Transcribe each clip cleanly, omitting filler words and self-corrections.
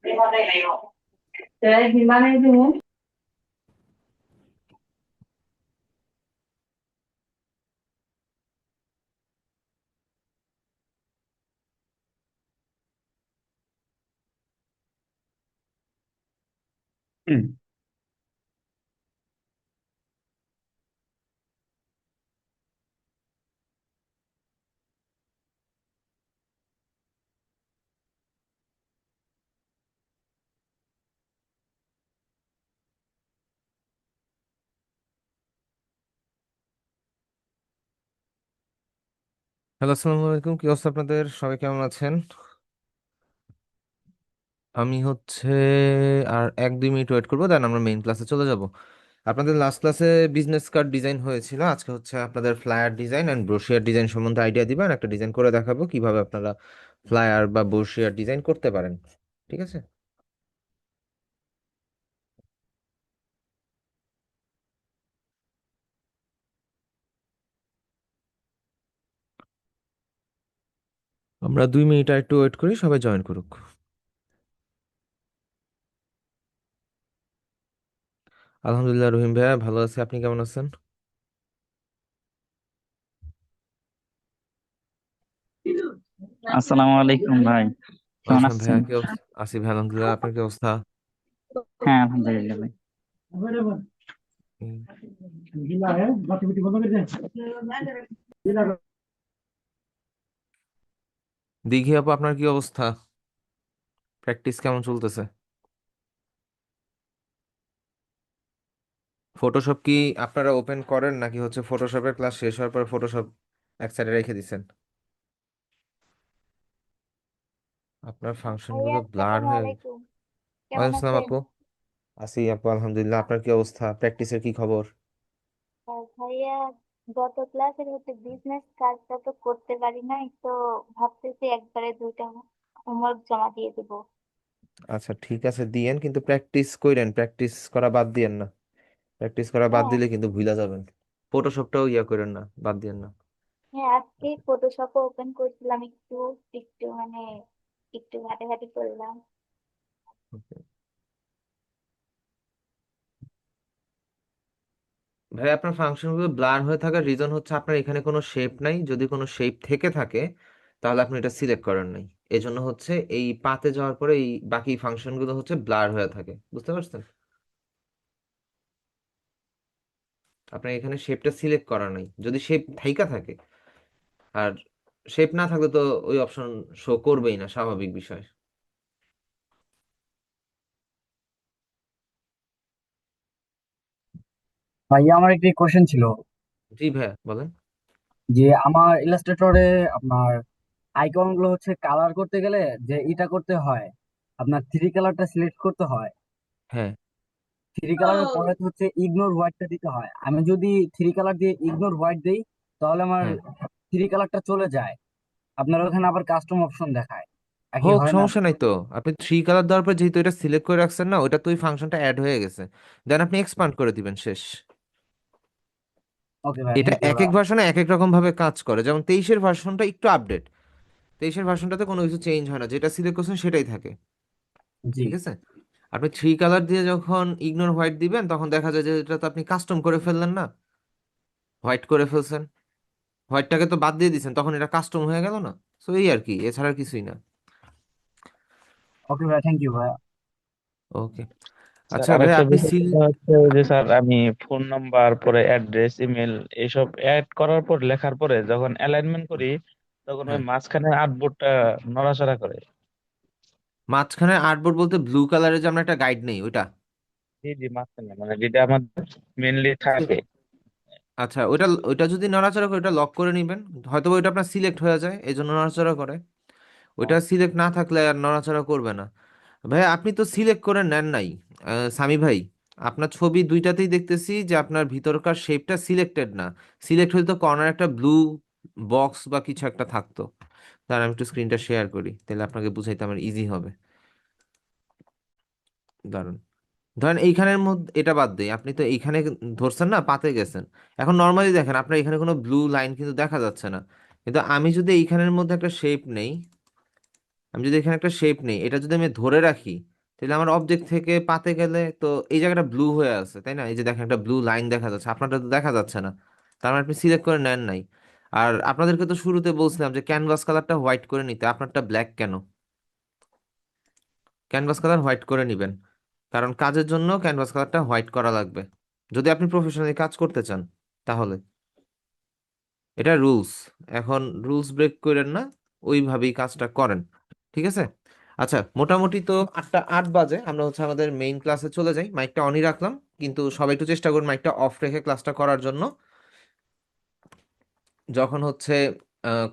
হুম। Hello, আসসালামু আলাইকুম। কি অবস্থা আপনাদের? সবাই কেমন আছেন? আমি হচ্ছে আর 1-2 মিনিট ওয়েট করবো, দেন আমরা মেইন ক্লাসে চলে যাব। আপনাদের লাস্ট ক্লাসে বিজনেস কার্ড ডিজাইন হয়েছিল, আজকে হচ্ছে আপনাদের flyer design and brochure design সম্বন্ধে আইডিয়া দিবেন। একটা ডিজাইন করে দেখাবো কিভাবে আপনারা ফ্লায়ার বা ব্রোশিয়ার ডিজাইন করতে পারেন। ঠিক আছে? আমরা 2 মিনিট আর একটু ওয়েট করি, সবাই জয়েন করুক। আলহামদুলিল্লাহ, রহিম ভাইয়া ভালো আছে। আপনি কেমন আছেন? আসসালামু আলাইকুম ভাই, কেমন ওয়ালাইকুম আছেন? ভাইয়া, কি অবস্থা? আসি ভাই, আলহামদুলিল্লাহ। আপনার কি অবস্থা? হ্যাঁ, আলহামদুলিল্লাহ ভাই। হুম। দিঘি আপু, আপনার কি অবস্থা? প্র্যাকটিস কেমন চলতেছে? ফটোশপ কি আপনারা ওপেন করেন, নাকি হচ্ছে ফটোশপের ক্লাস শেষ হওয়ার পর ফটোশপ এক সাইডে রেখে দিচ্ছেন? আপনার ফাংশন ভাইয়া গুলো ব্লার আসসালামু হয়ে আলাইকুম, কেমন ওয়ালাইকুম আসসালাম আছেন? আপু। আছি আপু, আলহামদুলিল্লাহ। আপনার কি অবস্থা? প্র্যাকটিসের কি খবর? ভাইয়া গত ক্লাসের হচ্ছে বিজনেস কাজটা তো করতে পারি নাই, তো ভাবতেছি একবারে দুইটা হোমওয়ার্ক জমা দিয়ে দেবো। আচ্ছা, ঠিক আছে, দিয়েন, কিন্তু প্র্যাকটিস কইরেন, প্র্যাকটিস করা বাদ দিয়েন না। প্র্যাকটিস করা বাদ হ্যাঁ, দিলে কিন্তু ভুলা যাবেন। ফটোশপটাও ইয়া করেন না, বাদ দিয়েন না। হ্যাঁ, আজকে ফটোশপ ওপেন করছিলাম, একটু একটু মানে একটু ঘাটাঘাটি করলাম। Okay. ভাই, আপনার ফাংশনগুলো ব্লার হয়ে থাকার রিজন হচ্ছে আপনার এখানে কোনো শেপ নাই। যদি কোনো শেপ থেকে থাকে তাহলে আপনি এটা সিলেক্ট করেন নাই। এজন্য হচ্ছে এই পাতে যাওয়ার পরে এই বাকি ফাংশনগুলো হচ্ছে ব্লার হয়ে থাকে, বুঝতে পারছেন? আপনার এখানে শেপটা সিলেক্ট করা নাই। যদি শেপ থাইকা থাকে আর শেপ না থাকলে তো ওই অপশন শো করবেই না, স্বাভাবিক বিষয়। ভাইয়া আমার একটি কোশ্চেন ছিল জি ভাইয়া, বলেন। যে আমার ইলাস্ট্রেটরে আপনার আইকন গুলো হচ্ছে কালার করতে গেলে যে এটা করতে হয়, আপনার থ্রি কালারটা সিলেক্ট করতে হয়। হ্যাঁ, থ্রি কালারের পরে তো হচ্ছে ইগনোর হোয়াইটটা দিতে হয়। আমি যদি থ্রি কালার দিয়ে ইগনোর হোয়াইট দিই তাহলে আমার হ্যাঁ, থ্রি কালারটা চলে যায়। আপনার ওখানে আবার কাস্টম অপশন দেখায়, একই হোক, হয় না? সমস্যা নাই তো। আপনি 3 কালার দেওয়ার পর যেহেতু এটা সিলেক্ট করে রাখছেন না, ওটা তো ওই ফাংশনটা অ্যাড হয়ে গেছে। দেন আপনি এক্সপান্ড করে দিবেন, শেষ। ওকে ভাই, এটা থ্যাংক ইউ এক ভাই। এক ভার্সনে এক এক রকম ভাবে কাজ করে। যেমন 23-এর ভার্সনটা একটু আপডেট। 23-এর ভার্সনটাতে কোনো কিছু চেঞ্জ হয় না, যেটা সিলেক্ট করছেন সেটাই থাকে। জি। ঠিক আছে? আপনি 3 কালার দিয়ে যখন ইগনোর হোয়াইট দিবেন, তখন দেখা যায় যে এটা তো আপনি কাস্টম করে ফেললেন না, হোয়াইট করে ফেলছেন। হোয়াইটটাকে তো বাদ দিয়ে দিয়েছেন, তখন এটা কাস্টম হয়ে গেল না। সো এই আর কি, এছাড়া আর কিছুই না। ওকে ভাই, থ্যাংক ইউ ভাই। ওকে। স্যার আচ্ছা ভাই, আরেকটা আপনি বিষয় যেটা হচ্ছে ওই যে স্যার আমি ফোন নাম্বার পরে অ্যাড্রেস ইমেল এইসব অ্যাড করার পর লেখার পরে যখন অ্যালাইনমেন্ট করি তখন ওই হ্যাঁ, মাঝখানে আর্টবোর্ডটা নড়াচড়া করে। মাঝখানে আর্টবোর্ড বলতে ব্লু কালারের যে আমরা একটা গাইড নেই ওইটা? জি জি, মাঝখানে মানে যেটা আমাদের মেনলি থাকে। আচ্ছা, ওইটা ওইটা যদি নড়াচড়া করে ওটা লক করে নেবেন। হয়তো ওইটা আপনার সিলেক্ট হয়ে যায়, এই জন্য নড়াচড়া করে। ওইটা সিলেক্ট না থাকলে আর নড়াচড়া করবে না। ভাই, আপনি তো সিলেক্ট করে নেন নাই। সামি ভাই, আপনার ছবি দুইটাতেই দেখতেছি যে আপনার ভিতরকার শেপটা সিলেক্টেড না। সিলেক্ট হলে তো কর্নার একটা ব্লু বক্স বা কিছু একটা থাকতো। তার আমি একটু স্ক্রিনটা শেয়ার করি, তাহলে আপনাকে বুঝাইতে আমার ইজি হবে। দারুন। ধরেন এইখানের মধ্যে এটা বাদ দেই, আপনি তো এইখানে ধরছেন না, পাতে গেছেন। এখন নর্মালি দেখেন, আপনার এখানে কোনো ব্লু লাইন কিন্তু দেখা যাচ্ছে না। কিন্তু আমি যদি এইখানের মধ্যে একটা শেপ নেই, আমি যদি এখানে একটা শেপ নেই, এটা যদি আমি ধরে রাখি, তাহলে আমার অবজেক্ট থেকে পাতে গেলে তো এই জায়গাটা ব্লু হয়ে আছে, তাই না? এই যে দেখেন একটা ব্লু লাইন দেখা যাচ্ছে, আপনারটা তো দেখা যাচ্ছে না, তার মানে আপনি সিলেক্ট করে নেন নাই। আর আপনাদেরকে তো শুরুতে বলছিলাম যে ক্যানভাস কালারটা হোয়াইট করে নিতে, আপনারটা ব্ল্যাক কেন? ক্যানভাস কালার হোয়াইট করে নিবেন, কারণ কাজের জন্য ক্যানভাস কালারটা হোয়াইট করা লাগবে, যদি আপনি প্রফেশনালি কাজ করতে চান তাহলে। এটা রুলস, এখন রুলস ব্রেক করেন না, ওইভাবেই কাজটা করেন, ঠিক আছে? আচ্ছা, মোটামুটি তো 8:08 বাজে, আমরা হচ্ছে আমাদের মেইন ক্লাসে চলে যাই। মাইকটা অনই রাখলাম, কিন্তু সবাই একটু চেষ্টা করুন মাইকটা অফ রেখে ক্লাসটা করার জন্য। যখন হচ্ছে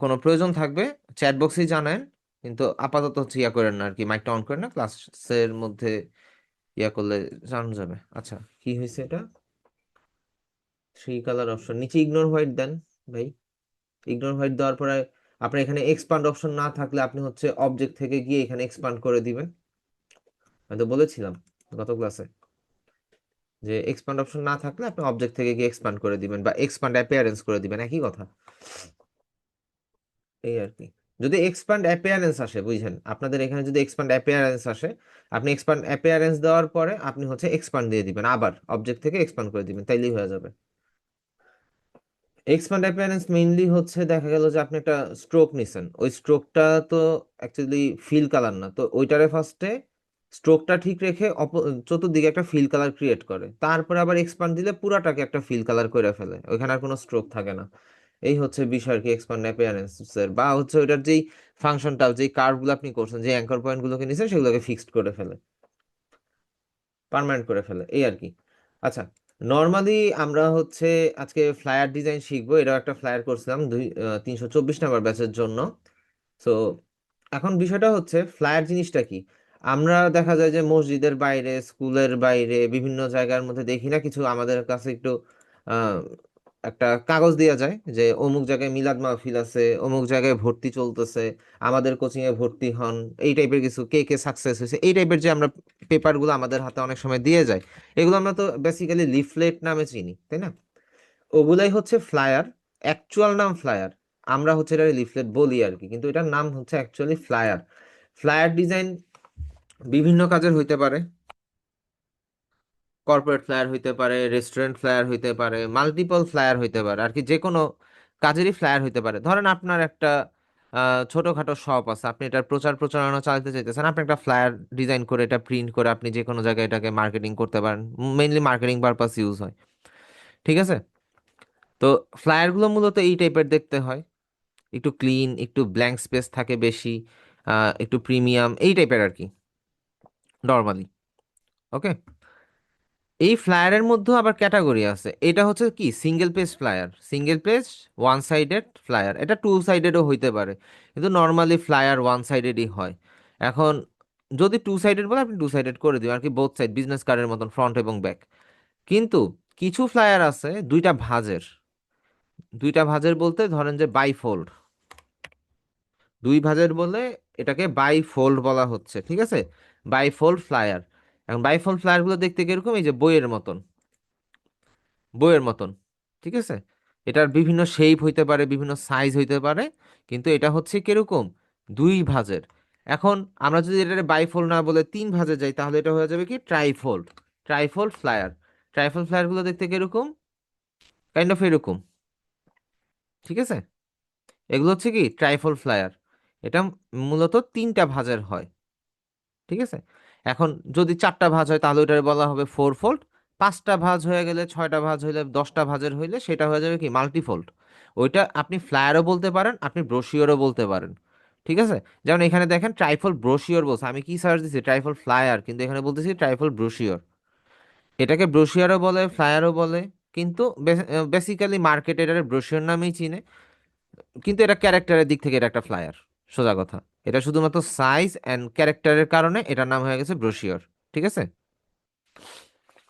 কোনো প্রয়োজন থাকবে চ্যাট বক্সেই জানান, কিন্তু আপাতত হচ্ছে ইয়া করেন না আর কি, মাইকটা অন করেন না, ক্লাসের মধ্যে ইয়া করলে জানানো যাবে। আচ্ছা, কি হয়েছে এটা? 3 কালার অপশন নিচে ইগনোর হোয়াইট দেন ভাই। ইগনোর হোয়াইট দেওয়ার পরে আপনার এখানে এক্সপান্ড অপশন না থাকলে আপনি হচ্ছে অবজেক্ট থেকে গিয়ে এখানে এক্সপান্ড করে দিবেন। আমি তো বলেছিলাম গত ক্লাসে যে এক্সপান্ড অপশন না থাকলে আপনি অবজেক্ট থেকে গিয়ে এক্সপান্ড করে দিবেন বা এক্সপান্ড অ্যাপিয়ারেন্স করে দিবেন, একই কথা, এই আর কি। যদি এক্সপান্ড অ্যাপিয়ারেন্স আসে, বুঝছেন, আপনাদের এখানে যদি এক্সপান্ড অ্যাপিয়ারেন্স আসে, আপনি এক্সপান্ড অ্যাপিয়ারেন্স দেওয়ার পরে আপনি হচ্ছে এক্সপান্ড দিয়ে দিবেন, আবার অবজেক্ট থেকে এক্সপান্ড করে দিবেন, তাইলেই হয়ে যাবে। এক্সপান্ড অ্যাপিয়ারেন্স মেইনলি হচ্ছে দেখা গেল যে আপনি একটা স্ট্রোক নিছেন, ওই স্ট্রোকটা তো অ্যাকচুয়ালি ফিল কালার না, তো ওইটারে ফার্স্টে স্ট্রোকটা ঠিক রেখে চতুর্দিকে একটা ফিল কালার ক্রিয়েট করে, তারপরে আবার এক্সপান্ড দিলে পুরাটাকে একটা ফিল কালার করে ফেলে, ওইখানে আর কোনো স্ট্রোক থাকে না। এই হচ্ছে বিষয় আর কি এক্সপান্ড অ্যাপিয়ারেন্স এর, বা হচ্ছে ওইটার যেই ফাংশনটা, যেই কার্ভগুলো আপনি করছেন, যে অ্যাঙ্কর পয়েন্ট গুলোকে নিছেন সেগুলোকে ফিক্সড করে ফেলে, পার্মানেন্ট করে ফেলে, এই আর কি। আচ্ছা, নর্মালি আমরা হচ্ছে আজকে ফ্লায়ার ডিজাইন শিখবো, এটাও একটা ফ্লায়ার করছিলাম 324 নম্বর ব্যাচের জন্য। তো এখন বিষয়টা হচ্ছে ফ্লায়ার জিনিসটা কি। আমরা দেখা যায় যে মসজিদের বাইরে, স্কুলের বাইরে, বিভিন্ন জায়গার মধ্যে দেখি না কিছু আমাদের কাছে একটু আহ একটা কাগজ দেওয়া যায় যে অমুক জায়গায় মিলাদ মাহফিল আছে, অমুক জায়গায় ভর্তি চলতেছে, আমাদের কোচিং এ ভর্তি হন, এই টাইপের কিছু, কে কে সাকসেস হয়েছে, এই টাইপের যে আমরা পেপার গুলো আমাদের হাতে অনেক সময় দিয়ে যায়, এগুলো আমরা তো বেসিক্যালি লিফলেট নামে চিনি, তাই না? ওগুলাই হচ্ছে ফ্লায়ার, অ্যাকচুয়াল নাম ফ্লায়ার, আমরা হচ্ছে এটা লিফলেট বলি আর কি, কিন্তু এটার নাম হচ্ছে অ্যাকচুয়ালি ফ্লায়ার। ফ্লায়ার ডিজাইন বিভিন্ন কাজের হইতে পারে, কর্পোরেট ফ্লায়ার হইতে পারে, রেস্টুরেন্ট ফ্লায়ার হইতে পারে, মাল্টিপল ফ্লায়ার হইতে পারে আর কি, যে কোনো কাজেরই ফ্লায়ার হইতে পারে। ধরেন আপনার একটা ছোটখাটো শপ আছে, আপনি এটার প্রচার প্রচারণা চালাতে চাইতেছেন, আপনি একটা ফ্লায়ার ডিজাইন করে এটা প্রিন্ট করে আপনি যে কোনো জায়গায় এটাকে মার্কেটিং করতে পারেন, মেইনলি মার্কেটিং পারপাস ইউজ হয়, ঠিক আছে? তো ফ্লায়ার গুলো মূলত এই টাইপের দেখতে হয়, একটু ক্লিন, একটু ব্ল্যাঙ্ক স্পেস থাকে বেশি, একটু প্রিমিয়াম, এই টাইপের আর কি নর্মালি। ওকে, এই ফ্লায়ারের মধ্যেও আবার ক্যাটাগরি আছে, এটা হচ্ছে কি single page flyer, single page one sided flyer, এটা টু সাইডেডও হইতে পারে, কিন্তু নর্মালি ফ্লায়ার ওয়ান সাইডেডই হয়। এখন যদি টু সাইডেড বলে আপনি টু সাইডেড করে দিবেন আর কি, বোথ সাইড, বিজনেস কার্ডের মতন ফ্রন্ট এবং ব্যাক। কিন্তু কিছু ফ্লায়ার আছে দুইটা ভাঁজের, দুইটা ভাঁজের বলতে ধরেন যে বাইফোল্ড, দুই ভাঁজের বলে এটাকে বাইফোল্ড বলা হচ্ছে, ঠিক আছে? Bifold flyer. এখন বাইফোল্ড ফ্লায়ার গুলো দেখতে কিরকম, এই যে বইয়ের মতন, বইয়ের মতন, ঠিক আছে? এটার বিভিন্ন শেপ হইতে পারে, বিভিন্ন সাইজ হইতে পারে, কিন্তু এটা হচ্ছে কিরকম, দুই ভাঁজের। এখন আমরা যদি এটা বাইফোল্ড না বলে তিন ভাঁজে যাই, তাহলে এটা হয়ে যাবে কি trifold, trifold flyer. Trifold flyer গুলো দেখতে কিরকম, কাইন্ড অফ এরকম, ঠিক আছে? এগুলো হচ্ছে কি ট্রাইফোল্ড ফ্লায়ার, এটা মূলত তিনটা ভাঁজের হয়, ঠিক আছে? এখন যদি চারটা ভাঁজ হয় তাহলে ওটাকে বলা হবে ফোর ফোল্ড, পাঁচটা ভাঁজ হয়ে গেলে, ছয়টা ভাঁজ হইলে, 10টা ভাঁজের হইলে সেটা হয়ে যাবে কি মাল্টিফোল্ড। ওইটা আপনি ফ্লায়ারও বলতে পারেন, আপনি ব্রোশিওরও বলতে পারেন, ঠিক আছে? যেমন এখানে দেখেন ট্রাইফল ব্রোশিওর বলছে, আমি কি সার্চ দিছি ট্রাইফল ফ্লায়ার, কিন্তু এখানে বলতেছি ট্রাইফল ব্রোশিওর। এটাকে ব্রোশিওরও বলে, ফ্লায়ারও বলে, কিন্তু বেসিক্যালি মার্কেটে এটা ব্রোশিওর নামেই চিনে, কিন্তু এটা ক্যারেক্টারের দিক থেকে এটা একটা ফ্লায়ার, সোজা কথা। এটা শুধুমাত্র সাইজ অ্যান্ড ক্যারেক্টারের কারণে এটার নাম হয়ে গেছে ব্রোশিওর, ঠিক আছে?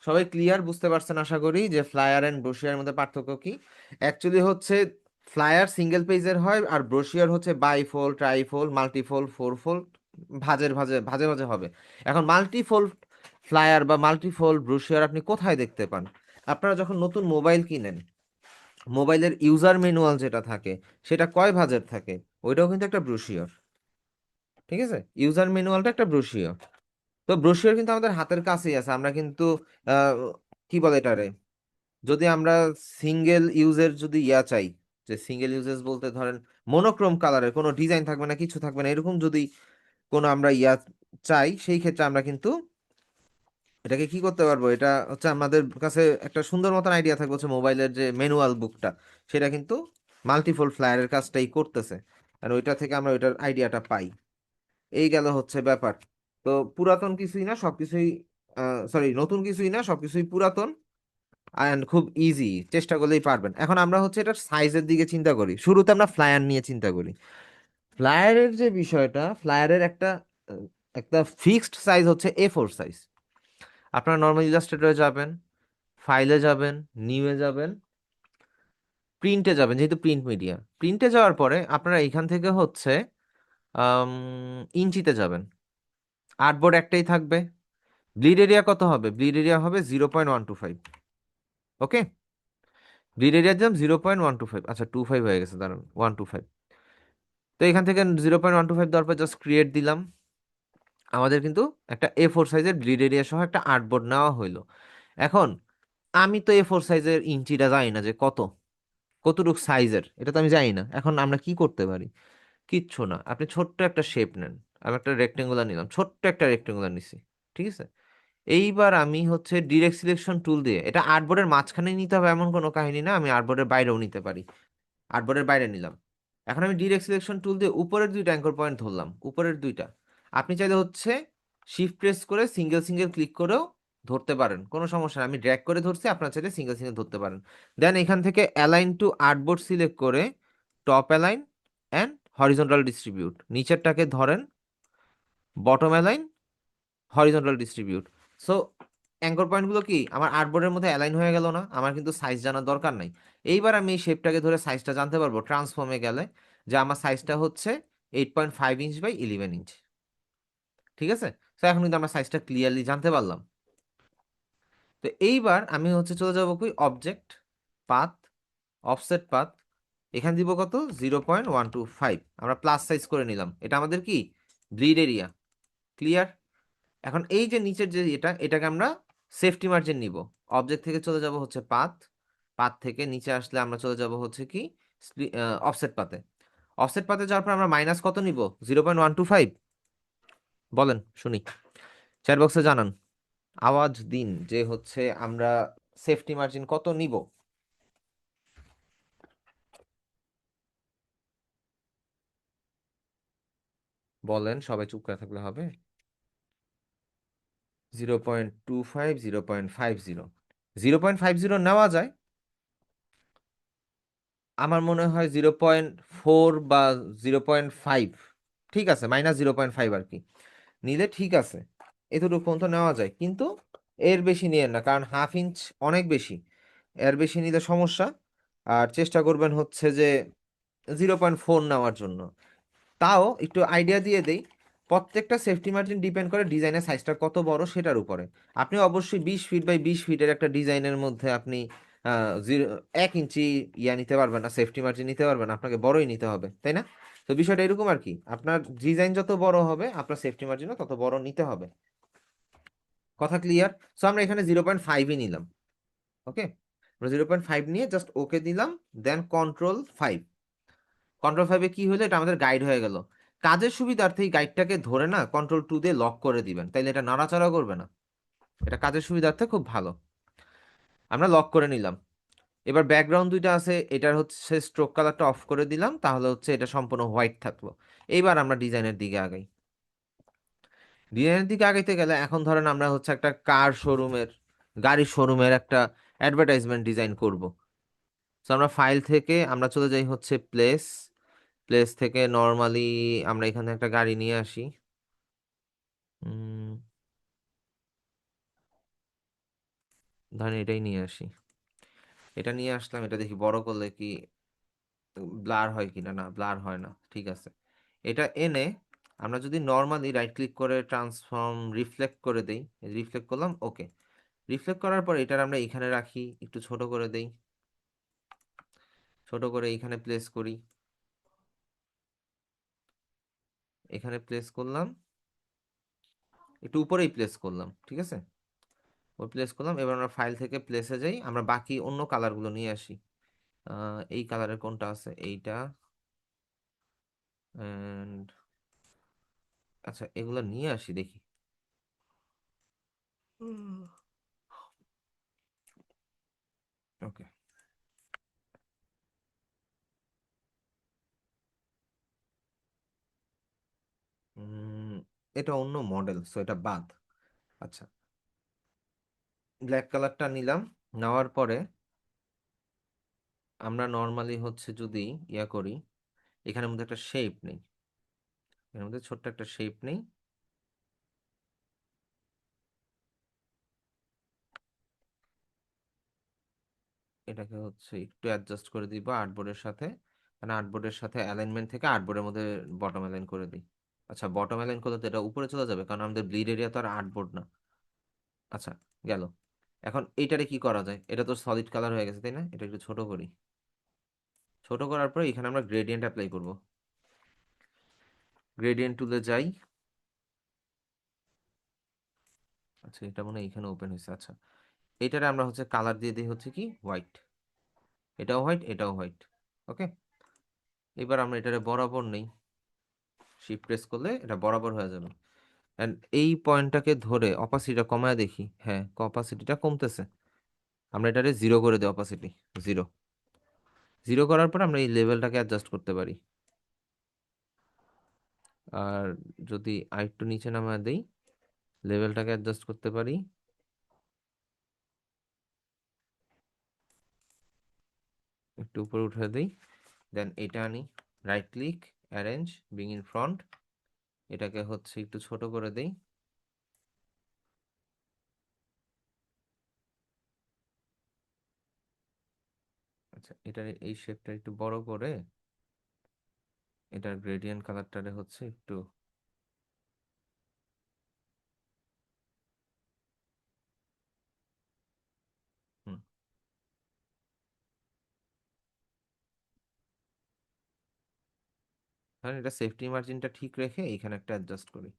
সবাই ক্লিয়ার বুঝতে পারছেন আশা করি যে ফ্লায়ার এন্ড ব্রোশিয়ার মধ্যে পার্থক্য কি। অ্যাকচুয়ালি হচ্ছে ফ্লায়ার সিঙ্গেল পেজের হয়, আর ব্রোশিয়ার হচ্ছে বাইফোল্ড, ট্রাইফোল্ড, মাল্টিফোল্ড, ফোরফোল্ড, ভাঁজের ভাঁজে ভাঁজে ভাঁজে হবে। এখন মাল্টিফোল্ড ফ্লায়ার বা মাল্টিফোল্ড ব্রোশিয়ার আপনি কোথায় দেখতে পান? আপনারা যখন নতুন মোবাইল কিনেন, মোবাইলের ইউজার ম্যানুয়াল যেটা থাকে সেটা কয় ভাঁজের থাকে, ওইটাও কিন্তু একটা ব্রোশিওর, ঠিক আছে? ইউজার ম্যানুয়ালটা একটা ব্রোশিওর। তো তো ব্রোশিওর কিন্তু আমাদের হাতের কাছেই আছে, আমরা কিন্তু আহ, কি বলে এটারে, যদি আমরা সিঙ্গেল ইউজের যদি চাই, যে সিঙ্গেল ইউজেস বলতে ধরেন মনোক্রোম কালারের কোনো ডিজাইন থাকবে না, কিছু থাকবে না, এরকম যদি কোনো আমরা চাই, সেই ক্ষেত্রে আমরা কিন্তু এটাকে কি করতে পারবো, এটা হচ্ছে আমাদের কাছে একটা সুন্দর মতন আইডিয়া থাকবে, হচ্ছে মোবাইলের যে ম্যানুয়াল বুকটা, সেটা কিন্তু মাল্টিফোল্ড ফ্লায়ারের কাজটাই করতেছে, আর ওইটা থেকে আমরা ওইটার আইডিয়াটা পাই। এই গেল হচ্ছে ব্যাপার। তো পুরাতন কিছুই না, সবকিছুই সরি, নতুন কিছুই না, সবকিছুই পুরাতন, অ্যান্ড খুব ইজি, চেষ্টা করলেই পারবেন। এখন আমরা হচ্ছে এটার সাইজের দিকে চিন্তা করি, শুরুতে আমরা ফ্লায়ার নিয়ে চিন্তা করি। ফ্লায়ারের যে বিষয়টা, ফ্লায়ারের একটা ফিক্সড সাইজ হচ্ছে A4 সাইজ। আপনারা নর্মাল ইলাস্ট্রেটরে যাবেন, ফাইলে যাবেন, নিউয়ে যাবেন, প্রিন্টে যাবেন, যেহেতু প্রিন্ট মিডিয়া, প্রিন্টে যাওয়ার পরে আপনারা এখান থেকে হচ্ছে ইঞ্চিতে যাবেন। আর্টবোর্ড একটাই থাকবে। ব্লিড এরিয়া কত হবে? ব্লিড এরিয়া হবে 0.125। ওকে, ব্লিড এরিয়া দিলাম 0.125, আচ্ছা 25 হয়ে গেছে, দাঁড়ান, 125। তো এখান থেকে 0.125 দেওয়ার পর জাস্ট ক্রিয়েট দিলাম। আমাদের কিন্তু একটা A4 সাইজের ব্লিড এরিয়া সহ একটা আর্টবোর্ড নেওয়া হইলো। এখন আমি তো A4 সাইজের ইঞ্চিটা জানি না যে কতটুক সাইজের, এটা তো আমি জানি না। এখন আমরা কি করতে পারি? কিচ্ছু না, আপনি ছোট্ট একটা শেপ নেন। আমি একটা রেক্টেঙ্গুলার নিলাম, ছোট্ট একটা রেক্টেঙ্গুলার নিছি, ঠিক আছে। এইবার আমি হচ্ছে ডিরেক্ট সিলেকশন টুল দিয়ে, এটা আর্টবোর্ডের মাঝখানে নিতে হবে এমন কোনো কাহিনী না, আমি আর্টবোর্ডের বাইরেও নিতে পারি। আর্টবোর্ডের বাইরে নিলাম। এখন আমি ডিরেক্ট সিলেকশন টুল দিয়ে উপরের দুইটা অ্যাঙ্কর পয়েন্ট ধরলাম, উপরের দুইটা। আপনি চাইলে হচ্ছে শিফট প্রেস করে সিঙ্গেল সিঙ্গেল ক্লিক করেও ধরতে পারেন, কোনো সমস্যা না। আমি ড্র্যাগ করে ধরছি, আপনার চাইলে সিঙ্গেল সিঙ্গেল ধরতে পারেন। দেন এখান থেকে অ্যালাইন টু আর্টবোর্ড সিলেক্ট করে top align and horizontal distribute, নিচেরটাকে ধরেন bottom align, horizontal distribute. So anchor পয়েন্টগুলো কি আমার আর্টবোর্ডের মধ্যে অ্যালাইন হয়ে গেল না? আমার কিন্তু সাইজ জানার দরকার নাই। এইবার আমি এই শেপটাকে ধরে সাইজটা জানতে পারবো ট্রান্সফর্মে গেলে, যে আমার সাইজটা হচ্ছে 8.5 ইঞ্চ বাই 11 ইঞ্চ। ঠিক আছে, তো এখন কিন্তু আমরা সাইজটা ক্লিয়ারলি জানতে পারলাম। তো এইবার আমি হচ্ছে চলে যাবো কই, অবজেক্ট, পাথ, অফসেট পাথ। এখানে দিব কত? 0.125। আমরা প্লাস সাইজ করে নিলাম, এটা আমাদের কি ব্লিড এরিয়া। ক্লিয়ার? এখন এই যে নিচের যে এটাকে আমরা সেফটি মার্জিন নিব। অবজেক্ট থেকে চলে যাব হচ্ছে পাথ, পাথ থেকে নিচে আসলে আমরা চলে যাব হচ্ছে কি অফসেট পাতে। অফসেট পাতে যাওয়ার পর আমরা মাইনাস কত নিব? 0.125। বলেন শুনি, চ্যাট বক্সে জানান, আওয়াজ দিন যে হচ্ছে আমরা সেফটি মার্জিন কত নিব। বলেন, সবাই চুপ করে থাকলে হবে। 0.25, 0.50, 0.50 নেওয়া যায়। আমার মনে হয় 0.4 বা 0.5, ঠিক আছে, -0.5 আর কি নিলে ঠিক আছে। এতটুকু পর্যন্ত নেওয়া যায়, কিন্তু এর বেশি নিয়েন না, কারণ হাফ ইঞ্চ অনেক বেশি, এর বেশি নিলে সমস্যা। আর চেষ্টা করবেন হচ্ছে যে 0.4 নেওয়ার জন্য। তাও একটু আইডিয়া দিয়ে দেই, প্রত্যেকটা সেফটি মার্জিন ডিপেন্ড করে ডিজাইনের সাইজটা কত বড় সেটার উপরে। আপনি অবশ্যই 20 ফিট বাই 20 ফিটের একটা ডিজাইনের মধ্যে আপনি 1 ইঞ্চি নিতে পারবেন না, সেফটি মার্জিন নিতে পারবেন না, আপনাকে বড়ই নিতে হবে, তাই না? তো বিষয়টা এরকম আর কি, আপনার ডিজাইন যত বড় হবে আপনার সেফটি মার্জিনও তত বড় নিতে হবে। কথা ক্লিয়ার? সো আমরা এখানে 0.5ই নিলাম। ওকে, আমরা 0.5 নিয়ে জাস্ট ওকে দিলাম, দেন কন্ট্রোল 5। কন্ট্রোল 5-এ কি হলো, এটা আমাদের গাইড হয়ে গেল। কাজের সুবিধার্থে এই গাইডটাকে ধরে না কন্ট্রোল 2 দিয়ে লক করে দিবেন, তাইলে এটা নাড়াচাড়া করবে না। এটা কাজের সুবিধার্থে খুব ভালো। আমরা লক করে নিলাম। এবার ব্যাকগ্রাউন্ড দুইটা আছে, এটার হচ্ছে স্ট্রোক কালারটা অফ করে দিলাম, তাহলে হচ্ছে এটা সম্পূর্ণ হোয়াইট থাকলো। এইবার আমরা ডিজাইনের দিকে আগাই। ডিজাইনের দিকে আগাইতে গেলে এখন ধরেন আমরা হচ্ছে একটা গাড়ির শোরুমের একটা অ্যাডভার্টাইজমেন্ট ডিজাইন করব। তো আমরা ফাইল থেকে আমরা চলে যাই হচ্ছে প্লেস, প্লেস থেকে নর্মালি আমরা এখানে একটা গাড়ি নিয়ে আসি। উম, ধরেন এটাই নিয়ে আসি। এটা নিয়ে আসলাম, এটা দেখি বড় করলে কি ব্লার হয় কিনা, না ব্লার হয় না, ঠিক আছে। এটা এনে আমরা যদি নর্মালি রাইট ক্লিক করে ট্রান্সফর্ম রিফ্লেক্ট করে দেই, রিফ্লেক্ট করলাম, ওকে। রিফ্লেক্ট করার পর এটার আমরা এখানে রাখি, একটু ছোট করে দেই, ছোট করে এখানে প্লেস করি, এখানে প্লেস করলাম। একটু উপরেই প্লেস করলাম, ঠিক আছে, ওই প্লেস করলাম। এবার আমরা ফাইল থেকে প্লেসে যাই, আমরা বাকি অন্য কালারগুলো নিয়ে আসি। এই কালারের কোনটা আছে, এইটা, and আচ্ছা এগুলো নিয়ে আসি দেখি। ওকে, এটা অন্য মডেল, সো এটা বাদ। আচ্ছা, ব্ল্যাক কালারটা নিলাম, নেওয়ার পরে আমরা নর্মালি হচ্ছে যদি ইয়া করি, এখানের মধ্যে একটা শেপ নেই, এর মধ্যে ছোট্ট একটা শেপ নেই, এটাকে হচ্ছে একটু অ্যাডজাস্ট করে দিব আর্টবোর্ডের সাথে, মানে আর্টবোর্ডের সাথে অ্যালাইনমেন্ট থেকে আর্টবোর্ডের মধ্যে বটম অ্যালাইন করে দিই। আচ্ছা, বটম অ্যালাইন করলে তো এটা উপরে চলে যাবে, কারণ আমাদের ব্লিড এরিয়া তো আর আর্টবোর্ড না। আচ্ছা, গেল। এখন এইটারে কি করা যায়, এটা তো সলিড কালার হয়ে গেছে তাই না, এটা একটু ছোট করি। ছোট করার পরে এখানে আমরা গ্রেডিয়েন্ট অ্যাপ্লাই করব। গ্রেডিয়েন্ট টুলে যাই। আচ্ছা, এটা মনে হয় এখানে ওপেন হয়েছে। আচ্ছা, এটারে আমরা হচ্ছে কালার দিয়ে দিই হচ্ছে কি হোয়াইট, এটাও হোয়াইট, এটাও হোয়াইট। ওকে, এবার আমরা এটারে বরাবর নেই, শিফট প্রেস করলে এটা বরাবর হয়ে যাবে। এন্ড এই পয়েন্টটাকে ধরে অপাসিটিটা কমায় দেখি, হ্যাঁ অপাসিটিটা কমতেছে। আমরা এটারে জিরো করে দিই, অপাসিটি জিরো। জিরো করার পর আমরা এই লেভেলটাকে অ্যাডজাস্ট করতে পারি। আর যদি আরেকটু নিচে নামায় দেই, লেভেলটাকে অ্যাডজাস্ট করতে পারি। একটু উপরে উঠে দিই, দেন এটা আনি, right click, arrange, bring in front, এটাকে হচ্ছে একটু ছোট করে দেই। আচ্ছা, এটার এই শেপটা একটু বড় করে এটার গ্রেডিয়েন্ট কালারটারে হচ্ছে একটু, হুম, ধরেন এটা সেফটি মার্জিনটা ঠিক রেখে এখানে একটা অ্যাডজাস্ট করি।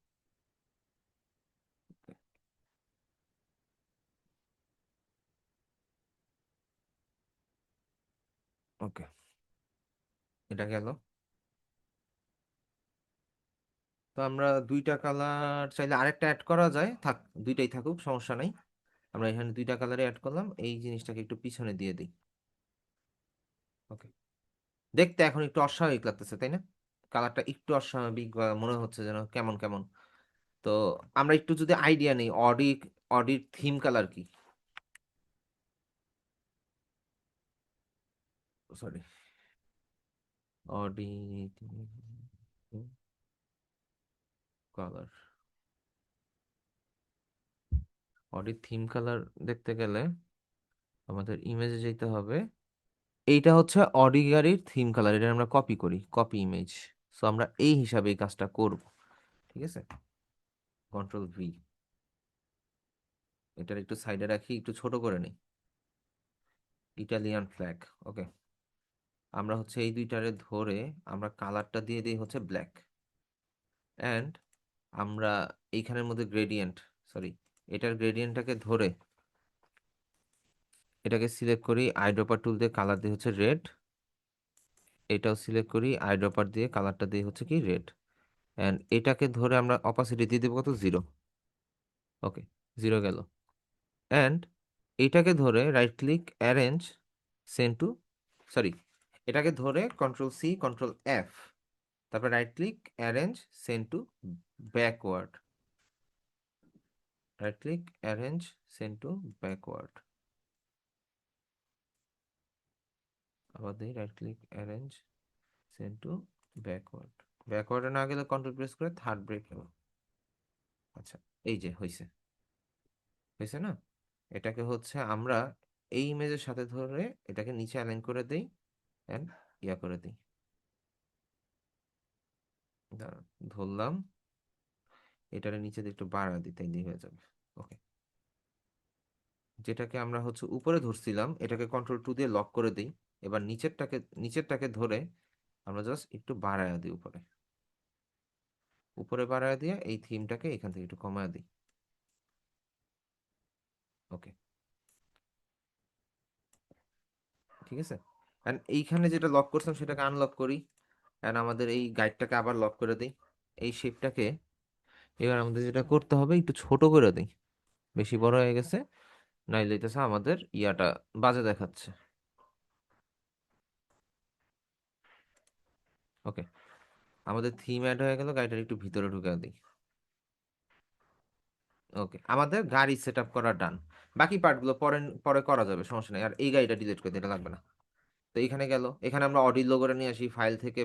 ওকে, এটা গেল। তো আমরা দুইটা কালার চাইলে আরেকটা অ্যাড করা যায়, থাক দুইটাই থাকুক, সমস্যা নাই। আমরা এখানে দুইটা কালারে অ্যাড করলাম, এই জিনিসটাকে একটু পিছনে দিয়ে দিই। ওকে, দেখতে এখন একটু অস্বাভাবিক লাগতেছে তাই না, কালারটা একটু অস্বাভাবিক বা মনে হচ্ছে যেন কেমন কেমন। তো আমরা একটু যদি আইডিয়া নেই, অডির থিম কালার কি, সরি, অডি কালার, অডির থিম কালার দেখতে গেলে আমাদের ইমেজে যেতে হবে। এইটা হচ্ছে অডি গাড়ির থিম কালার, এটা আমরা কপি করি, কপি ইমেজ। সো আমরা এই হিসাবে এই কাজটা করব, ঠিক আছে। কন্ট্রোল ভি, এটার একটু সাইডে রাখি, একটু ছোট করে নিই, ইটালিয়ান ফ্ল্যাগ। ওকে, আমরা হচ্ছে এই দুইটারে ধরে আমরা কালারটা দিয়ে দিই হচ্ছে ব্ল্যাক। অ্যান্ড আমরা এইখানের মধ্যে গ্রেডিয়েন্ট, সরি, এটার গ্রেডিয়েন্টটাকে ধরে এটাকে সিলেক্ট করি, আইড্রপার টুল দিয়ে কালার দিয়ে হচ্ছে রেড। এটাও সিলেক্ট করি, আইড্রপার দিয়ে কালারটা দিয়ে হচ্ছে কি রেড। অ্যান্ড এটাকে ধরে আমরা অপাসিটি দিয়ে দেবো কত, জিরো। ওকে, জিরো গেল। অ্যান্ড এটাকে ধরে right click, arrange, send to, sorry, এটাকে ধরে কন্ট্রোল সি, কন্ট্রোল এফ, তারপর right click, arrange, send to backward, right click, arrange, send to backward. আবার দিই, right click, arrange, send to backward. ব্যাকওয়ার্ডে না গেলে কন্ট্রোল প্রেস করে থার্ড ব্রেক নেব। আচ্ছা, এই যে হয়েছে, হয়েছে না। এটাকে হচ্ছে আমরা এই ইমেজের সাথে ধরে এটাকে নিচে অ্যালাইন করে দেই, এন্ড ইয়া করে দিই, দাঁড়ান, ধরলাম, এটারে নিচে দিয়ে একটু বাড়া দিই, তাইলে হয়ে যাবে। ওকে, যেটাকে আমরা হচ্ছে উপরে ধরছিলাম এটাকে কন্ট্রোল টু দিয়ে লক করে দিই। এবার নিচেরটাকে ধরে আমরা জাস্ট একটু বাড়ায় দিই উপরে। উপরে বাড়ায় দিয়ে এই থিমটাকে এখান থেকে একটু কমায় দিই। ওকে, ঠিক আছে। এন্ড এইখানে যেটা লক করছিলাম সেটাকে আনলক করি, এন্ড আমাদের এই গাইডটাকে আবার লক করে দিই। এই শেপটাকে এবার আমাদের যেটা করতে হবে একটু ছোট করে দিই, বেশি বড় হয়ে গেছে, নাইলে হইতেছে আমাদের ইয়াটা বাজে দেখাচ্ছে। ওকে, আমাদের থিম অ্যাড হয়ে গেল, গাড়িটার একটু ভিতরে ঢুকে দিই। ওকে, আমাদের গাড়ি সেট আপ করা ডান। বাকি পার্টগুলো পরে পরে করা যাবে, সমস্যা নেই। আর এই গাড়িটা ডিলিট করে দিতে লাগবে না। তো এখানে গেল, এখানে আমরা অডিও লোগোটা নিয়ে আসি ফাইল থেকে,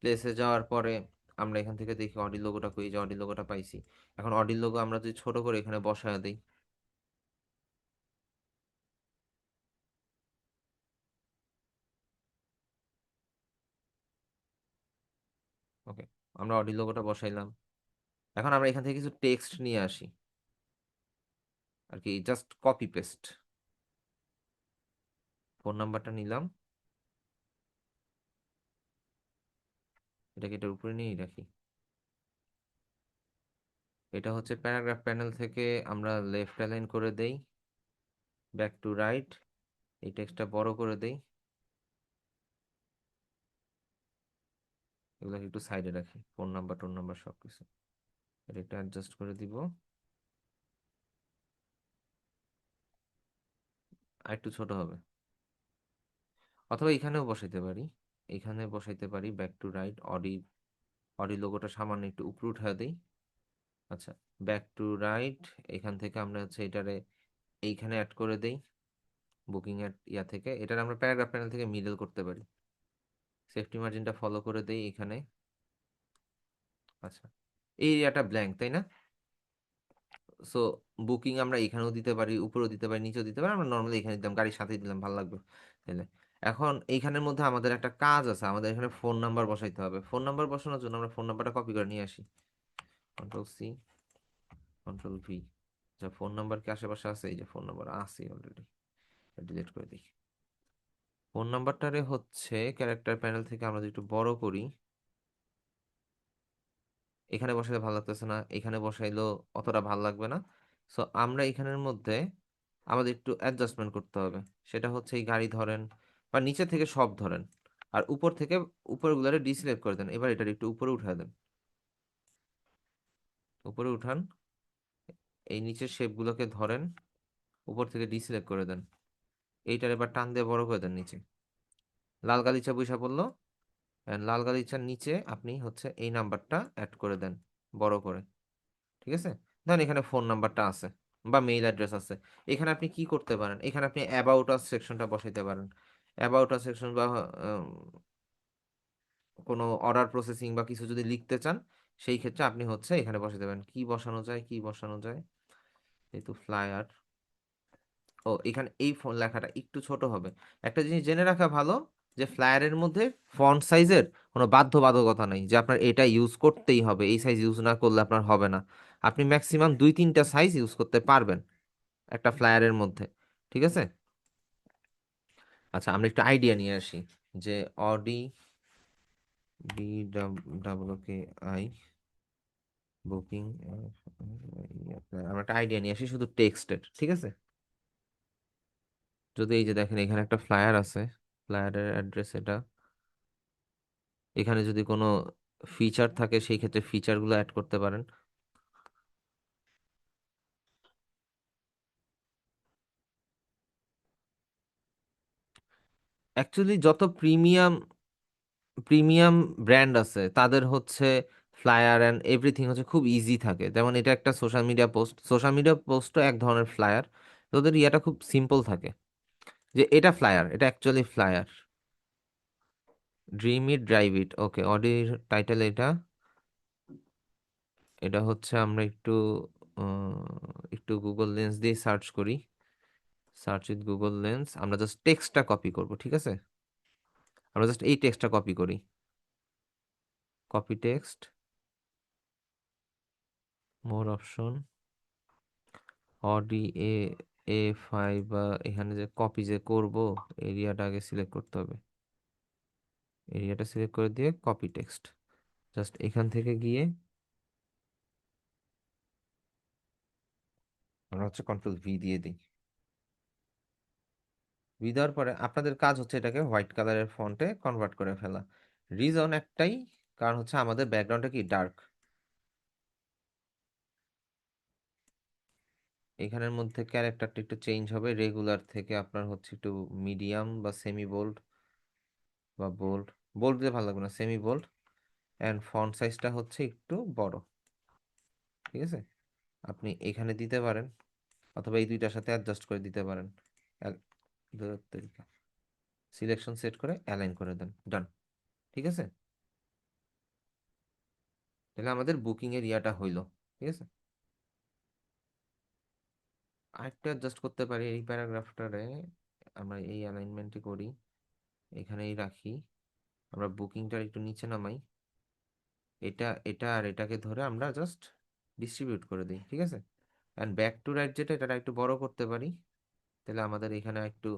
প্লেসে যাওয়ার পরে আমরা এখান থেকে দেখি অডিও লোগোটা কই, যে অডিও লোগোটা পাইছি। এখন অডিও লোগো আমরা যদি ছোট করে এখানে বসায় দিই, ওকে, আমরা অডিও লোগোটা বসাইলাম। এখন আমরা এখান থেকে কিছু টেক্সট নিয়ে আসি আর কি, জাস্ট কপি পেস্ট। ফোন নাম্বারটা নিলাম, এটাকে এটার উপরে নিয়েই রাখি। এটা হচ্ছে প্যারাগ্রাফ প্যানেল থেকে আমরা লেফট অ্যালাইন করে দেই, ব্যাক টু রাইট, এই টেক্সটটা বড় করে দেই, এগুলোকে একটু সাইডে রাখি, ফোন নাম্বার টোন নাম্বার সব কিছু। এটা একটু অ্যাডজাস্ট করে দিব, আর একটু ছোট হবে। অথবা এখানেও বসাইতে পারি, এখানে বসাইতে পারি ব্যাক টু রাইট, অডি লোগোটা সামান্য একটু উপরে উঠা দিই। আচ্ছা, ব্যাক টু রাইট, এখান থেকে আমরা হচ্ছে এটারে এইখানে অ্যাড করে দেই, বুকিং এর ইয়া থেকে। এটার আমরা প্যারাগ্রাফ প্যানেল থেকে মিডল করতে পারি, সেফটি মার্জিনটা ফলো করে দেই এখানে। আচ্ছা, এই এরিয়াটা ব্ল্যাঙ্ক, তাই না? সো বুকিং আমরা এখানেও দিতে পারি, উপরেও দিতে পারি, নিচেও দিতে পারি। আমরা নর্মালি এখানে দিলাম, গাড়ির সাথেই দিলাম, ভালো লাগবে তাহলে। এখন এইখানের মধ্যে আমাদের একটা কাজ আছে, আমাদের এখানে ফোন নাম্বার বসাইতে হবে। ফোন নাম্বার বসানোর জন্য আমরা ফোন নাম্বারটা কপি করে নিয়ে আসি, কন্ট্রোল C, কন্ট্রোল V। যা ফোন নাম্বার কি আশেপাশে আছে? এই যে ফোন নাম্বার আছে অলরেডি, ডিলিট করে দিই। ফোন নাম্বারটারে হচ্ছে ক্যারেক্টার প্যানেল থেকে আমরা যদি একটু বড় করি, এখানে বসাইলে ভালো লাগতেছে না, এখানে বসাইলেও অতটা ভালো লাগবে না। সো আমরা এখানের মধ্যে আমাদের একটু অ্যাডজাস্টমেন্ট করতে হবে। সেটা হচ্ছে এই গাড়ি ধরেন বা নিচে থেকে সব ধরেন, আর উপর থেকে উপরগুলোরে ডিসিলেক্ট করে দেন। এবার এটার একটু উপরে উঠায় দেন, উপরে উঠান। এই নিচের শেপগুলোকে ধরেন, উপর থেকে ডিসিলেক্ট করে দেন। এইটার এবার টান দিয়ে বড় করে দেন নিচে। লাল গালিচা বৈশা পড়লো, and লাল গালিচার নিচে আপনি হচ্ছে এই নাম্বারটা অ্যাড করে দেন বড় করে, ঠিক আছে? ধরেন এখানে ফোন নাম্বারটা আছে বা মেইল অ্যাড্রেস আছে। এখানে আপনি কি করতে পারেন, এখানে আপনি অ্যাবাউট আস সেকশনটা বসাইতে পারেন। অ্যাবাউট আস সেকশন বা কোনো অর্ডার প্রসেসিং বা কিছু যদি লিখতে চান, সেই ক্ষেত্রে আপনি হচ্ছে এখানে বসাতে পারেন। কি বসানো যায়, কি বসানো যায়, যেহেতু ফ্লায়ার, ও এখানে এই ফোন লেখাটা একটু ছোট হবে। একটা জিনিস জেনে রাখা ভালো, যে ফ্লায়ারের মধ্যে ফন্ট সাইজের কোনো বাধ্যবাধকতা নেই যে আপনার এটা ইউজ করতেই হবে, এই সাইজ ইউজ না করলে আপনার হবে না। আপনি ম্যাক্সিমাম 2-3টা সাইজ ইউজ করতে পারবেন একটা ফ্লায়ারের মধ্যে, ঠিক আছে? আচ্ছা, আমরা একটু আইডিয়া নিয়ে আসি, যে অডি BWKI বুকিং, আমরা একটা আইডিয়া নিয়ে আসি শুধু টেক্সটের, ঠিক আছে? যদি এই যে দেখেন এখানে একটা ফ্লায়ার আছে, ফ্লায়ারের অ্যাড্রেস এটা, এখানে যদি কোনো ফিচার থাকে সেই ক্ষেত্রে ফিচারগুলো অ্যাড করতে পারেন। অ্যাকচুয়ালি যত প্রিমিয়াম প্রিমিয়াম ব্র্যান্ড আছে তাদের হচ্ছে ফ্লায়ার অ্যান্ড এভরিথিং হচ্ছে খুব ইজি থাকে। যেমন এটা একটা সোশ্যাল মিডিয়া পোস্টও এক ধরনের ফ্লায়ার। তো ওদের ইয়াটা খুব সিম্পল থাকে, যে এটা ফ্লায়ার, এটা actually flyer. Dream it drive it, okay, অডির টাইটেল এটা। এটা হচ্ছে আমরা একটু গুগল লেন্স দিয়ে সার্চ করি, সার্চ উইথ গুগল লেন্স। আমরা জাস্ট টেক্সটটা কপি করব, ঠিক আছে? আমরা জাস্ট এই টেক্সটটা কপি করি, copy text, more option, Audi A5, বা এখানে যে কপি যে করব, এরিয়াটা আগে সিলেক্ট করতে হবে। এরিয়াটা সিলেক্ট করে দিয়ে কপি টেক্সট, জাস্ট এখান থেকে গিয়ে আমরা হচ্ছে কন্ট্রোল ভি দিয়ে দিই। ভি দেওয়ার পরে আপনাদের কাজ হচ্ছে এটাকে হোয়াইট কালারের ফন্টে কনভার্ট করে ফেলা। রিজন একটাই, কারণ হচ্ছে আমাদের ব্যাকগ্রাউন্ডটা কি ডার্ক। এখানের মধ্যে ক্যারেক্টারটা একটু চেঞ্জ হবে, রেগুলার থেকে আপনার হচ্ছে একটু মিডিয়াম বা সেমি বোল্ড বা বোল্ড। বোল্ড দিলে ভালো লাগবে না, সেমি বোল্ড। অ্যান্ড ফন্ট সাইজটা হচ্ছে একটু বড়। ঠিক আছে, আপনি এখানে দিতে পারেন অথবা এই দুইটার সাথে অ্যাডজাস্ট করে দিতে পারেন। সিলেকশন সেট করে অ্যালাইন করে দেন, ডান। ঠিক আছে, তাহলে আমাদের বুকিং এর ইয়াটা হইলো। ঠিক আছে, আরেকটা অ্যাডজাস্ট করতে পারি এই প্যারাগ্রাফটারে। আমরা এই অ্যালাইনমেন্টই করি, এখানেই রাখি। আমরা বুকিংটা একটু নিচে নামাই, এটা এটা আর এটাকে ধরে আমরা জাস্ট ডিস্ট্রিবিউট করে দিই। ঠিক আছে, অ্যান্ড ব্যাক টু রাইট যেটা, এটা একটু বড় করতে পারি, তাহলে আমাদের এখানে একটু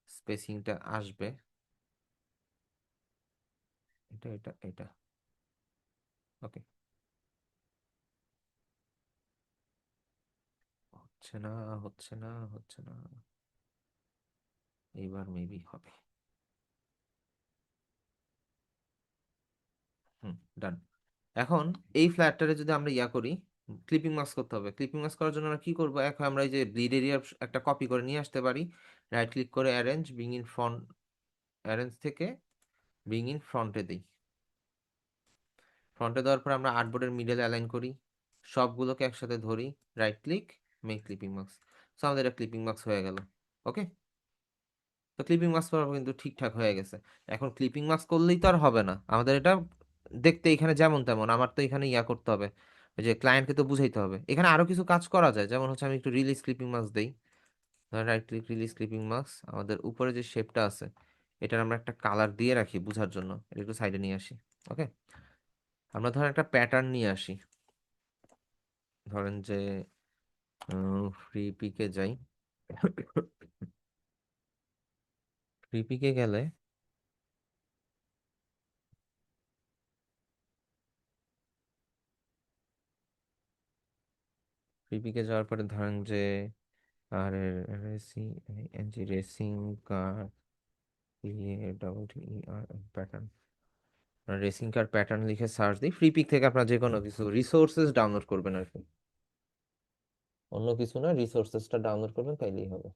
স্পেসিংটা আসবে। এটা এটা এটা ওকে। হচ্ছে না, হচ্ছে না, হচ্ছে না। এইবার মেবি হবে। হুম, ডান। এখন এই ফ্ল্যাটটারে যদি আমরা ইয়া করি, ক্লিপিং মাস্ক করতে হবে। ক্লিপিং মাস্ক করার জন্য আমরা কি করবো, এখন আমরা এই যে ব্লিড এরিয়া একটা কপি করে নিয়ে আসতে পারি। রাইট ক্লিক করে arrange, bring in front, arrange থেকে ব্রিং ইন ফ্রন্টে দিই। ফ্রন্টে দেওয়ার পর আমরা আর্টবোর্ডের মিডলে অ্যালাইন করি, সবগুলোকে একসাথে ধরি, right click, make clipping mask. So আমাদের এটা ক্লিপিং মাস্ক হয়ে গেল। ওকে, তো ক্লিপিং মাস্ক করা কিন্তু ঠিকঠাক হয়ে গেছে। এখন ক্লিপিং মাস্ক করলেই তো আর হবে না, আমাদের এটা দেখতে এখানে যেমন তেমন, আমার তো এখানে ইয়া করতে হবে, ওই যে ক্লায়েন্টকে তো বুঝাইতে হবে। এখানে আরো কিছু কাজ করা যায়, যেমন হচ্ছে আমি একটু রিলিজ ক্লিপিং মাস্ক দেই। Right click, release clipping mask. আমাদের উপরে যে শেপটা আছে, এটার আমরা একটা কালার দিয়ে রাখি বোঝার জন্য, এটা একটু সাইডে নিয়ে আসি। ওকে, আমরা ধরেন একটা প্যাটার্ন নিয়ে আসি, ধরেন যে ফ্রি পিকে যাই। ফ্রি পিকে গেলে ফ্রি পিকে যাওয়ার পরে ধরেন যে আর রেসিং, এনজি racing car, double T R pattern, racing car pattern লিখে সার্চ দিই। ফ্রি পিক থেকে আপনারা যে কোনো কিছু রিসোর্সেস ডাউনলোড করবেন আর কি, অন্য কিছু না, রিসোর্সেসটা ডাউনলোড করবেন তাইলেই হবে।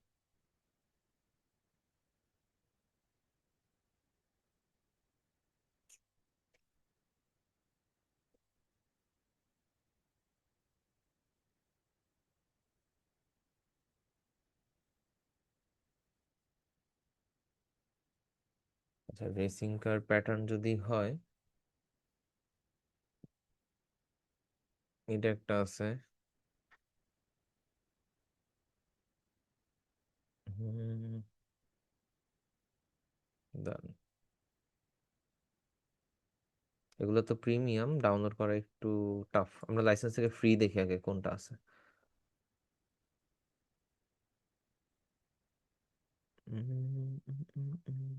আচ্ছা, রেসিং কার প্যাটার্ন যদি হয়, এটা একটা আছে। হুম, দাঁড়ান। এগুলো তো প্রিমিয়াম, ডাউনলোড করা একটু টাফ। আমরা লাইসেন্স থেকে ফ্রি দেখি আগে কোনটা আছে। উম, উম, উম, উম।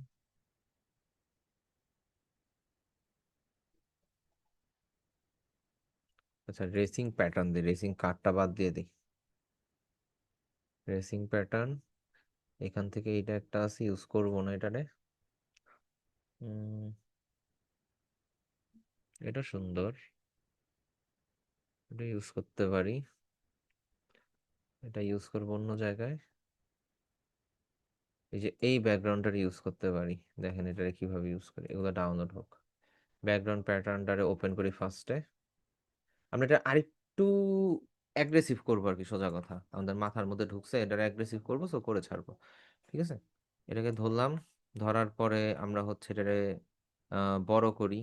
আচ্ছা, রেসিং প্যাটার্ন দিই, রেসিং কারটা বাদ দিয়ে দিই। রেসিং প্যাটার্ন, এখান থেকে এটা একটা আছে, ইউজ করবো না এটারে। উম, এটা সুন্দর, এটা ইউজ করতে পারি। এটা ইউজ করবো অন্য জায়গায়, এই যে এই ব্যাকগ্রাউন্ডটা ইউজ করতে পারি। দেখেন এটারে কিভাবে ইউজ করি, এগুলো ডাউনলোড হোক। ব্যাকগ্রাউন্ড প্যাটার্নটারে ওপেন করি ফার্স্টে। আমরা এটা আরেকটু অ্যাগ্রেসিভ করবো আর কি, সোজা কথা, আমাদের মাথার মধ্যে ঢুকছে, এটারে অ্যাগ্রেসিভ করবো, সো করে ছাড়বো। ঠিক আছে, এটাকে ধরলাম। ধরার পরে আমরা হচ্ছে এটারে বড় করি,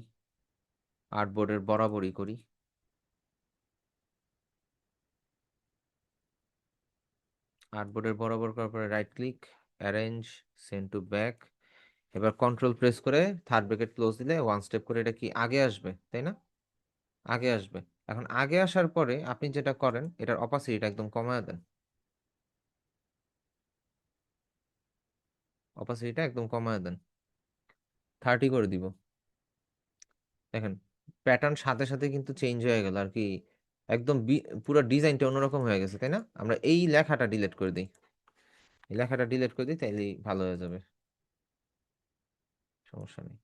আর্টবোর্ডের বরাবরই করি। আর্টবোর্ডের বরাবর করার পরে right click, arrange, send to back. এবার কন্ট্রোল প্রেস করে থার্ড ব্র্যাকেট ক্লোজ দিলে ওয়ান স্টেপ করে এটা কি আগে আসবে, তাই না? আগে আসবে। এখন আগে আসার পরে আপনি যেটা করেন, এটার অপাসিটিটা একদম কমায় দেন। অপাসিটিটা একদম কমায় দেন, 30 করে দিব। দেখেন প্যাটার্ন সাথে সাথে কিন্তু চেঞ্জ হয়ে গেল আর কি, একদম পুরো ডিজাইনটা অন্যরকম হয়ে গেছে, তাই না? আমরা এই লেখাটা ডিলিট করে দিই, এই লেখাটা ডিলিট করে দিই, তাইলেই ভালো হয়ে যাবে, সমস্যা নেই।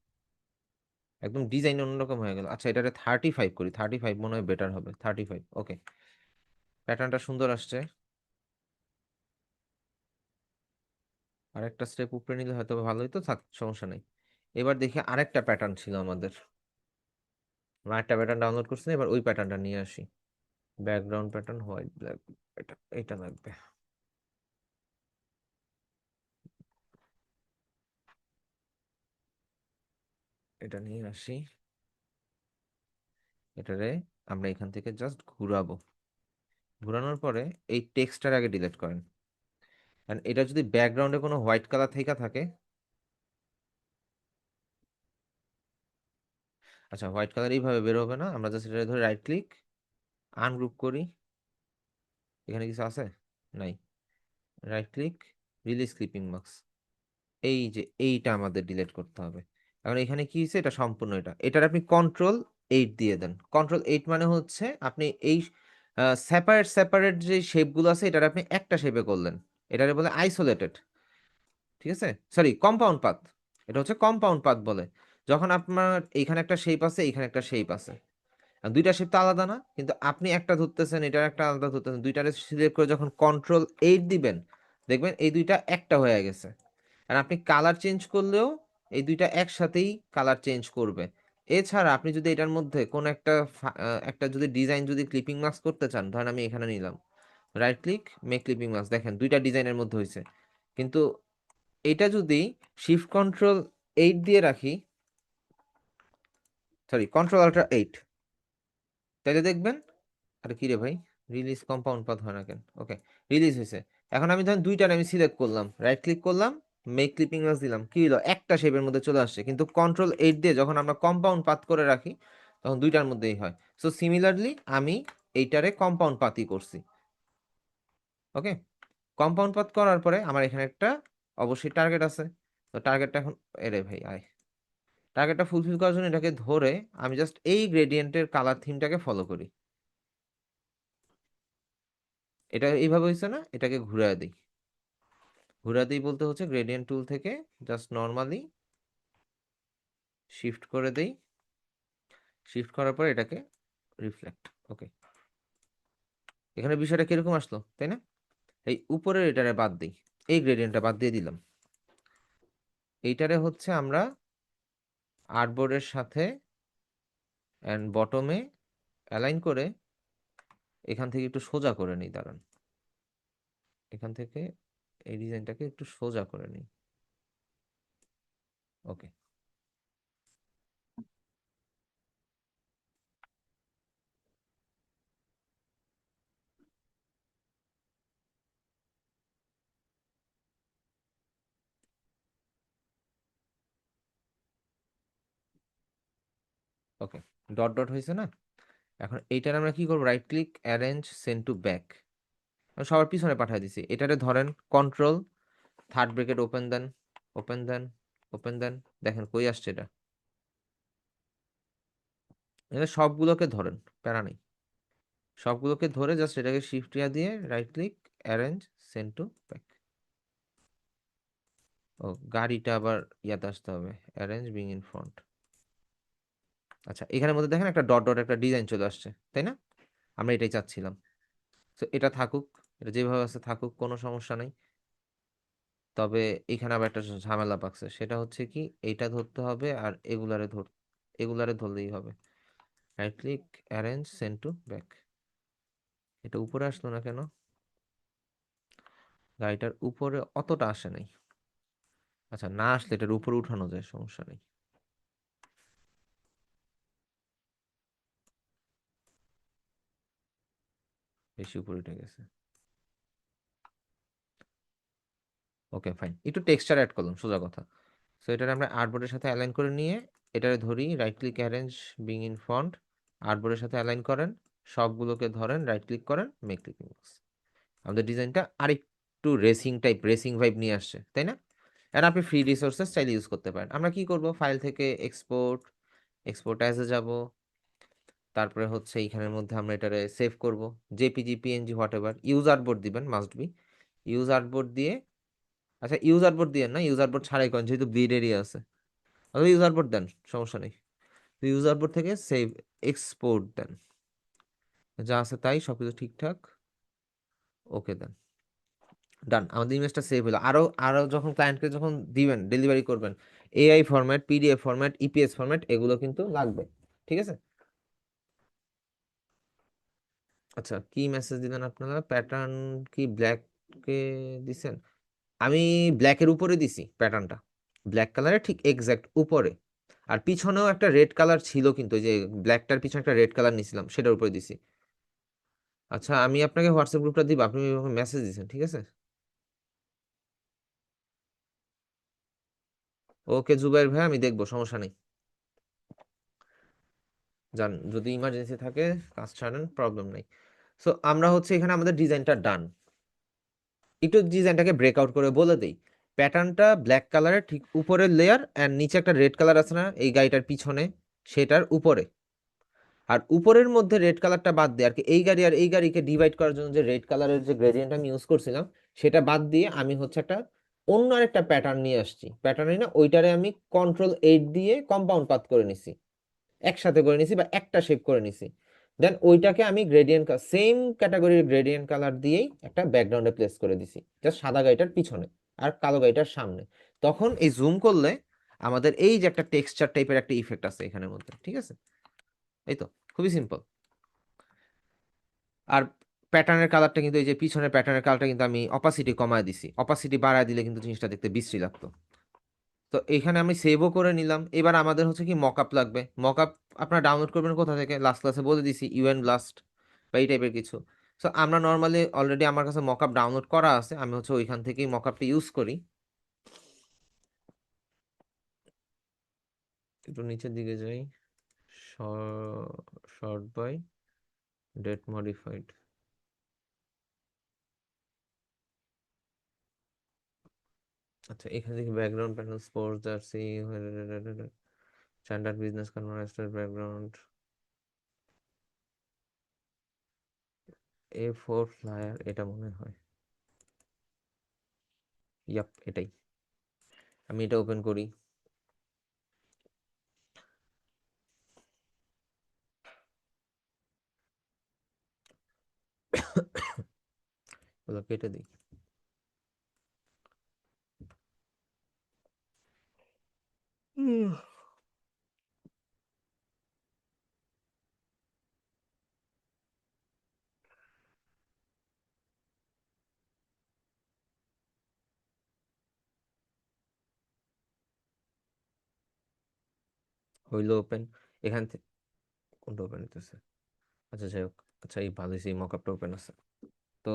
একদম ডিজাইন অন্যরকম হয়ে গেল। আচ্ছা, এটারে 35 করি, 35 মনে হয় বেটার হবে, 35। ওকে, প্যাটার্নটা সুন্দর আসছে। আর একটা স্টেপ উপরে নিলে হয়তো ভালো হতো, থাক সমস্যা নেই। এবার দেখি আরেকটা প্যাটার্ন ছিল আমাদের, আমরা আরেকটা প্যাটার্ন ডাউনলোড করছি, এবার ওই প্যাটার্নটা নিয়ে আসি। ব্যাকগ্রাউন্ড প্যাটার্ন হোয়াইট ব্ল্যাক, এটা এটা লাগবে। এটা নিয়ে আসি, এটারে আমরা এখান থেকে জাস্ট ঘুরাবো। ঘোরানোর পরে এই টেক্সটটার আগে ডিলিট করেন, কারণ এটা যদি ব্যাকগ্রাউন্ডে কোনো হোয়াইট কালার থেকে থাকে, আচ্ছা হোয়াইট কালার এইভাবে বের হবে না, আমরা জাস্ট এটা ধরে রাইট ক্লিক, আনগ্রুপ করি। এখানে কিছু আছে? নাই। Right click, release clipping mask, এই যে এইটা আমাদের ডিলিট করতে হবে। এখন এখানে কি হয়েছে, এটা সম্পূর্ণ, এটার আপনি কন্ট্রোল 8 দিয়ে দেন। কন্ট্রোল 8 মানে হচ্ছে আপনি এই সেপারেট সেপারেট যে শেপগুলো আছে, এটার আপনি একটা শেপে করলেন, এটারে বলে আইসোলেটেড, ঠিক আছে? সরি, কম্পাউন্ড পাথ, এটা হচ্ছে কম্পাউন্ড পাথ বলে। যখন আপনার এইখানে একটা শেপ আছে, এইখানে একটা শেপ আছে, আর দুইটা শেপ তো আলাদা না, কিন্তু আপনি একটা ধরতেছেন, এটার একটা আলাদা ধরতেছেন, দুইটারে সিলেক্ট করে যখন কন্ট্রোল 8 দিবেন, দেখবেন এই দুইটা একটা হয়ে গেছে। আর আপনি কালার চেঞ্জ করলেও এই দুইটা একসাথেই কালার চেঞ্জ করবে। এছাড়া আপনি যদি এটার মধ্যে কোন একটা একটা যদি ডিজাইন যদি ক্লিপিং মাস্ক করতে চান, ধরেন আমি এখানে নিলাম, right click, make clipping mask, দেখেন দুইটা ডিজাইনের মধ্যে হয়েছে। কিন্তু এটা যদি শিফট কন্ট্রোল 8 দিয়ে রাখি, সরি কন্ট্রোল Alt 8, তাহলে দেখবেন, আরে কি রে ভাই, রিলিজ কম্পাউন্ড পাথ হয় না কেন? ওকে, রিলিজ হয়েছে। এখন আমি ধরেন দুইটার আমি সিলেক্ট করলাম, রাইট ক্লিক করলাম, মেক ক্লিপিং মাস্ক দিলাম, কি হলো, একটা শেপের মধ্যে চলে আসছে। কিন্তু কন্ট্রোল 8 দিয়ে যখন আমরা কম্পাউন্ড পাথ করে রাখি, তখন দুইটার মধ্যেই হয়। সো সিমিলারলি আমি এইটারে কম্পাউন্ড পাথই করছি। ওকে, কম্পাউন্ড পাথ করার পরে আমার এখানে একটা অবশ্যই টার্গেট আছে। তো টার্গেটটা এখন, এরে ভাই আয়, টার্গেটটা ফুলফিল করার জন্য এটাকে ধরে আমি জাস্ট এই গ্রেডিয়েন্টের কালার থিমটাকে ফলো করি। এটা এইভাবে হয়েছে না, এটাকে ঘুরে দিই। ঘুরা দিই বলতে হচ্ছে গ্রেডিয়েন্ট টুল থেকে জাস্ট নর্মালি শিফট করে দেই, শিফট করার পর এটাকে রিফ্লেক্ট। ওকে, এখানে বিষয়টা কিরকম আসলো, তাই না? এই উপরের এটারে বাদ দিই, এই গ্রেডিয়েন্টটা বাদ দিয়ে দিলাম। এইটারে হচ্ছে আমরা আর্টবোর্ডের সাথে অ্যান্ড বটমে অ্যালাইন করে এখান থেকে একটু সোজা করে নিই, দাঁড়ান, এখান থেকে এই ডিজাইনটাকে একটু সোজা করে নিই। ওকে, ওকে, ডট ডট হয়েছে না? এখন এইটার আমরা কি করবো, right click, arrange, send to back, সবার পিছনে পাঠিয়ে দিছি। এটারে ধরেন কন্ট্রোল থার্ড ব্রেকেট ওপেন দেন, ওপেন দেন, ওপেন দেন, দেখেন কই আসছে এটা। এটা সবগুলোকে ধরেন, প্যারা নেই, সবগুলোকে ধরে জাস্ট এটাকে শিফট দিয়ে right click, arrange, send to back. ও, গাড়িটা আবার ইয়াতে আসতে হবে, অ্যারেঞ্জ বিং ইন ফ্রন্ট। আচ্ছা, এখানের মধ্যে দেখেন একটা ডট ডট একটা ডিজাইন চলে আসছে, তাই না? আমরা এটাই চাচ্ছিলাম। তো এটা থাকুক, এটা যেভাবে আছে থাকুক, কোনো সমস্যা নেই। তবে এখানে আবার একটা ঝামেলা পাকছে, সেটা হচ্ছে কি, এইটা ধরতে হবে আর এগুলারে ধরলেই হবে। Right click, arrange, send to back. এটা উপরে আসলো না কেন? গাড়িটার উপরে অতটা আসে নাই। আচ্ছা, না আসলে এটার উপরে উঠানো যায়, সমস্যা নেই। বেশি উপরে উঠে গেছে। ওকে ফাইন, একটু টেক্সচার অ্যাড করলাম, সোজা কথা। সো এটার আমরা আর্টবোর্ডের সাথে অ্যালাইন করে নিয়ে এটারে ধরি, right click, arrange, bring in front, আর্টবোর্ডের সাথে অ্যালাইন করেন, সবগুলোকে ধরেন, রাইট ক্লিক করেন, মেক ক্লিপিং বক্স। আমাদের ডিজাইনটা আরেকটু রেসিং টাইপ, রেসিং ভাইব নিয়ে আসছে, তাই না? আর আপনি ফ্রি রিসোর্সেস চাইলে ইউজ করতে পারেন। আমরা কি করব, ফাইল থেকে এক্সপোর্ট, এক্সপোর্ট অ্যাজে যাব, তারপরে হচ্ছে এইখানের মধ্যে আমরা এটারে সেভ করব, JPG PNG what ever. Use artboard দিবেন, মাস্ট বি ইউজ আর্টবোর্ড দিয়ে। আচ্ছা ইউজ আর্টবোর্ড দিয়ে না, ইউজ আর্টবোর্ড ছাড়াই করেন যেহেতু ব্লিড এরিয়া আছে। অথবা ইউজ আর্টবোর্ড দেন, সমস্যা নেই। ইউজ আর্টবোর্ড থেকে সেভ এক্সপোর্ট দেন, যা আছে তাই, সবকিছু ঠিকঠাক, ওকে দেন, ডান। আমাদের ইমেজটা সেভ হলো। আরো আরো যখন ক্লায়েন্টকে যখন দিবেন, ডেলিভারি করবেন, AI format, PDF format, EPS format, এগুলো কিন্তু লাগবে, ঠিক আছে? আচ্ছা কি মেসেজ দিবেন আপনারা? প্যাটার্ন কি ব্ল্যাকে দিছেন? আমি ব্ল্যাকের উপরে দিছি প্যাটার্নটা, ব্ল্যাক কালারের ঠিক এক্সাক্ট উপরে। আর পিছনেও একটা রেড কালার ছিল, কিন্তু ওই যে ব্ল্যাকটার পিছনে একটা রেড কালার নিছিলাম, সেটার উপরে দিছি। আচ্ছা আমি আপনাকে হোয়াটসঅ্যাপ গ্রুপটা দিব, আপনি মেসেজ দিছেন, ঠিক আছে? ওকে জুবাইর ভাই, আমি দেখবো, সমস্যা নেই। যান, যদি ইমার্জেন্সি থাকে কাজ ছাড়েন, প্রবলেম নেই। সো আমরা হচ্ছে এখানে আমাদের ডিজাইনটা ডান। একটু ডিজাইনটাকে ব্রেকআউট করে বলে দেই। প্যাটার্নটা ব্ল্যাক কালারের ঠিক উপরের লেয়ার, এন্ড নিচে একটা রেড কালার আছে না এই গাড়িটার পিছনে, সেটার উপরে। আর উপরের মধ্যে রেড কালারটা বাদ দিয়ে আর কি, এই গাড়ি আর এই গাড়িকে ডিভাইড করার জন্য যে রেড কালারের যে গ্রেডিয়েন্ট আমি ইউজ করছিলাম, সেটা বাদ দিয়ে আমি হচ্ছে একটা অন্য আরেকটা প্যাটার্ন নিয়ে আসছি। প্যাটার্নই না, ওইটারে আমি Ctrl+8 দিয়ে কম্পাউন্ড পাথ করে নিছি, একসাথে করে নিছি বা একটা শেপ করে নিছি। দেন ওইটাকে আমি গ্রেডিয়েন্ট, সেম ক্যাটাগরির গ্রেডিয়েন্ট কালার দিয়েই একটা ব্যাকগ্রাউন্ডে প্লেস করে দিছি, জাস্ট সাদা গাড়িটার পিছনে আর কালো গাড়িটার সামনে। তখন এই জুম করলে আমাদের এই যে একটা টেক্সচার টাইপের একটা ইফেক্ট আছে এখানের মধ্যে, ঠিক আছে? এই তো, খুবই সিম্পল। আর প্যাটার্নের কালারটা কিন্তু, এই যে পিছনের প্যাটার্নের কালারটা কিন্তু আমি অপাসিটি কমায় দিছি, অপাসিটি বাড়ায় দিলে কিন্তু জিনিসটা দেখতে বিশ্রী লাগতো। তো এখানে আমি সেভও করে নিলাম। এবার আমাদের হচ্ছে কি মকআপ লাগবে। মকআপ আপনারা ডাউনলোড করবেন কোথা থেকে? লাস্ট ক্লাসে বলে দিছি, ইউএন ব্লাস্ট বা এই টাইপের কিছু। সো আমরা নর্মালি অলরেডি আমার কাছে মকআপ ডাউনলোড করা আছে, আমি হচ্ছে ওইখান থেকেই মকআপটা ইউজ করি। একটু নিচের দিকে যাই, শর্ট বাই ডেট মডিফাইড। আচ্ছা এখানে দেখি background panel, sports jersey, standard business conversation background, A4 flyer, এটা মনে হয়, ইয়াপ এটাই। আমি এটা ওপেন করি। ওগুলো কেটে দিই। হইলো ওপেন। এখান থেকে কোনটা ওপেন হইতেছে? আচ্ছা যাই হোক, আচ্ছা এই ভালো হয়েছে, এই মকআপটা ওপেন আছে। তো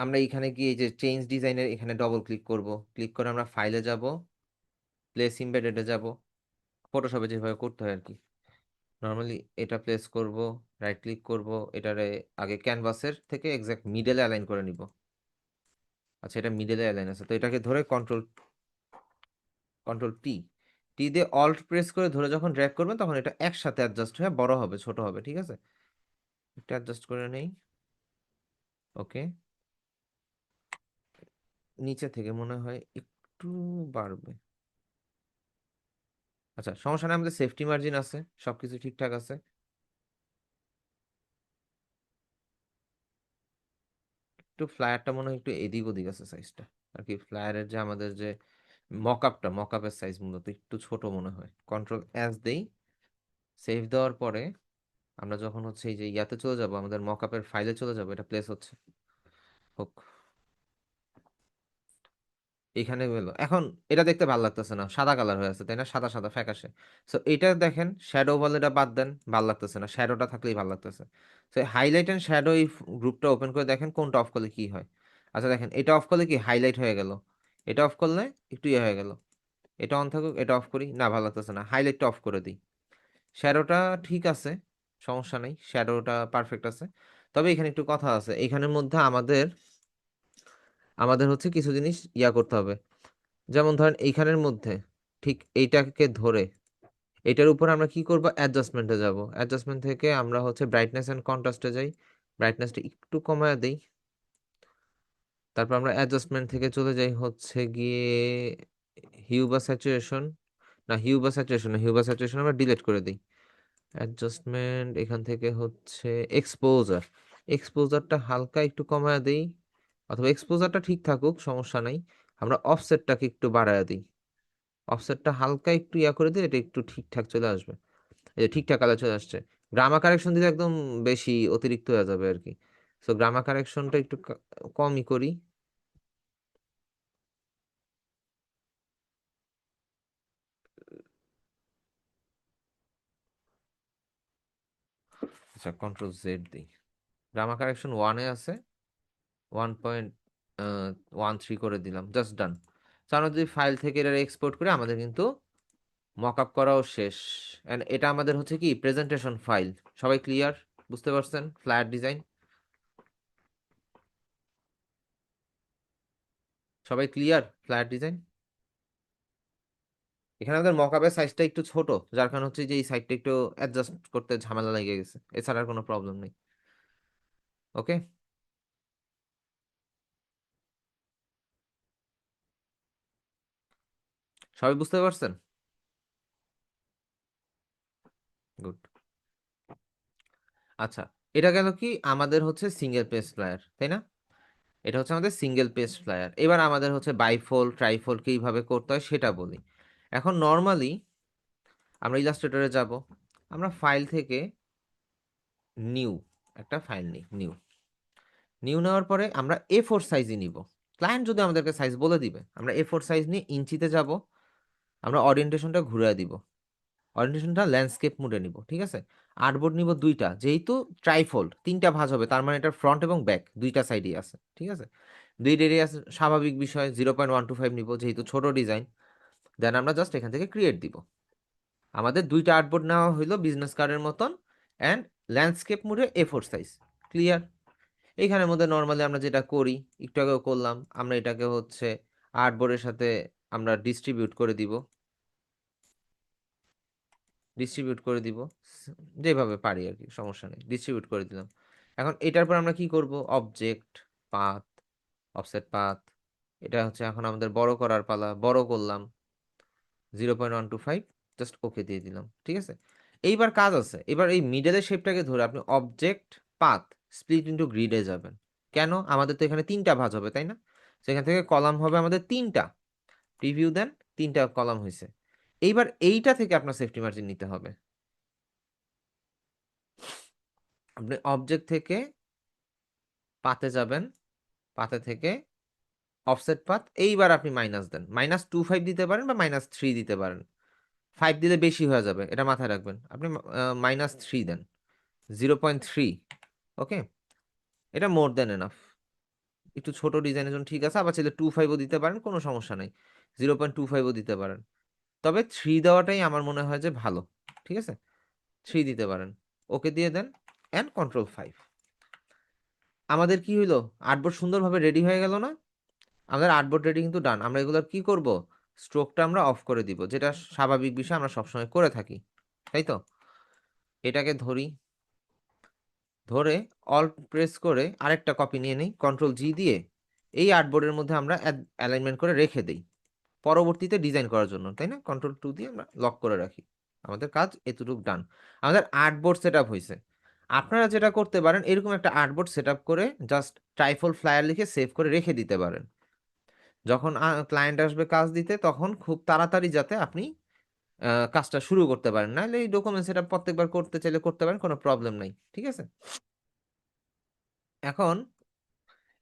আমরা এখানে গিয়ে এই যে চেঞ্জ ডিজাইনের এখানে ডবল ক্লিক করব। ক্লিক করে আমরা ফাইলে যাব, প্লেস ইমবেডেডে যাব, ফটোশপে যেভাবে করতে হয় আর কি। নর্মালি এটা প্লেস করব, রাইট ক্লিক করব, এটারে আগে ক্যানভাসের থেকে এক্সাক্ট মিডলে অ্যালাইন করে নিব। আচ্ছা এটা মিডলে অ্যালাইন আছে, তো এটাকে ধরে কন্ট্রোল কন্ট্রোল টি, টি দিয়ে অল্ট প্রেস করে ধরে যখন ড্র্যাগ করবেন, তখন এটা একসাথে অ্যাডজাস্ট হয়ে বড় হবে, ছোট হবে, ঠিক আছে? এটা অ্যাডজাস্ট করে নেই, ওকে। নিচে থেকে মনে হয় একটু বাড়বে। আচ্ছা সমস্যা নেই, আমাদের সেফটি মার্জিন আছে, সবকিছু ঠিকঠাক আছে। একটু ফ্লায়ারটা মনে হয় একটু এদিক ওদিক আছে সাইজটা আর কি। ফ্লায়ারের যে আমাদের যে মকআপের সাইজ মূলত একটু ছোট মনে হয়। Ctrl+S দেই, সেভ দেওয়ার পরে আমরা যখন হচ্ছে এই যে ইয়াতে চলে যাব, আমাদের মকআপের ফাইলে চলে যাব, এটা প্লেস হচ্ছে, হোক। এখানে গেলো এখন। এটা দেখতে ভালো লাগতেছে না, সাদা কালার হয়ে আছে তাই না, সাদা সাদা ফ্যাকাশে। সো এটা দেখেন, শ্যাডো ওভারলেটা বাদ দেন, ভালো লাগতেছে না, শ্যাডোটা থাকলেই ভালো লাগতেছে। সো হাইলাইট এন্ড শ্যাডো এই গ্রুপটা ওপেন করে দেখেন কোনটা অফ করলে কি হয়। আচ্ছা দেখেন, এটা অফ করলে কি হাইলাইট হয়ে গেল, এটা অফ করলে একটু ইয়ে হয়ে গেল। এটা অন থাকুক, এটা অফ করি, না ভালো লাগতেছে না, হাইলাইটটা অফ করে দিই। শ্যাডোটা ঠিক আছে, সমস্যা নেই, শ্যাডোটা পারফেক্ট আছে। তবে এখানে একটু কথা আছে, এখানের মধ্যে আমাদের আমাদের হচ্ছে কিছু জিনিস ইয়া করতে হবে। যেমন ধরেন এইখানের মধ্যে ঠিক এইটাকে ধরে এটার উপর আমরা কি করব, অ্যাডজাস্টমেন্টে যাব। অ্যাডজাস্টমেন্ট থেকে আমরা হচ্ছে ব্রাইটনেস এন্ড কন্ট্রাস্টে যাই, ব্রাইটনেসটা একটু কমায় দেই। তারপর আমরা অ্যাডজাস্টমেন্ট থেকে চলে যাই হচ্ছে গিয়ে হিউ বা স্যাচুরেশন, না হিউ বা স্যাচুরেশন না, হিউ বা স্যাচুরেশন আমরা ডিলিট করে দিই। অ্যাডজাস্টমেন্ট এখান থেকে হচ্ছে এক্সপোজার, এক্সপোজারটা হালকা একটু কমায় দিই, অথবা এক্সপোজারটা ঠিক থাকুক সমস্যা নাই, আমরা অফসেটটাকে একটু বাড়ায় দিই। অফসেটটা হালকা একটু ইয়া করে দিই, এটা একটু ঠিকঠাক চলে আসবে, এই যে ঠিকঠাক কালার চলে আসছে। গ্রামার কারেকশন দিলে একদম বেশি অতিরিক্ত হয়ে যাবে আর কি, সো গ্রামার কারেকশনটা একটু কমই করি। আচ্ছা, কন্ট্রোল জেড দিই, গ্রামার কারেকশন 1-এ আছে, 1.13 করে দিলাম, জাস্ট ডান। তো আমরা যদি ফাইল থেকে এটা এক্সপোর্ট করে, আমাদের কিন্তু মকআপ করাও শেষ। এন্ড এটা আমাদের হচ্ছে কি প্রেজেন্টেশন ফাইল। সবাই ক্লিয়ার, বুঝতে পারছেন? ফ্ল্যাট ডিজাইন সবাই ক্লিয়ার, ফ্ল্যাট ডিজাইন। এখানে আমাদের মকআপের সাইজটা একটু ছোট, যার কারণে হচ্ছে যে এই সাইডটা একটু অ্যাডজাস্ট করতে ঝামেলা লেগে গেছে, এছাড়া আর কোনো প্রবলেম নেই। ওকে, সবাই বুঝতে পারছেন? গুড। আচ্ছা, এটা গেল কি আমাদের হচ্ছে সিঙ্গেল পেজ ফ্লায়ার, তাই না? এটা হচ্ছে আমাদের সিঙ্গেল পেজ ফ্লায়ার। এবার আমাদের হচ্ছে বাইফোল্ড ট্রাইফোল্ড কিভাবে করতে হয় সেটা বলি। এখন নর্মালি আমরা ইলাস্ট্রেটরে যাব, আমরা ফাইল থেকে নিউ একটা ফাইল নিই, নিউ নিউ নেওয়ার পরে আমরা A4 সাইজই নিব। ক্লায়েন্ট যদি আমাদেরকে সাইজ বলে দিবে, আমরা A4 সাইজ নিয়ে ইঞ্চিতে যাব, আমরা অরিয়েন্টেশনটা ঘুরিয়ে দিব, অরিয়েন্টেশনটা ল্যান্ডস্কেপ মোডে নিব, ঠিক আছে। আর্টবোর্ড নিব দুইটা, যেহেতু ট্রাইফোল্ড 3টা ভাঁজ হবে, তার মানে এটার ফ্রন্ট এবং ব্যাক দুইটা সাইডই আছে, ঠিক আছে। দুই রেডিয়াস স্বাভাবিক বিষয়, 0.125 নিব যেহেতু ছোট ডিজাইন। দেন আমরা জাস্ট এখান থেকে ক্রিয়েট দিব। আমাদের দুইটা আর্টবোর্ড নেওয়া হইলো বিজনেস কার্ডের মতন, অ্যান্ড ল্যান্ডস্কেপ মোডে A4 সাইজ। ক্লিয়ার? এইখানের মধ্যে নর্মালি আমরা যেটা করি, একটু আগেও করলাম, আমরা এটাকে হচ্ছে আর্টবোর্ডের সাথে আমরা ডিস্ট্রিবিউট করে দিব, ডিস্ট্রিবিউট করে দিব যেভাবে পারি আর কি, সমস্যা নেই, ডিস্ট্রিবিউট করে দিলাম। এখন এটার পর আমরা কি করব, অবজেক্ট, পাথ, অফসেট পাথ, এটা হচ্ছে এখন আমাদের বড় করার পালা, বড় করলাম 0.125, জাস্ট ওকে দিয়ে দিলাম, ঠিক আছে। এইবার কাজ আছে, এবার এই মিডলের শেপটাকে ধরে আপনি অবজেক্ট, পাথ, স্প্লিট ইনটু গ্রিডে যাবেন। কেন? আমাদের তো এখানে 3টা ভাঁজ হবে, তাই না? সেখান থেকে কলাম হবে আমাদের 3টা, প্রিভিউ দেন, 3টা কলাম হয়েছে। এইবার এইটা থেকে আপনার সেফটি মার্জিন নিতে হবে। আপনি অবজেক্ট থেকে পাতে যাবেন, পাতে থেকে অফসেট পাথ, এইবার আপনি মাইনাস দেন, -25 দিতে পারেন বা -3 দিতে পারেন। 5 দিলে বেশি হয়ে যাবে, এটা মাথায় রাখবেন। আপনি -3 দেন, 0.3। ওকে, এটা মোর দেন এনাফ, একটু ছোট ডিজাইনের জন্য ঠিক আছে। আবার চাইলে 2.5ও দিতে পারেন, কোনো সমস্যা নেই, 0.25ও দিতে পারেন। তবে 3 দেওয়াটাই আমার মনে হয় যে ভালো, ঠিক আছে। 3 দিতে পারেন, ওকে দিয়ে দেন, অ্যান্ড Ctrl+5। আমাদের কি হইলো, আর্টবোর্ড সুন্দরভাবে রেডি হয়ে গেল না? আমাদের আর্টবোর্ড রেডি কিন্তু ডান। আমরা এগুলোর কি করব, স্ট্রোকটা আমরা অফ করে দিব, যেটা স্বাভাবিক বিষয়, আমরা সবসময় করে থাকি, তাই তো। এটাকে ধরি, ধরে অল্ট প্রেস করে আরেকটা কপি নিয়ে নিই, Ctrl+G দিয়ে এই আর্টবোর্ডের মধ্যে আমরা অ্যালাইনমেন্ট করে রেখে দিই পরবর্তীতে ডিজাইন করার জন্য, তাই না। Ctrl+2 দিয়ে আমরা লক করে রাখি। আমাদের কাজ এতটুকু ডান, আমাদের আর্টবোর্ড সেট আপ হয়েছে। আপনারা যেটা করতে পারেন, এরকম একটা আর্টবোর্ড সেট আপ করে জাস্ট ট্রাইফল ফ্লায়ার লিখে সেভ করে রেখে দিতে পারেন। যখন ক্লায়েন্ট আসবে কাজ দিতে, তখন খুব তাড়াতাড়ি যাতে আপনি কাজটা শুরু করতে পারেন। নাহলে এই ডকুমেন্ট সেটআপ প্রত্যেকবার করতে চাইলে করতে পারেন, কোনো প্রবলেম নাই, ঠিক আছে। এখন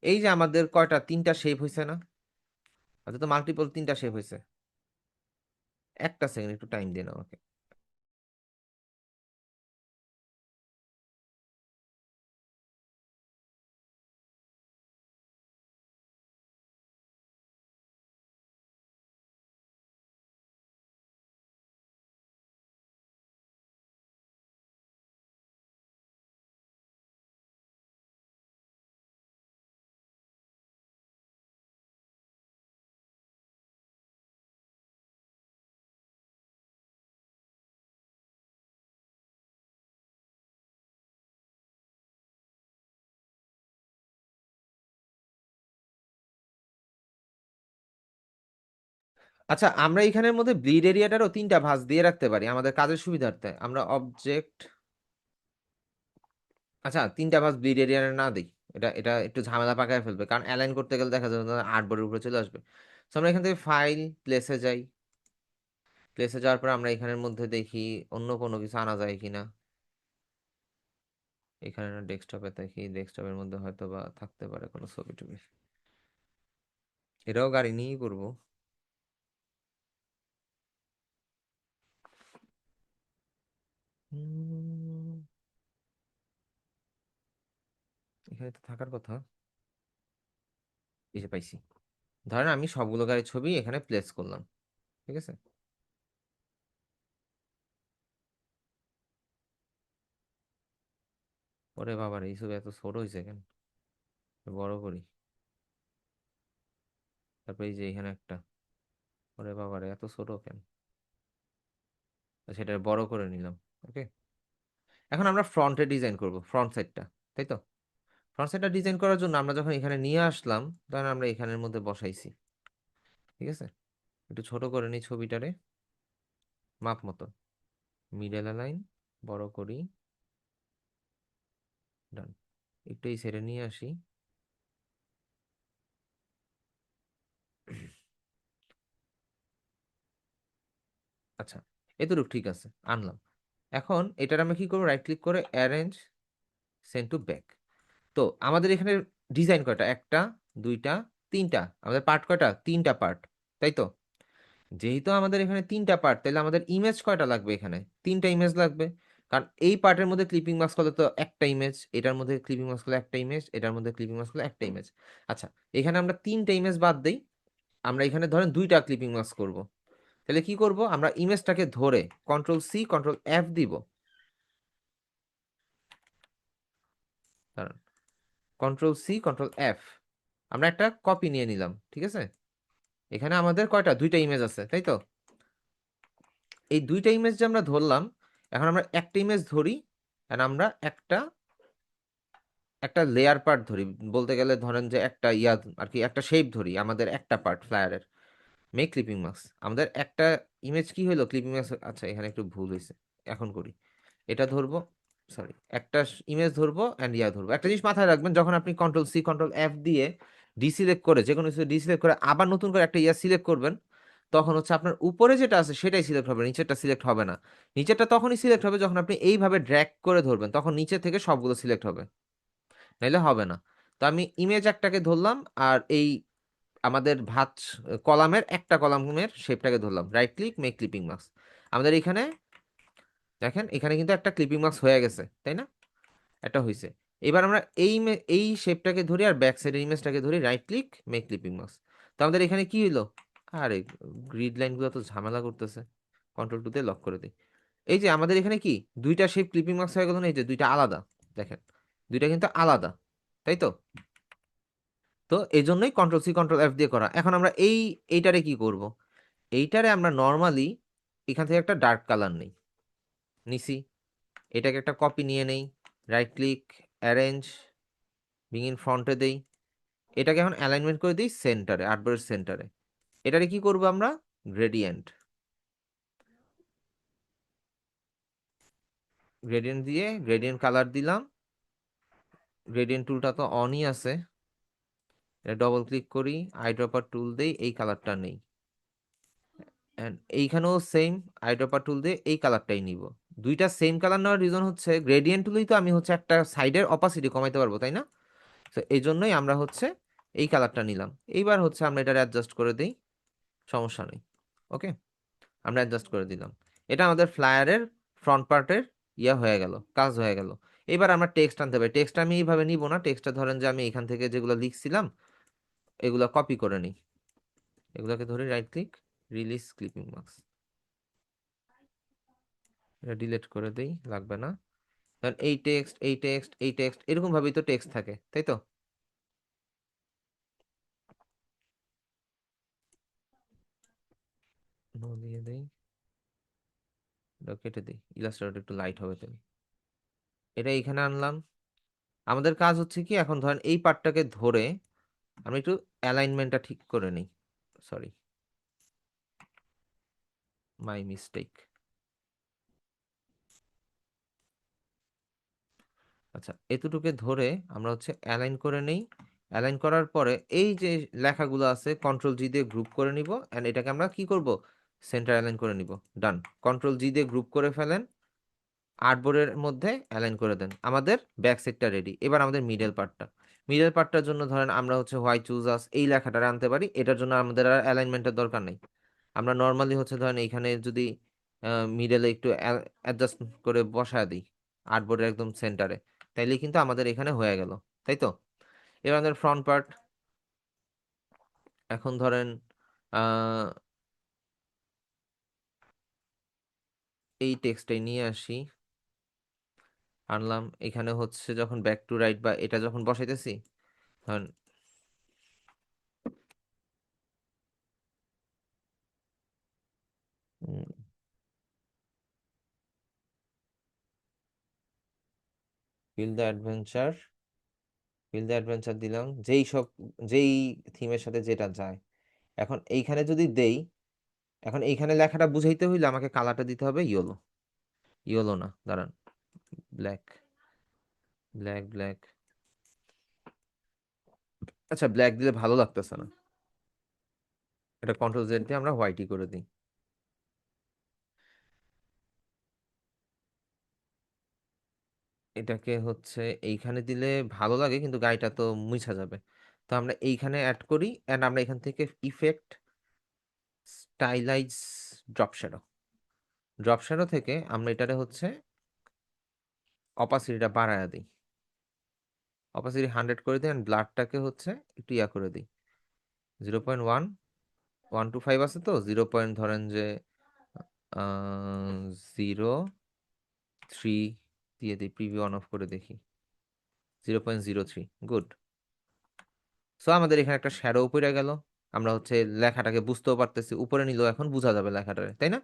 এই যে আমাদের কয়টা, 3টা শেপ হয়েছে না? অর্থাৎ মাল্টিপল 3টা শেপ হয়েছে। একটা সেকেন্ড, একটু টাইম দিন আমাকে। আচ্ছা, আমরা এখানের মধ্যে ব্লিড এরিয়াটারও 3টা ভাঁজ দিয়ে রাখতে পারি আমাদের কাজের সুবিধার্থে। আমরা অবজেক্ট, আচ্ছা 3টা ভাঁজ ব্লিড এরিয়া না দিই, এটা এটা একটু ঝামেলা পাকায় ফেলবে, কারণ অ্যালাইন করতে গেলে দেখা যাবে 8 বোর্ডের উপরে চলে আসবে। তো আমরা এখান থেকে ফাইল প্লেসে যাই, প্লেসে যাওয়ার পর আমরা এখানের মধ্যে দেখি অন্য কোনো কিছু আনা যায় কিনা। এখানে ডেস্কটপে দেখি, ডেস্কটপের মধ্যে হয়তো বা থাকতে পারে কোনো ছবি টবি। এটাও গাড়ি নিয়েই করবো। উম, এখানে তো থাকার কথা। এই যে পাইছি। ধরেন আমি সবগুলো গাড়ির ছবি এখানে প্লেস করলাম, ঠিক আছে। ওরে বাবা রে, এই ছবি এত ছোট হয়েছে কেন, বড় করি। তারপর এই যে এখানে একটা, ওরে বাবা রে এত ছোট কেন, সেটা বড় করে নিলাম। ওকে, এখন আমরা ফ্রন্টে ডিজাইন করব, ফ্রন্ট সাইডটা, তাই তো। ফ্রন্ট সাইডটা ডিজাইন করার জন্য আমরা যখন এখানে নিয়ে আসলাম, তখন আমরা এখানের মধ্যে বসাইছি, ঠিক আছে। একটু ছোট করে নিই ছবিটারে, মাপ মতো, মিডল লাইন বড় করি, ডান। একটু এই সাইডে নিয়ে আসি। আচ্ছা, এতটুকু ঠিক আছে, আনলাম। এখন এটার আমরা কি করবো, রাইট ক্লিক করে অ্যারেঞ্জ, সেন্ড টু ব্যাক। তো আমাদের এখানে ডিজাইন কয়টা, একটা, দুইটা, তিনটা, আমাদের পার্ট কয়টা, 3টা পার্ট, তাই তো। যেহেতু আমাদের এখানে 3টা পার্ট, তাহলে আমাদের ইমেজ কয়টা লাগবে, এখানে 3টা ইমেজ লাগবে। কারণ এই পার্টের মধ্যে ক্লিপিং মাস্ক করলে তো একটা ইমেজ, এটার মধ্যে ক্লিপিং মাস্ক করলে একটা ইমেজ, এটার মধ্যে ক্লিপিং মাস্ক করলে একটা ইমেজ। আচ্ছা, এখানে আমরা 3টা ইমেজ বাদ দেই, আমরা এখানে ধরেন 2টা ক্লিপিং মাস্ক করব। তাহলে কি করব, আমরা ইমেজটাকে ধরে কন্ট্রোল সি কন্ট্রোল এফ দিব, কারণ কন্ট্রোল সি কন্ট্রোল এফ, আমরা একটা কপি নিয়ে নিলাম, ঠিক আছে। এখানে আমাদের কয়টা, 2টা ইমেজ আছে, তাই তো। এই 2টা ইমেজ যে আমরা ধরলাম, এখন আমরা একটা ইমেজ ধরি, আর আমরা একটা একটা লেয়ার পার্ট ধরি, বলতে গেলে ধরেন যে একটা ইয়া আর কি, একটা শেপ ধরি আমাদের একটা পার্ট ফ্লায়ারের। মেক ক্লিপিং মাস্ক, আমাদের একটা ইমেজ কি হলো, ক্লিপিং মাস্ক। আচ্ছা, এখানে একটু ভুল হয়েছে, এখন করি। এটা ধরবো, সরি, একটা ইমেজ ধরবো অ্যান্ড ইয়া ধরবো। একটা জিনিস মাথায় রাখবেন, যখন আপনি কন্ট্রোল সি কন্ট্রোল এফ দিয়ে ডিসিলেক্ট করে, যে কোনো কিছু ডিসিলেক্ট করে আবার নতুন করে একটা ইয়া সিলেক্ট করবেন, তখন হচ্ছে আপনার উপরে যেটা আছে সেটাই সিলেক্ট হবে, নিচেরটা সিলেক্ট হবে না। নিচেরটা তখনই সিলেক্ট হবে যখন আপনি এইভাবে ড্র্যাগ করে ধরবেন, তখন নিচে থেকে সবগুলো সিলেক্ট হবে, নাইলে হবে না। তো আমি ইমেজ একটাকে ধরলাম, আর এই আমাদের ভাঁজ কলামের একটা কলামের শেপটাকে ধরলাম, right click make clipping mask. আমাদের এখানে দেখেন, এখানে কিন্তু একটা ক্লিপিং মাস্ক হয়ে গেছে, তাই না, একটা হয়েছে। এবার আমরা এই শেপটাকে ধরি আর ব্যাক সাইডের ইমেজটাকে ধরি, right click make clipping mask. তো আমাদের এখানে কি হলো, আরে গ্রিড লাইনগুলো তো ঝামেলা করতেছে, কন্ট্রোল টু দিয়ে লক করে দিই। এই যে আমাদের এখানে কি 2টা শেপ ক্লিপিং মাস্ক হয়ে গেল না, এই যে 2টা আলাদা, দেখেন 2টা কিন্তু আলাদা, তাই তো। তো এই জন্যই কন্ট্রোল সি কন্ট্রোল এফ দিয়ে করা। এখন আমরা এইটারে কি করব, এইটারে আমরা নর্মালি এখান থেকে একটা ডার্ক কালার নেই, নিছি, এটাকে একটা কপি নিয়ে নেই, right click arrange, bring in ফ্রন্টে দেই, এটাকে এখন অ্যালাইনমেন্ট করে দিই সেন্টারে, আর্টবোর্ডের সেন্টারে। এটারে কি করব আমরা, গ্রেডিয়েন্ট, গ্রেডিয়েন্ট দিয়ে গ্রেডিয়েন্ট কালার দিলাম। গ্রেডিয়েন্ট টুলটা তো অনই আছে, এটা ডবল ক্লিক করি, আইড্রপার টুল দেই, এই কালারটা নেই। And এইখানেও সেম, আইড্রপার টুল দিয়ে এই কালারটাই নিব। 2টা সেম কালার নেওয়ার রিজন হচ্ছে, গ্রেডিয়েন্ট টুলেই তো আমি হচ্ছে একটা সাইডের অপাসিটি কমাইতে পারবো, তাই না। তো এই জন্যই আমরা হচ্ছে এই কালারটা নিলাম। এইবার হচ্ছে আমরা এটা অ্যাডজাস্ট করে দিই, সমস্যা নেই। ওকে, আমরা অ্যাডজাস্ট করে দিলাম। এটা আমাদের ফ্লায়ারের ফ্রন্ট পার্টের ইয়া হয়ে গেল, কাজ হয়ে গেল। এবার আমরা টেক্সট আনতে পারি। টেক্সট আমি এইভাবে নিব না, টেক্সটটা ধরেন যে আমি এখান থেকে যেগুলো লিখছিলাম এগুলো কপি করে নিই, এগুলোকে ধরে right click release clipping marks, এটা ডিলিট করে দেই, লাগবে না। কারণ এই টেক্সট এই টেক্সট এই টেক্সট এরকম ভাবেই তো টেক্সট থাকে, তাই তো। নো দিয়ে দেই, এটা কেটে দিই, ইলাস্ট্রেটর একটু লাইট হবে তাই। এটা এইখানে আনলাম। আমাদের কাজ হচ্ছে কি, এখন ধরেন এই পার্টটাকে ধরে আমি একটু অ্যালাইনমেন্টটা ঠিক করে নিই, সরি, মাই মিস্টেক। আচ্ছা, এতটুকু ধরে আমরা হচ্ছে অ্যালাইন করে নেই। অ্যালাইন করার পরে এই যে লেখাগুলো আছে কন্ট্রোল জি দিয়ে গ্রুপ করে নিব, এন্ড এটাকে আমরা কি করব, সেন্টার অ্যালাইন করে নিব। ডান। কন্ট্রোল জি দিয়ে গ্রুপ করে ফেলেন, আর্টবোর্ডের মধ্যে অ্যালাইন করে দেন। আমাদের ব্যাক সাইডটা রেডি। এবার আমাদের মিডল পার্টটার জন্য ধরেন আমরা হচ্ছে হোয়াই চুজ আস এই লেখাটা আনতে পারি। এটার জন্য আমাদের আর অ্যালাইনমেন্টের দরকার নেই। আমরা নর্মালি হচ্ছে ধরেন এইখানে যদি মিডলে একটু অ্যাডজাস্ট করে বসায় দিই আর্টবোর্ডের একদম সেন্টারে, তাইলে কিন্তু আমাদের এখানে হয়ে গেল, তাই তো? এবার আমাদের ফ্রন্ট পার্ট, এখন ধরেন আহ, এই টেক্সটটাই নিয়ে আসি, আনলাম এখানে হচ্ছে যখন ব্যাক টু রাইট বা এটা যখন বসাইতেছি, ধরেন ফিল দ্য অ্যাডভেঞ্চার, দিলাম যেই থিমের সাথে যেটা যায়। এখন এইখানে যদি দেই, এখন এইখানে লেখাটা বুঝাইতে হইলে আমাকে কালারটা দিতে হবে ইয়েলো। ইয়েলো না, দাঁড়ান, ব্ল্যাক, ব্ল্যাক। আচ্ছা, ব্ল্যাক দিলে ভালো লাগতেছে না, এটা কন্ট্রোল জেড দিয়ে আমরা হোয়াইটই করে দিই। এটাকে হচ্ছে এইখানে দিলে ভালো লাগে কিন্তু গাড়িটা তো মুছা যাবে। তো আমরা এইখানে অ্যাড করি, এন্ড আমরা এখান থেকে ইফেক্ট, স্টাইলাইজ, ড্রপ শ্যাডো থেকে আমরা এটারে হচ্ছে অপাসিটিটা বাড়ায় দিই, অপাসিটি 100 করে দিই, এন্ড ব্লাডটাকে হচ্ছে একটু ইয়া করে দিই, 0.1, 1 to 5 আছে তো, 0 পয়েন্ট ধরেন যে 0.3 দিয়ে দিই, প্রিভিউ অন অফ করে দেখি, 0.03, গুড। সো আমাদের এখানে একটা শ্যাডো পড়ে গেল, আমরা হচ্ছে লেখাটাকে বুঝতেও পারতেছি, উপরে নিলেও এখন বোঝা যাবে লেখাটারে, তাই না?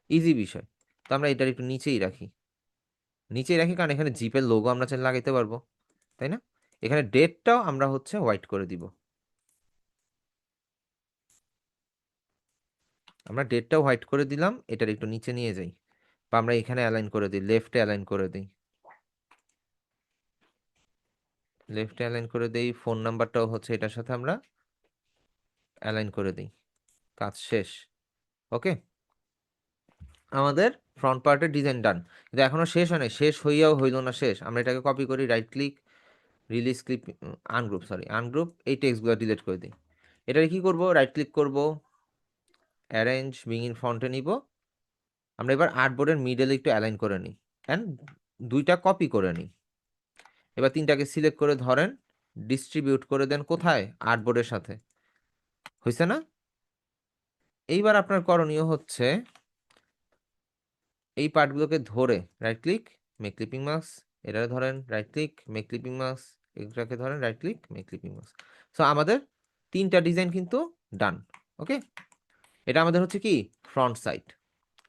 ইজি বিষয়। তো আমরা এটার একটু নিচেই রাখি কারণ এখানে জিপের লোগো আমরা চাইলে লাগাইতে পারবো, তাই না? এখানে ডেটটাও আমরা হচ্ছে হোয়াইট করে দিব, আমরা ডেটটাও হোয়াইট করে দিলাম। এটার একটু নিচে নিয়ে যাই, বা আমরা এখানে অ্যালাইন করে দিই, লেফটে অ্যালাইন করে দিই, ফোন নাম্বারটাও হচ্ছে এটার সাথে আমরা অ্যালাইন করে দিই, কাজ শেষ। ওকে, আমাদের ফ্রন্ট পার্টের ডিজাইন ডান। কিন্তু এখনো শেষ হয় নাই, শেষ হইয়াও হইল না শেষ। আমরা এটাকে কপি করি, right click, release clip, ungroup, এই টেক্সটগুলো ডিলিট করে দিই। এটাকে কি করব, রাইট ক্লিক করব, অ্যারেঞ্জ বিগিন ফন্টে নিব। আমরা এবার আর্টবোর্ডের মিডলে একটু অ্যালাইন করে নিই, অ্যান্ড দুইটা কপি করে নিই। এবার তিনটাকে সিলেক্ট করে ধরেন, ডিস্ট্রিবিউট করে দেন কোথায়, আর্টবোর্ডের সাথে, হয়েছে না? এইবার আপনার করণীয় হচ্ছে এই পার্টগুলোকে ধরে right click, make clipping mask, এটাকে ধরেন right click, make clipping mask, এটাকে ধরেন right click, make clipping mask. So আমাদের তিনটা ডিজাইন কিন্তু ডান। ওকে, এটা আমাদের হচ্ছে কি ফ্রন্ট সাইড।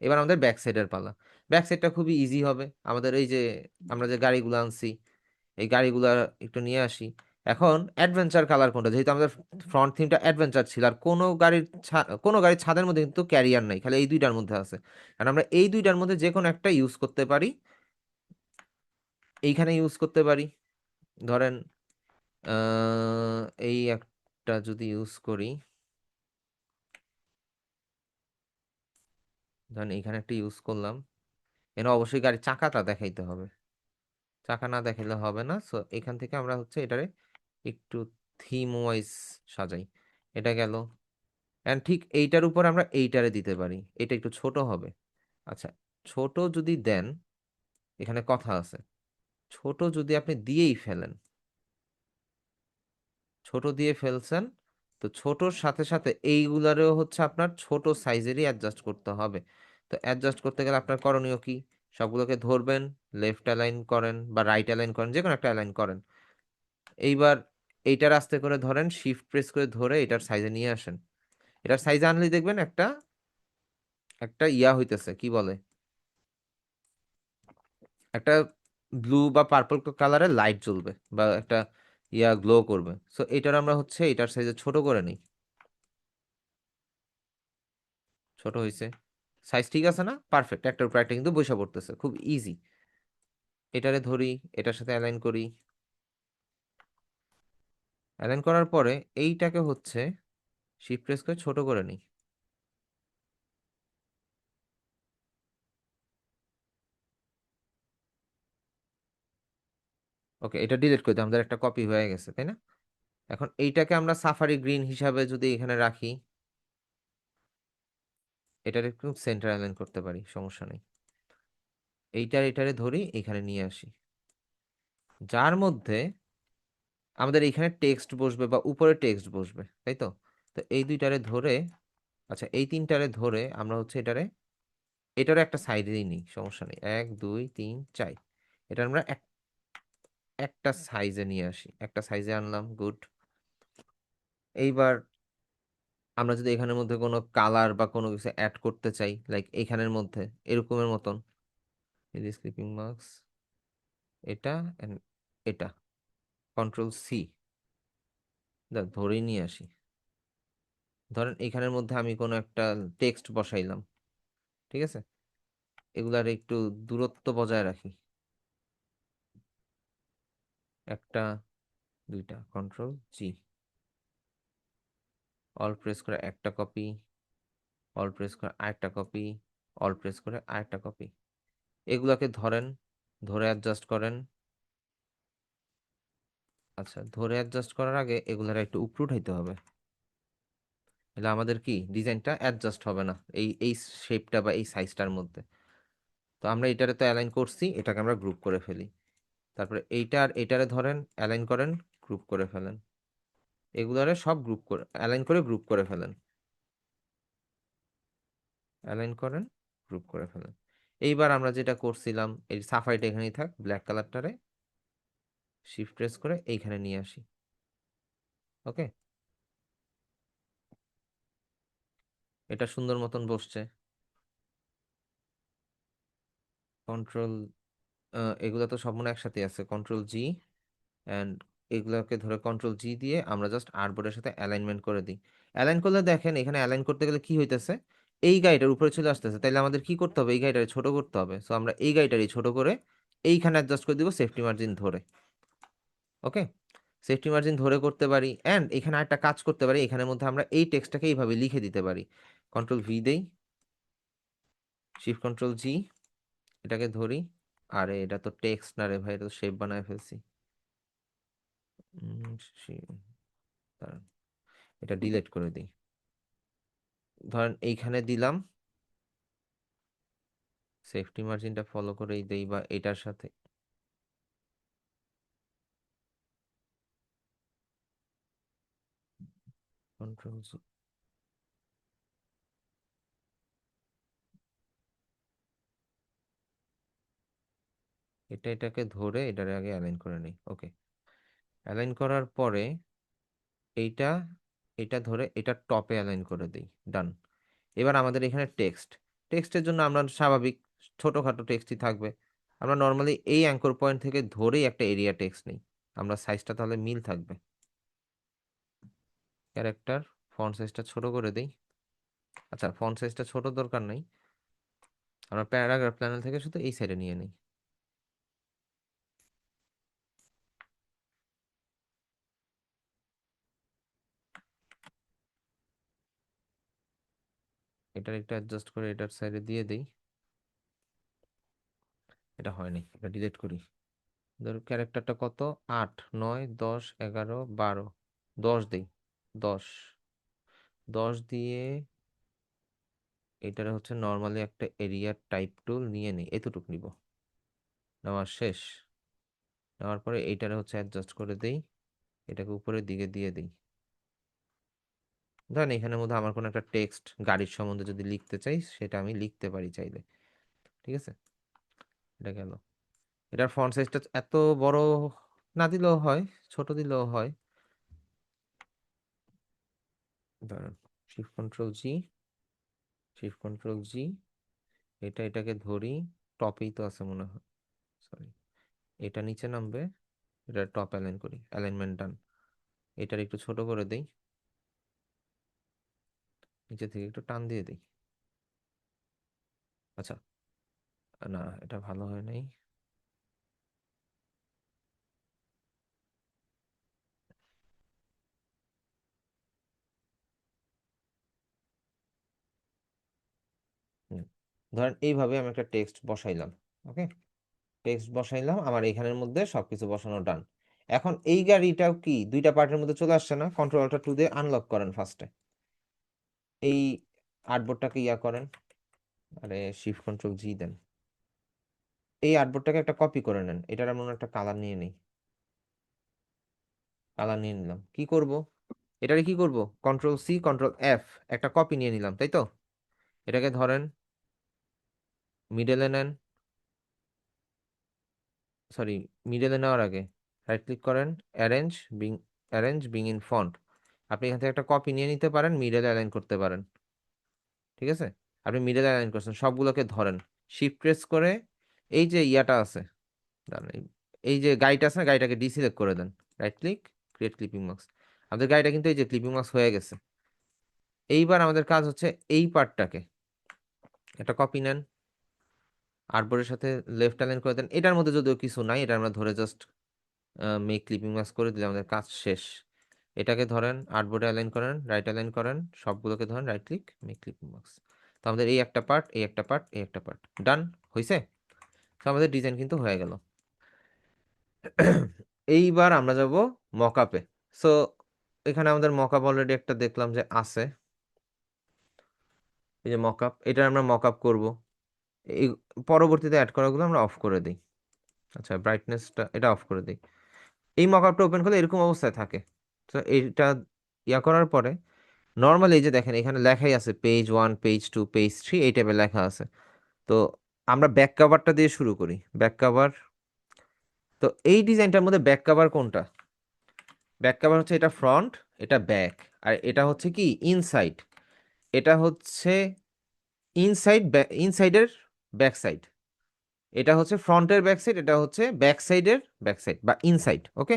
এবার আমাদের ব্যাক সাইডের পালা। ব্যাক সাইডটা খুবই ইজি হবে। আমাদের এই যে আমরা যে গাড়িগুলো আনছি, এই গাড়িগুলো একটু নিয়ে আসি। এখন অ্যাডভেঞ্চার কালার কোনটা, যেহেতু আমাদের ফ্রন্ট থিমটা অ্যাডভেঞ্চার ছিল, আর কোনো গাড়ির ছাদের মধ্যে কিন্তু ক্যারিয়ার নাই, খালি এই দুইটার মধ্যে আছে। কারণ আমরা এই দুইটার মধ্যে যে কোনো একটা ইউজ করতে পারি, এইখানে ইউজ করতে পারি। ধরেন এই একটা যদি ইউজ করি, ধরেন এইখানে একটা ইউজ করলাম, এখানে অবশ্যই গাড়ির চাকাটা দেখাইতে হবে, চাকা না দেখাইলে হবে না। সো এখান থেকে আমরা হচ্ছে এটারে একটু থিম ওয়াইজ সাজাই। এটা গেল, এন্ড ঠিক এইটার উপর আমরা এইটারে দিতে পারি, এটা একটু ছোট হবে। আচ্ছা, ছোট যদি দেন, এখানে কথা আছে, ছোট যদি আপনি দিয়েই ফেলেন, ছোট দিয়ে ফেলছেন, তো ছোটর সাথে সাথে এইগুলারেও হচ্ছে আপনার ছোট সাইজেরই অ্যাডজাস্ট করতে হবে। তো অ্যাডজাস্ট করতে গেলে আপনার করণীয় কি, সবগুলোকে ধরবেন, লেফট অ্যালাইন করেন বা রাইট অ্যালাইন করেন, যে কোনো একটা অ্যালাইন করেন। এইবার এইটার আস্তে করে ধরেন, শিফট প্রেস করে ধরে এটার সাইজে নিয়ে আসেন। এটার সাইজে আনলে দেখবেন একটা একটা ইয়া হইতেছে, কি বলে, একটা ব্লু বা পার্পল কালারের লাইট জ্বলবে বা একটা ইয়া গ্লো করবে। সো এটার আমরা হচ্ছে এটার সাইজে ছোট করে নিই, ছোট হয়েছে। সাইজ ঠিক আছে না? পারফেক্ট, একটার উপর একটা কিন্তু বসে পড়তেছে, খুব ইজি। এটারে ধরি, এটার সাথে অ্যালাইন করি। অ্যালাইন করার পরে এইটাকে হচ্ছে শিফট প্রেস করে ছোট করে নিই। ওকে, এটা ডিলিট করে দিই, আমাদের একটা কপি হয়ে গেছে, তাই না? এখন এইটাকে আমরা সাফারি গ্রিন হিসাবে যদি এখানে রাখি, এটার একটু সেন্টার অ্যালাইন করতে পারি, সমস্যা নেই। এটারে ধরি, এখানে নিয়ে আসি, যার মধ্যে আমাদের এইখানে টেক্সট বসবে বা উপরে টেক্সট বসবে, তাই তো? তো এই দুইটারে ধরে, আচ্ছা এই তিনটারে ধরে আমরা হচ্ছে এটারও একটা সাইডেই নিই, সমস্যা নেই। 1 2 3 4, এটা আমরা একটা সাইজে নিয়ে আসি, একটা সাইজে আনলাম, গুড। এইবার আমরা যদি এখানের মধ্যে কোনো কালার বা কোনো কিছু অ্যাড করতে চাই, লাইক এখানের মধ্যে এরকমের মতন, স্লিপিং মার্কস, এটা and এটা, কন্ট্রোল C, ধরেই নিয়ে আসি। ধরেন এখানের মধ্যে আমি কোনো একটা টেক্সট বসাইলাম, ঠিক আছে? এগুলার একটু দূরত্ব বজায় রাখি, একটা দুইটা, কন্ট্রোল G, অল প্রেস করে একটা কপি, অল প্রেস করে আরেকটা কপি, অল প্রেস করে আরেকটা কপি। এগুলাকে ধরেন, ধরে অ্যাডজাস্ট করেন। আচ্ছা, ধরে অ্যাডজাস্ট করার আগে এগুলার একটু উপরে উঠাইতে হবে, তাহলে আমাদের কি ডিজাইনটা অ্যাডজাস্ট হবে না এই এই শেপটা বা এই সাইজটার মধ্যে। তো আমরা এটারে তো অ্যালাইন করছি, এটাকে আমরা গ্রুপ করে ফেলি। তারপরে এইটা আর এটারে ধরেন, অ্যালাইন করেন, গ্রুপ করে ফেলেন। এগুলারে সব গ্রুপ করে অ্যালাইন করে গ্রুপ করে ফেলেন, অ্যালাইন করেন, গ্রুপ করে ফেলেন। এইবার আমরা যেটা করছিলাম, এই সাফারিটা এখানেই থাক, ব্ল্যাক কালারটারে শিফট প্রেস করে এইখানে নিয়ে আসি। ওকে, এটা সুন্দর মতন বসছে। কন্ট্রোল, এগুলো তো সব মনে একসাথে আছে, কন্ট্রোল G, অ্যান্ড এগুলোকে ধরে কন্ট্রোল G দিয়ে আমরা জাস্ট আর্টবোর্ডের সাথে অ্যালাইনমেন্ট করে দিই। অ্যালাইন করলে দেখেন এখানে অ্যালাইন করতে গেলে কি হইতেছে, এই গাড়িটার উপরে চলে আসতেছে, তাইলে আমাদের কি করতে হবে, এই গাড়িটারে ছোট করতে হবে। সো আমরা এই গাড়িটারই ছোট করে এইখানে অ্যাডজাস্ট করে দিব সেফটি মার্জিন ধরে। ওকে, সেফটি মার্জিন ধরে করতে পারি, অ্যান্ড এখানে একটা কাজ করতে পারি, এখানের মধ্যে আমরা এই টেক্সটটাকে এইভাবে লিখে দিতে পারি। কন্ট্রোল V দেই, শিফট কন্ট্রোল G, এটাকে ধরি। আরে এটা তো টেক্সট না রে ভাই, এটা তো শেপ বানায় ফেলছি। উম, শি- দাঁড়ান, এটা ডিলিট করে দিই। ধরেন এইখানে দিলাম, সেফটি মার্জিনটা ফলো করেই দেই, বা এটার সাথে কন্ট্রোল এটাকে ধরে এটার আগে অ্যালাইন করে নিই। ওকে, অ্যালাইন করার পরে এইটা, এটা ধরে এটা টপে অ্যালাইন করে দিই, ডান। এবার আমাদের এখানে টেক্সটের জন্য আমরা স্বাভাবিক ছোটখাটো টেক্সটই থাকবে। আমরা নর্মালি এই অ্যাঙ্কর পয়েন্ট থেকে ধরেই একটা এরিয়া টেক্সট নিই, আমরা সাইজটা তাহলে মিল থাকবে। ক্যারেক্টার, ফন্ট সাইজটা ছোট করে দিই। আচ্ছা, ফন্ট সাইজটা ছোট দরকার নাই, আমরা প্যারাগ্রাফ প্যানেল থেকে শুধু এই সাইডে নিয়ে নিই। এটার একটু অ্যাডজাস্ট করে এটার সাইডে দিয়ে দিই। এটা হয়নি, এটা ডিলিট করি। ধরো ক্যারেক্টারটা কত, 8 9 10 11 12, 10 দিই, 10, 10 দিয়ে এটার হচ্ছে নর্মালি একটা এরিয়া টাইপ টুল নিয়ে নিই, এতটুক নিব। নেওয়া শেষ, নেওয়ার পরে এইটারে হচ্ছে অ্যাডজাস্ট করে দেই, এটাকে উপরের দিকে দিয়ে দিই। ধরেন এখানের মধ্যে আমার কোনো একটা টেক্সট গাড়ির সম্বন্ধে যদি লিখতে চাই, সেটা আমি লিখতে পারি চাইলে, ঠিক আছে? এটা গেল। এটার ফন্ট সাইজটা এত বড় না দিলেও হয়, ছোট দিলেও হয়। ধরেন shift control G, shift control G, এটাকে ধরি, টপেই তো আছে মনে হয়, সরি, এটা নিচে নামবে, এটা টপ অ্যালাইন করি, অ্যালাইনমেন্ট ডান। এটার একটু ছোট করে দেই, নিচে থেকে একটু টান দিয়ে দিই। আচ্ছা, না এটা ভালো হয় নাই। হুম। ধরেন এইভাবে আমি একটা টেক্সট বসাইলাম। ওকে, টেক্সট বসাইলাম, আমার এখানের মধ্যে সবকিছু বসানো ডান। এখন এই গাড়িটাও কি দুইটা পার্টের মধ্যে চলে আসছে না? কন্ট্রোল অল্টার 2 দিয়ে আনলক করেন ফার্স্টে। এই আর্টবোর্ডটাকে ইয়া করেন, আরে শিফট কন্ট্রোল জি দেন। এই আর্টবোর্ডটাকে একটা কপি করে নেন, এটার আমরা একটা কালার নিয়ে নিই। কালার নিয়ে নিলাম, কি করব এটারে, কি করব, কন্ট্রোল সি কন্ট্রোল এফ, একটা কপি নিয়ে নিলাম, তাই তো? এটাকে ধরেন মিডলে নেন, সরি, মিডলে নেওয়ার আগে রাইট ক্লিক করেন, arrange being, arrange bring in font. আপনি এখান থেকে একটা কপি নিয়ে নিতে পারেন, মিডলে অ্যালাইন করতে পারেন। ঠিক আছে, আপনি মিডলে অ্যালাইন করছেন, সবগুলোকে ধরেন, শিফট প্রেস করে এই যে ইয়াটা আছে, দাঁড়ান, এই যে গাড়িটা আছে না, গাড়িটাকে ডিসিলেক্ট করে দেন, right click, create clipping marks. আমাদের গাড়িটা কিন্তু এই যে ক্লিপিং মার্কস হয়ে গেছে। এইবার আমাদের কাজ হচ্ছে এই পার্টটাকে একটা কপি নেন, আর্টবোর্ডের সাথে লেফট অ্যালাইন করে দেন। এটার মধ্যে যদিও কিছু নাই, এটা আমরা ধরে জাস্ট মেক ক্লিপিং মাস্ক করে দিলে আমাদের কাজ শেষ। এটাকে ধরেন আর্টবোর্ডে অ্যালাইন করেন, রাইট অ্যালাইন করেন, সবগুলোকে ধরেন, right click, make clipping mask. তো আমাদের এই একটা পার্ট, এই একটা পার্ট, এই একটা পার্ট ডান হয়েছে। তো আমাদের ডিজাইন কিন্তু হয়ে গেল। এইবার আমরা যাব মকআপে। সো এখানে আমাদের মকআপ অলরেডি একটা দেখলাম যে আছে, এই যে মকআপ, এটা আমরা মকআপ করব। এই পরবর্তীতে অ্যাড করাগুলো আমরা অফ করে দিই। আচ্ছা, ব্রাইটনেসটা এটা অফ করে দিই। এই মকআপটা ওপেন করলে এরকম অবস্থায় থাকে। তো এইটা ইয়া করার পরে নর্মালি এই যে দেখেন এখানে লেখাই আছে পেজ 1, পেজ 2, পেজ 3, এই টাইপের লেখা আছে। তো আমরা ব্যাক কভারটা দিয়ে শুরু করি, ব্যাক কভার। তো এই ডিজাইনটার মধ্যে ব্যাক কভার কোনটা? ব্যাক কভার হচ্ছে এটা ফ্রন্ট, এটা ব্যাক, আর এটা হচ্ছে কি ইনসাইড। এটা হচ্ছে ইনসাইড, ইনসাইডের ব্যাক সাইড। এটা হচ্ছে ফ্রন্টের ব্যাক সাইড, এটা হচ্ছে ব্যাক সাইডের ব্যাক সাইড বা ইনসাইড। ওকে,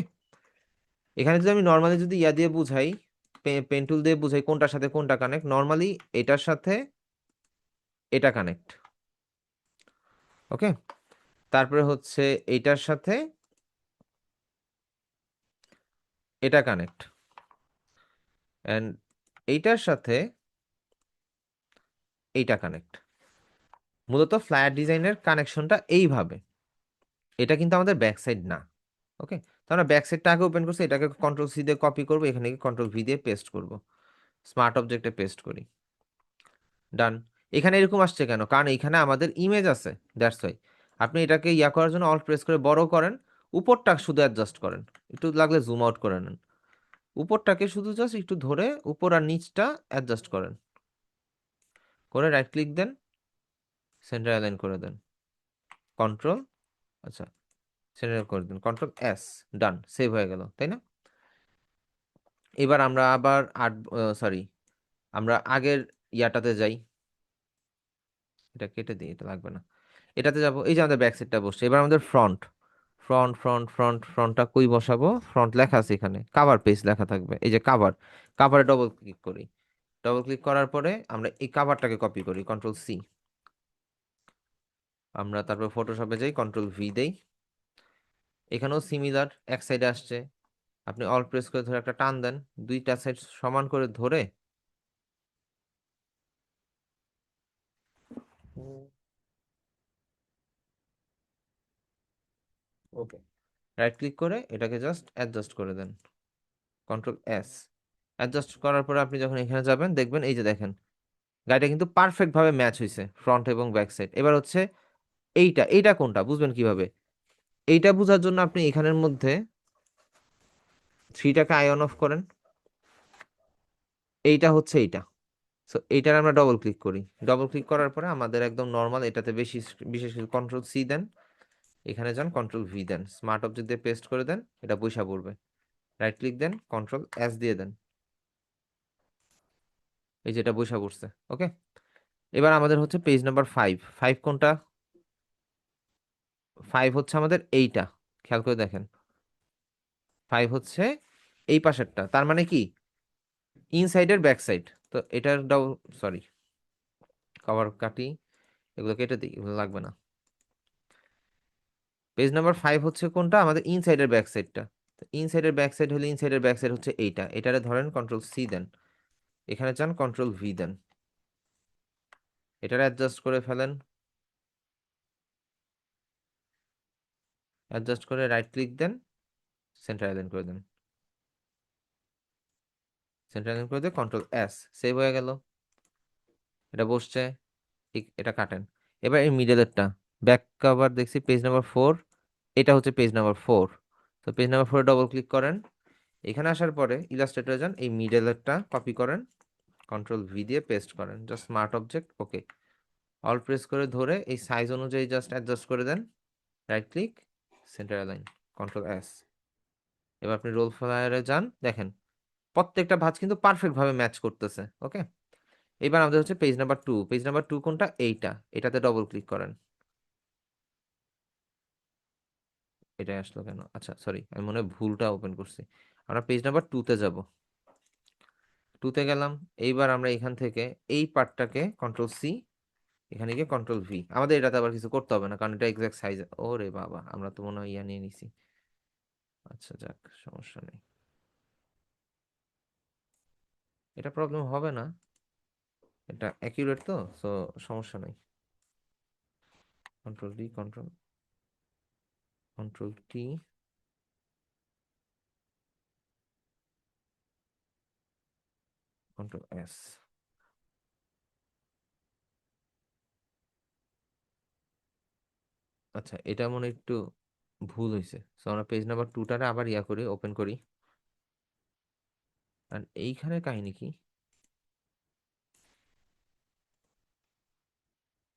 এখানে যদি আমি নর্মালি যদি ইয়া দিয়ে বুঝাই, পেন টুল দিয়ে বুঝাই কোনটার সাথে কোনটা কানেক্ট, নর্মালি এটার সাথে এটা কানেক্ট। ওকে, তারপরে হচ্ছে এইটার সাথে এটা কানেক্ট, এন্ড এইটার সাথে এইটা কানেক্ট। মূলত ফ্লায়ার ডিজাইনের কানেকশনটা এইভাবে। এটা কিন্তু আমাদের ব্যাক সাইড না। ওকে, তো আমরা ব্যাক সাইডটা আগে ওপেন করছি, এটাকে কন্ট্রোল সি দিয়ে কপি করবো, এখানে কন্ট্রোল ভি দিয়ে পেস্ট করব, স্মার্ট অবজেক্টে পেস্ট করি, ডান। এখানে এরকম আসছে কেন? কারণ এখানে আমাদের ইমেজ আছে, দ্যাটস ওয়াই। আপনি এটাকে ইয়া করার জন্য অল্ট প্রেস করে বড় করেন, উপরটা শুধু অ্যাডজাস্ট করেন, একটু লাগলে জুম আউট করে নেন, উপরটাকে শুধু জাস্ট একটু ধরে উপর আর নিচটা অ্যাডজাস্ট করেন, করে রাইট ক্লিক দেন, সেন্টার অ্যালাইন করে দেন, কন্ট্রোল, আচ্ছা সেন্টার করে দেন, কন্ট্রোল এস, ডান, সেভ হয়ে গেল, তাই না? এবার আমরা আবার সরি, আমরা আগের ইয়াটাতে যাই, এটা কেটে দিই, এটা লাগবে না, এটাতে যাব। এই যে আমাদের ব্যাক সাইডটা বসছে, এবার আমাদের ফ্রন্ট, ফ্রন্টটা কই বসাবো? ফ্রন্ট লেখা আছে এখানে, কাভার পেজ লেখা থাকবে, এই যে কাভার, কাভারে ডবল ক্লিক করি, ডবল ক্লিক করার পরে আমরা এই কাভারটাকে কপি করি, কন্ট্রোল সি। আমরা তারপর ফটোশপে যাই, কন্ট্রোল ভি দেই, এখানেও সিমিলার, এক সাইডে আসছে, আপনি অল প্রেস করে ধরে একটা টান দেন, দুইটা সাইড সমান করে ধরে ওকে, রাইট ক্লিক করে এটাকে জাস্ট অ্যাডজাস্ট করে দেন, কন্ট্রোল এস। অ্যাডজাস্ট করার পরে আপনি যখন এখানে যাবেন দেখবেন এই যে দেখেন গাড়িটা কিন্তু পারফেক্ট ভাবে ম্যাচ হয়েছে ফ্রন্ট এবং ব্যাক সাইড। এবার হচ্ছে এইটা, এইটা কোনটা বুঝবেন কিভাবে? এইটা বোঝার জন্য আপনি এখানের মধ্যে থ্রিটাকে আই অন অফ করেন, এইটা হচ্ছে এইটা। সো এইটার আমরা ডবল ক্লিক করি, ডবল ক্লিক করার পরে আমাদের একদম নর্মাল, এটাতে বেশি বিশেষ কন্ট্রোল সি দেন, এখানে যান, কন্ট্রোল ভি দেন, স্মার্ট অবজেক্ট দিয়ে পেস্ট করে দেন, এটা বৈশা পড়বে, রাইট ক্লিক দেন, কন্ট্রোল এস দিয়ে দেন, এই যে এটা বৈশা পড়ছে। ওকে, এবার আমাদের হচ্ছে পেজ নাম্বার 5, 5 কোনটা? 5 হচ্ছে আমাদের এইটা, খেয়াল করে দেখেন, 5 হচ্ছে এই পাশেরটা, তার মানে কি ইনসাইডের ব্যাক সাইড। তো এটার সরি, কভার কাটি, এগুলো কেটে দিই, এগুলো লাগবে না। পেজ নাম্বার 5 হচ্ছে কোনটা, আমাদের ইনসাইডের ব্যাক সাইডটা। ইনসাইডের ব্যাক সাইড হলে ইনসাইডের ব্যাক সাইড হচ্ছে এইটা, এটারে ধরেন কন্ট্রোল সি দেন, এখানে চান কন্ট্রোল ভি দেন, এটারে অ্যাডজাস্ট করে ফেলেন, অ্যাডজাস্ট করে রাইট ক্লিক দেন, সেন্টার অ্যালাইন করে দেন, সেন্টার অ্যালাইন করে দিয়ে কন্ট্রোল এস, সেভ হয়ে গেল, এটা বসছে। ঠিক এটা কাটেন। এবার এই মিডলেরটা ব্যাক কভার দেখছি পেজ নাম্বার 4, এটা হচ্ছে পেজ নাম্বার 4। তো পেজ নাম্বার 4 ডবল ক্লিক করেন, এখানে আসার পরে ইলাস্ট্রেটরে যান, এই মিডলেরটা কপি করেন, কন্ট্রোল ভি দিয়ে পেস্ট করেন, just smart object, okay. Alt press করে ধরে এই সাইজ অনুযায়ী জাস্ট অ্যাডজাস্ট করে দেন, right click, centre align, control S. এবার আপনি রোল ফ্লায়ারে যান, দেখেন প্রত্যেকটা ভাঁজ কিন্তু পারফেক্ট ভাবে ম্যাচ করতেছে, ওকে। এবার আমাদের হচ্ছে পেজ নাম্বার 2, পেজ নাম্বার 2 কোনটা, এইটা, এটাতে ডবল ক্লিক করেন। এটা আসলো কেন, আচ্ছা সরি, আমি মনে হয় ভুলটা ওপেন করছি। আমরা পেজ নাম্বার 2-তে যাব, 2-তে গেলাম। এইবার আমরা এখান থেকে এই পার্টটাকে কন্ট্রোল সি, এখানে গিয়ে কন্ট্রোল ভি, আমাদের এটাতে আবার কিছু করতে হবে না কারণ এটা এক্সাক্ট সাইজ। ওরে বাবা, আমরা তো মনে হয় ইয়া নিয়ে নিছি। আচ্ছা যাক, সমস্যা নেই, এটা প্রবলেম হবে না, এটা অ্যাকিউরেট তো, সো সমস্যা নেই। Control D, control control T, control S. আচ্ছা এটা মনে হয় একটু ভুল হয়েছে, সো আমরা পেজ নাম্বার 2টারে আবার ইয়া করি, ওপেন করি। আর এইখানে কাহিনী কি,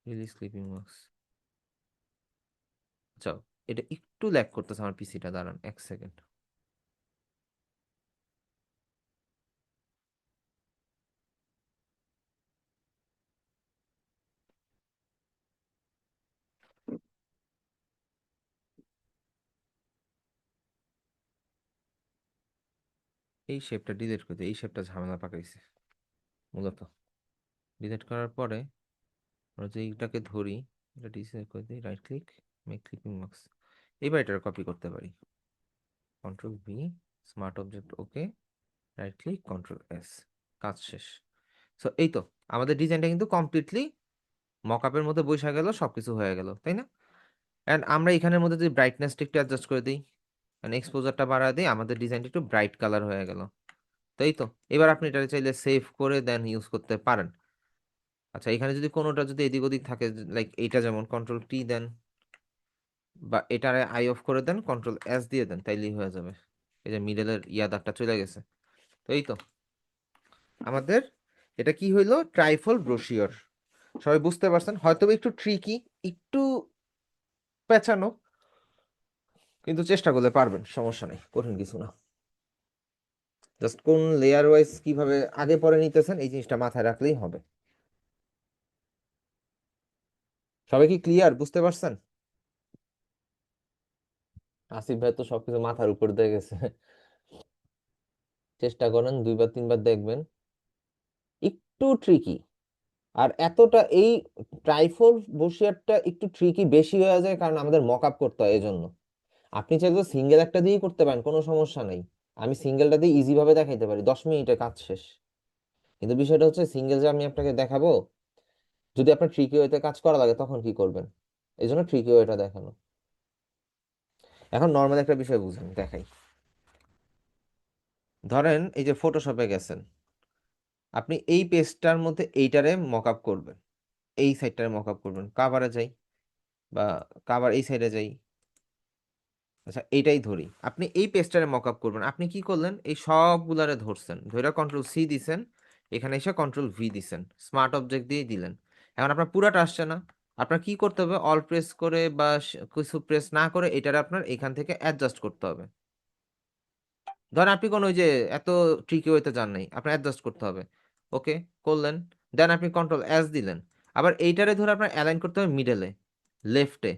রিলিজ ক্লিপিং মার্কস, আচ্ছা এটা একটু ল্যাগ করতেছে আমার পিসিটা, দাঁড়ান 1 সেকেন্ড। এই শেপটা ডিলিট করতে, এই শেপটা ঝামেলা পাকাইছে মূলত। ডিলিট করার পরে আমরা যদি এইটাকে ধরি, এটা ডিসেক্ট করে দিই, right click, make clipping marks. এবার এটা কপি করতে পারি, কন্ট্রোল ভি, স্মার্ট অবজেক্ট, ওকে, রাইট ক্লিক, কন্ট্রোল এস, কাজ শেষ। সো এই তো আমাদের ডিজাইনটা কিন্তু কমপ্লিটলি মকআপের মধ্যে বসে গেল, সবকিছু হয়ে গেল, তাই না? অ্যান্ড আমরা এখানের মধ্যে যদি ব্রাইটনেসটা একটু অ্যাডজাস্ট করে দিই, মানে এক্সপোজারটা বাড়ায় দিই, আমাদের ডিজাইনটা একটু ব্রাইট কালার হয়ে গেল, তাই তো? এবার আপনি এটা চাইলে সেভ করে দেন ইউজ করতে পারেন। আচ্ছা এখানে যদি কোনোটা যদি এদিক ওদিক থাকে, লাইক এইটা যেমন, কন্ট্রোল টি দেন, বা এটারে আই অফ করে দেন, কন্ট্রোল এস দিয়ে দেন, তাইলেই হয়ে যাবে। এই যে মিডলের ইয়া দাগটা চলে গেছে, তো এই তো আমাদের এটা কি হইলো, ট্রাইফল ব্রোশিওর। সবাই বুঝতে পারছেন, হয়তো একটু ট্রিকি, একটু পেঁচানো, কিন্তু চেষ্টা করলে পারবেন, সমস্যা নেই, কঠিন কিছু না। জাস্ট কোন লেয়ার ওয়াইজ কিভাবে আগে পরে নিতেছেন এই জিনিসটা মাথায় রাখলেই হবে। সবাই কি ক্লিয়ার, বুঝতে পারছেন? আসিফ ভাই তো সবকিছু মাথার উপর দিয়ে গেছে। চেষ্টা করেন 2 বার 3 বার দেখবেন, একটু ট্রিকি। আর এতটা এই ট্রাইফল বসিয়ারটা একটু ট্রিকি বেশি হয়ে যায় কারণ আমাদের মক আপ করতে হয়, এজন্য। আপনি চাইলে সিঙ্গেল একটা দিয়েই করতে পারেন, কোনো সমস্যা নেই। আমি সিঙ্গেলটা দিয়ে ইজি ভাবে দেখাইতে পারি, 10 মিনিটে কাজ শেষ। কিন্তু বিষয়টা হচ্ছে সিঙ্গেল যে আমি আপনাকে দেখাবো, যদি আপনার ট্রিকি ওয়েতে কাজ করা লাগে তখন কি করবেন, এই জন্য ট্রিকি ওয়েটা দেখানো। এখন নর্মাল একটা বিষয় বুঝেন, দেখাই। ধরেন এই যে ফটোশপে গেছেন, আপনি এই পেজটার মধ্যে এইটারে মক আপ করবেন, এই সাইডটারে মক আপ করবেন, কাভারে যাই, বা কাভার এই সাইডে যাই। আচ্ছা এইটাই ধরি, আপনি এই পেজটারে মক আপ করবেন, আপনি কি করলেন, এই সবগুলারে ধরছেন, ধরে কন্ট্রোল সি দিছেন, এখানে এসে কন্ট্রোল ভি দিছেন, স্মার্ট অবজেক্ট দিয়ে দিলেন। এখন আপনার পুরাটা আসছে না, আপনার কি করতে হবে, অল প্রেস করে বা কিছু প্রেস না করে এটারে আপনার এখান থেকে অ্যাডজাস্ট করতে হবে। ধরেন আপনি কোন ওই যে এত ট্রিকি ওয়েতে যান নাই, আপনার অ্যাডজাস্ট করতে হবে, ওকে করলেন, দেন আপনি কন্ট্রোল এস দিলেন। আবার এইটারে ধরে আপনার অ্যালাইন করতে হবে মিডলে, লেফটে।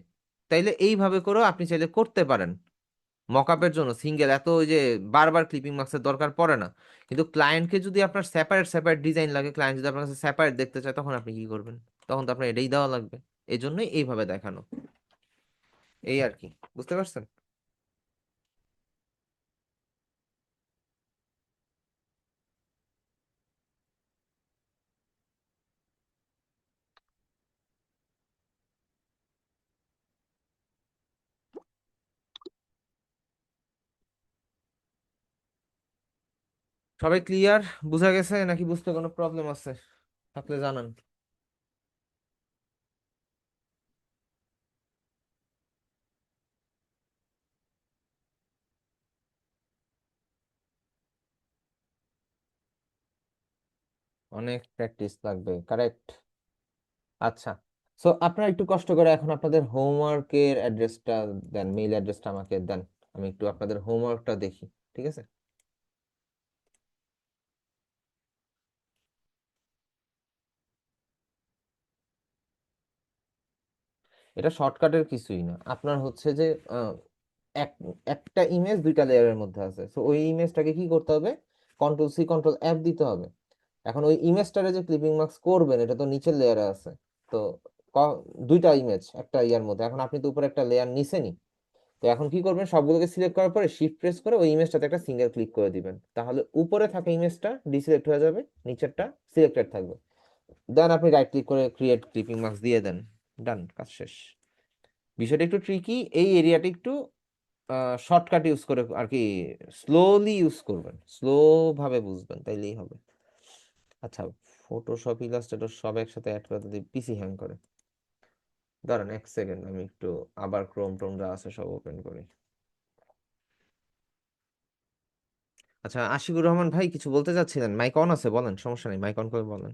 তাইলে এইভাবে করেও আপনি চাইলে করতে পারেন মকআপের জন্য সিঙ্গেল, এত ওই যে বারবার ক্লিপিং মার্কসের দরকার পড়ে না। কিন্তু ক্লায়েন্টকে যদি আপনার সেপারেট সেপারেট ডিজাইন লাগে, ক্লায়েন্ট যদি আপনার কাছে সেপারেট দেখতে চায়, তখন আপনি কি করবেন? তখন তো আপনার এটাই দেওয়া লাগবে। এই জন্যই এইভাবে দেখানো, এই আর কি, বুঝতে পারছেন? সবাই ক্লিয়ার? বুঝা গেছে নাকি বুঝতে কোনো প্রবলেম আছে? থাকলে জানান। অনেক প্র্যাকটিস লাগবে, কারেক্ট। আচ্ছা, সো আপনারা একটু কষ্ট করে এখন আপনাদের হোমওয়ার্কের অ্যাড্রেসটা দেন, মেইল অ্যাড্রেসটা আমাকে দেন, আমি একটু আপনাদের হোমওয়ার্কটা দেখি, ঠিক আছে? এটা শর্টকাটের কিছুই না, আপনার হচ্ছে যে আহ, এক একটা ইমেজ দুইটা লেয়ারের মধ্যে আছে, তো ওই ইমেজটাকে কি করতে হবে, কন্ট্রোল সি কন্ট্রোল এফ দিতে হবে। এখন ওই ইমেজটারে যে ক্লিপিং মার্কস করবেন, এটা তো নিচের লেয়ারে আছে, তো দুইটা ইমেজ একটা ইয়ার মধ্যে, এখন আপনি তো উপরে একটা লেয়ার নিছেনই, তো এখন কি করবেন, সবগুলোকে সিলেক্ট করার পরে শিফট প্রেস করে ওই ইমেজটাতে একটা সিঙ্গেল ক্লিক করে দিবেন, তাহলে উপরে থাকা ইমেজটা ডিসিলেক্ট হয়ে যাবে, নিচেরটা সিলেক্টেড থাকবে। দেন আপনি রাইট ক্লিক করে ক্রিয়েট ক্লিপিং মার্কস দিয়ে দেন, ডান, কাজ শেষ। বিষয়টা একটু ট্রিকি, এই এরিয়াটা একটু শর্টকাট ইউজ করে আর কি, স্লোলি ইউজ করবেন, স্লো ভাবে বুঝবেন, তাইলেই হবে। আচ্ছা, ফটোশপ ইলাস্ট্রেটর সব একসাথে অ্যাড করে যদি পিসি হ্যাং করে, দাঁড়ান এক সেকেন্ড, আমি একটু আবার ক্রোম টোম যা আছে সব ওপেন করি। আচ্ছা, আশিকুর রহমান ভাই কিছু বলতে চাচ্ছিলেন, মাইক অন আছে, বলেন, সমস্যা নেই, মাইক অন করে বলেন।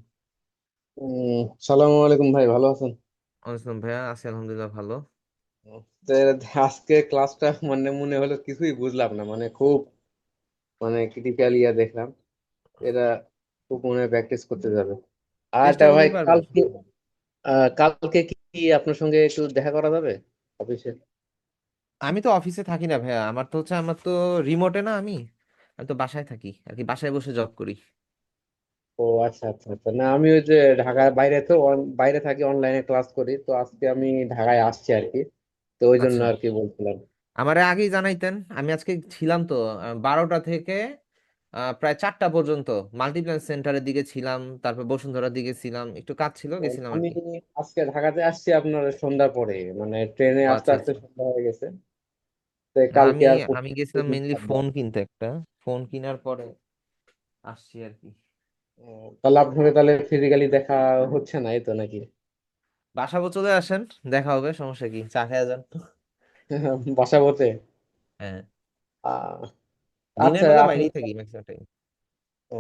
সালামু আলাইকুম ভাই, ভালো আছেন? আসসালাম ভাইয়া, আছি আলহামদুলিল্লাহ ভালো। তো আজকে ক্লাসটা মানে মনে হলো কিছুই বুঝলাম না, মানে খুব মানে ক্রিটিক্যাল ইয়া দেখলাম। এটা খুব মনে প্র্যাকটিস করতে যাবে। আর চেষ্টা এটা ভাই করলেই পারবেন। কালকে কালকে কি আপনার সঙ্গে একটু দেখা করা যাবে অফিসে? আমি তো অফিসে থাকি না ভাইয়া, আমার তো হচ্ছে, আমার তো রিমোটে না, আমি আমি তো বাসায় থাকি আর কি, বাসায় বসে জব করি। ও আচ্ছা আচ্ছা আচ্ছা, না আমি ওই যে ঢাকার বাইরে, তো বাইরে থাকি, অনলাইনে ক্লাস করি, তো আজকে আমি ঢাকায় আসছি আর কি, তো ওই জন্য আচ্ছা, আর কি বলছিলাম। আমারে আগেই জানাইতেন, আমি আজকে ছিলাম তো 12টা থেকে প্রায় 4টা পর্যন্ত মাল্টিপ্ল্যান সেন্টারের দিকে ছিলাম, তারপর বসুন্ধরার দিকে ছিলাম, একটু কাজ ছিল, তো গেছিলাম আর আমি কি। আজকে ঢাকাতে আসছি আপনার সন্ধ্যার পরে, মানে ট্রেনে ও আসতে আচ্ছা আসতে আচ্ছা। সন্ধ্যা হয়ে গেছে। তো না, কালকে আমি আর আমি পরশু গেছিলাম দুদিন মেইনলি থাকবো। ফোন কিনতে, একটা ফোন কেনার পরে আসছি আর কি। তাহলে আপনাকে তাহলে ফিজিক্যালি দেখা হচ্ছে না, এই তো নাকি? বাসা চলে আসেন, দেখা হবে, সমস্যা কি, চা খেয়ে যান। বাসা পথে? হ্যাঁ, আহ, দিনের আচ্ছা বেলা আপনি, বাইরেই থাকি ম্যাক্সিমাম টাইম। ও,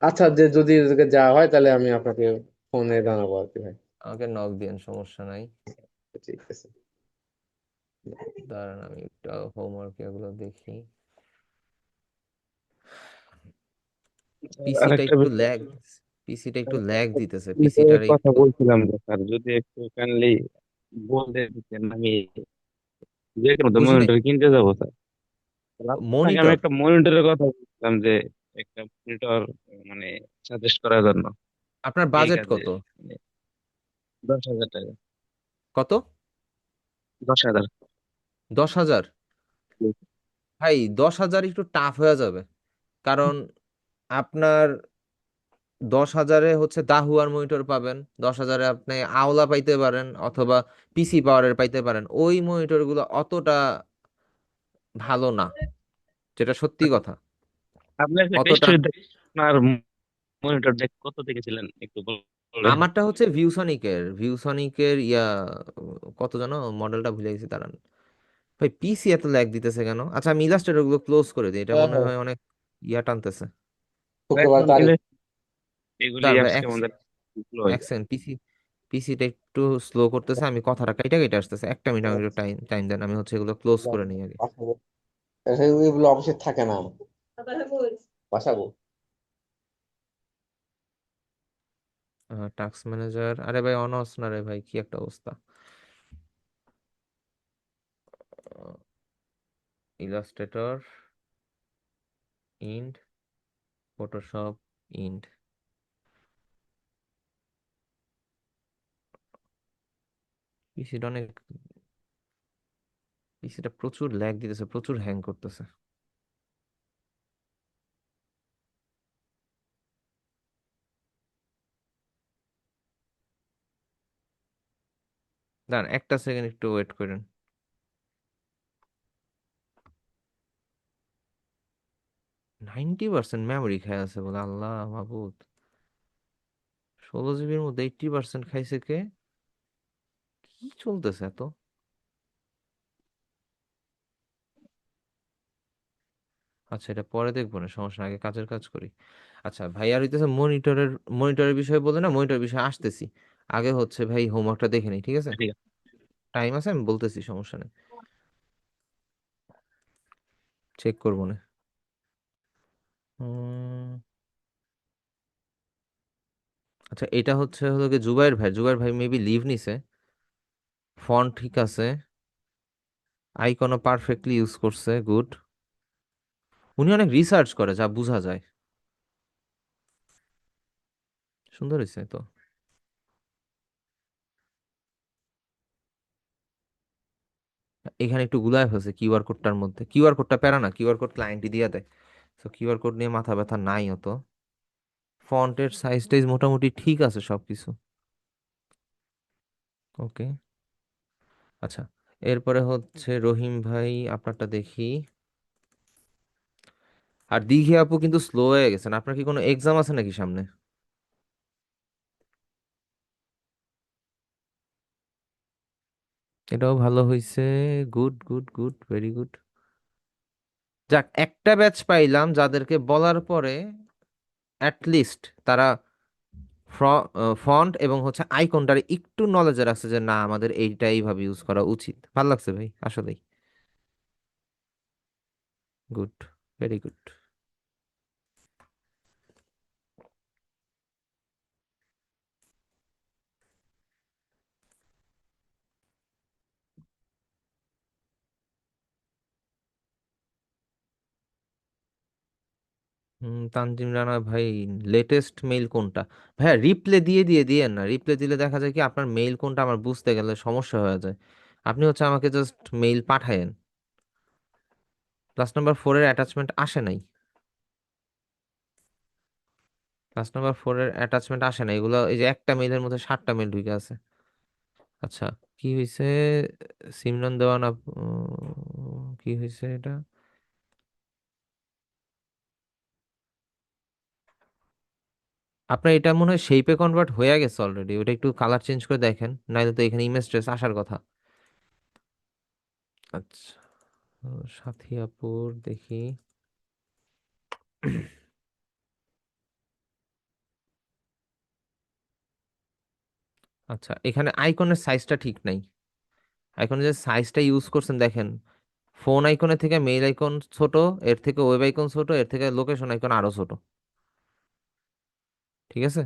আচ্ছা, যে যদি যাওয়া হয় তাহলে আমি আপনাকে ফোনে জানাবো আর কি ভাই। আমাকে নক দিন, সমস্যা নাই। ঠিক আছে। দাঁড়ান আমি একটু হোমওয়ার্ক এগুলো দেখি। পিসিটা আরেকটা একটু বিষয়, ল্যাগ, পিসিটা একটু ল্যাগ দিতেছে, বিষয়ে পিসিটার কথা একটু। বলছিলাম যে স্যার যদি একটু কাইন্ডলি বলতে দিতেন, আমি যে কোনো বুঝি নাই, মনিটর কিনতে যাবো স্যার। আপনাকে আমি মনিটর? একটা মনিটরের কথা বলছিলাম, যে একটা মনিটর মানে সাজেস্ট করার জন্য। আপনার এই বাজেট কাজে কত? মানে 10,000 টাকা। কত? 10,000। 10,000? ভাই 10,000 একটু টাফ হয়ে যাবে, কারণ আপনার 10,000-এ হচ্ছে দাহুয়ার মনিটর পাবেন, 10,000-এ আপনি আওলা পাইতে পারেন, অথবা পিসি পাওয়ারের পাইতে পারেন, ওই মনিটর গুলো অতটা ভালো না, যেটা সত্যি কথা, আপনি একটা টেস্ট অতটা। আপনার মনিটর দেখ কত দেখেছিলেন একটু বলবেন? আমারটা হচ্ছে ভিউসনিকের ইয়া, কত জানো মডেলটা ভুলে গেছি, দাঁড়ান। ভাই পিসি এত ল্যাগ দিতেছে কেন? আচ্ছা, আমি ইলাস্ট্রেটর গুলো ক্লোজ করে দিই, এটা মনে হয় অনেক ইয়া টানতেছে। শুক্রবার তারিখ। এগুলি দাঁড়ান ভাই, অ্যাপস আমাদের স্লো হয়ে এক যায়। সেকেন্ড, পিসিটা একটু স্লো করতেছে, আমি কথাটা কাইটা কাইটা আসতেছে, একটা মিনিট, আমি একটু টাইম টাইম দেন, আমি হচ্ছে এগুলো ক্লোজ করে নিই আগে। এগুলো অফিসে থাকে না, বাসাবো। টাস্ক ম্যানেজার, আরে ভাই অনস না রে ভাই, কি একটা অবস্থা। ইলাস্ট্রেটর ইন্ড, ফটোশপ ইন্ড, পিসিটা অনেক, পিসিটা প্রচুর ল্যাগ দিতেছে, প্রচুর হ্যাং করতেছে। দাঁড়ান একটা সেকেন্ড একটু ওয়েট করেন। 90% মেমোরি খেয়ে আছে বলে, আল্লাহ মাবুদ। 16 জিবির মধ্যে 80% খাইছে কে? কি চলতেছে এত? আচ্ছা এটা পরে দেখবো না, সমস্যা নাই, আগে কাজের কাজ করি। আচ্ছা ভাই, আর হইতেছে মনিটরের বিষয়ে বলে না, মনিটরের বিষয়ে আসতেছি। আগে হচ্ছে ভাই হোমওয়ার্কটা দেখে নিই, ঠিক আছে? ঠিক আছে। টাইম আছে, আমি বলতেছি, সমস্যা নেই, চেক করবো না। উম, আচ্ছা এটা হচ্ছে হলো কি জুবাইর ভাই মেবি লিভ নিছে। ফন্ট ঠিক আছে, আইকনও পারফেক্টলি ইউজ করছে, গুড। উনি অনেক রিসার্চ করে যা বোঝা যায়। সুন্দর হয়েছে তো। এখানে একটু গুলায় হয়েছে কিউআর কোডটার মধ্যে, কিউআর কোডটা প্যারা না, কিউআর কোড ক্লায়েন্টই দিয়ে দেয়, তো কিউআর কোড নিয়ে মাথা ব্যথা নাই অত। ফন্টের সাইজ টাইজ মোটামুটি ঠিক আছে সবকিছু, ওকে। আচ্ছা এরপরে হচ্ছে রহিম ভাই আপনারটা দেখি। আর দিঘি আপু কিন্তু স্লো হয়ে গেছেন, আপনার কি কোনো এক্সাম আছে নাকি সামনে? এটাও ভালো হয়েছে, good good good, very good. যাক একটা ব্যাচ পাইলাম যাদেরকে বলার পরে অ্যাটলিস্ট তারা ফন্ট এবং হচ্ছে আইকনটার একটু নলেজে রাখছে যে না আমাদের এইটাই ভাবে ইউজ করা উচিত। ভালো লাগছে ভাই আসলেই, good, very good. Tanzim Rana ভাই, লেটেস্ট মেইল কোনটা? ভাইয়া রিপ্লে দিয়ে না, রিপ্লে দিলে দেখা যায় কি আপনার মেইল কোনটা আমার বুঝতে গেলে সমস্যা হয়ে যায়। আপনি হচ্ছে আমাকে জাস্ট মেইল পাঠায়েন। ক্লাস নাম্বার 4 এর অ্যাটাচমেন্ট আসে নাই, ক্লাস নাম্বার 4 এর অ্যাটাচমেন্ট আসে নাই, এগুলো এই যে একটা মেইলের মধ্যে 7টা মেইল ঢুকে আছে। আচ্ছা কি হয়েছে? সিমরান দেওয়ান কি হয়েছে এটা? আপনার এটা মনে হয় শেপে কনভার্ট হয়ে গেছে অলরেডি, ওটা একটু কালার চেঞ্জ করে দেখেন, নাইলে তো এখানে ইমেজ ট্রেস আসার কথা। আচ্ছা সাথী আপুর দেখি। আচ্ছা এখানে আইকনের সাইজটা ঠিক নাই, আইকনের যে সাইজটা ইউজ করছেন দেখেন, ফোন আইকনের থেকে মেইল আইকন ছোট, এর থেকে ওয়েব আইকন ছোট, এর থেকে লোকেশন আইকন আরো ছোট, ঠিক আছে?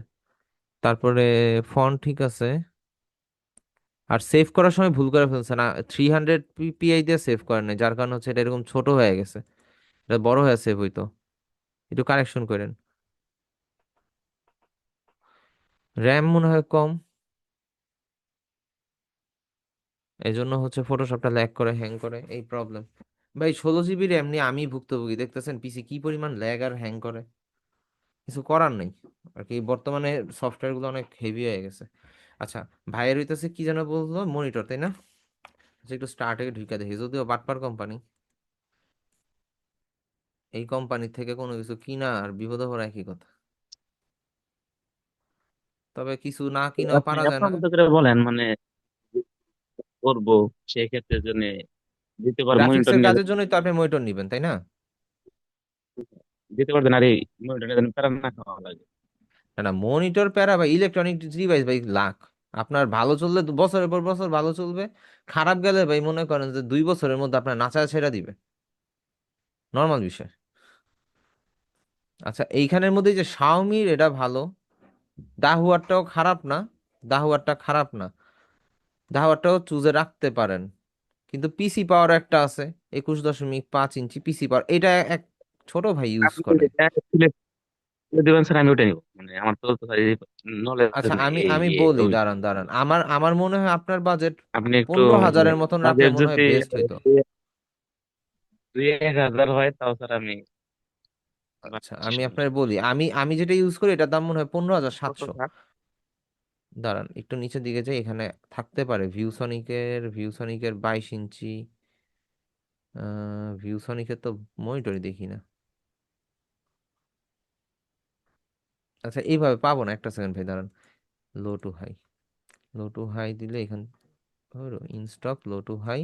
তারপরে ফন্ট ঠিক আছে। আর সেভ করার সময় ভুল করে ফেলছে না, 300 ppi দিয়ে সেভ করেন নাই, যার কারণে হচ্ছে এটা এরকম ছোট হয়ে গেছে, এটা বড় হয়ে সেভ হইতো, একটু কারেকশন করেন। র্যাম মনে হয় কম, এই জন্য হচ্ছে ফটোশপটা ল্যাগ করে, হ্যাং করে, এই প্রবলেম। ভাই 16 জিবি র্যাম নিয়ে আমি ভুক্তভোগী, দেখতেছেন পিসি কি পরিমাণ ল্যাগ আর হ্যাং করে, কিছু করার নেই আর কি, বর্তমানে সফটওয়্যার গুলো অনেক হেভি হয়ে গেছে। আচ্ছা ভাইয়ের হইতেছে কি যেন বললো, মনিটর তাই না? আচ্ছা একটু স্টার্টে ঢুকে দেখি, যদিও বাটপার কোম্পানি, এই কোম্পানি থেকে কোনো কিছু কিনা আর বিপদে পড়া একই কথা, তবে কিছু না কিনাও আপনি পারা যায় আপনার না। মতো করে বলেন, মানে করবো সেই ক্ষেত্রে জন্য দিতে পার মনিটর গ্রাফিক্সের নিয়ে কাজের জন্যই তো আপনি মনিটর নিবেন তাই না? দিতে পারতেন, আর এই মনিটরে যেন প্যারা না খাওয়া লাগে। না না, মনিটর প্যারা বা ইলেকট্রনিক ডিভাইস ভাই লাখ, আপনার ভালো চললে বছরের পর বছর ভালো চলবে, খারাপ গেলে ভাই মনে করেন যে 2 বছরের মধ্যে আপনার নাচা ছেড়ে দিবে, নর্মাল বিষয়। আচ্ছা এইখানের মধ্যে যে শাওমির এটা ভালো, দাহুয়ারটাও খারাপ না, দাহুয়ারটা খারাপ না, দাহুয়ারটাও চুজে রাখতে পারেন। কিন্তু পিসি পাওয়ার একটা আছে, 21.5 ইঞ্চি পিসি পাওয়ার, এটা এক ছোট ভাই ইউজ আপনি করে। যেটা সিলেক্ট দিবেন স্যার, আমি উঠে নিব, মানে আমার তো নলেজ আচ্ছা, নাই আমি এই আমি এই বলি, ওই। দাঁড়ান দাঁড়ান, আমার আমার মনে হয় আপনার বাজেট আপনি একটু 15,000-এর মতন রাখলে বাজেট মনে হয় যদি বেস্ট হইতো। 2-1 হাজার হয় তাও স্যার আমি আচ্ছা, বাঁচছি আমি আপনার সমস্যা বলি, আমি আমি যেটা ইউজ করি এটার দাম মনে হয় নেই। কত 15,700। স্যার? দাঁড়ান একটু নিচের দিকে যাই, এখানে থাকতে পারে ভিউসনিকের 22 ইঞ্চি। ভিউসনিকের তো মনিটরই দেখি না। আচ্ছা, এইভাবে পাবো না, একটা সেকেন্ড ভাই দাঁড়ান। Low to high, low to high দিলে এখান in stock low to high,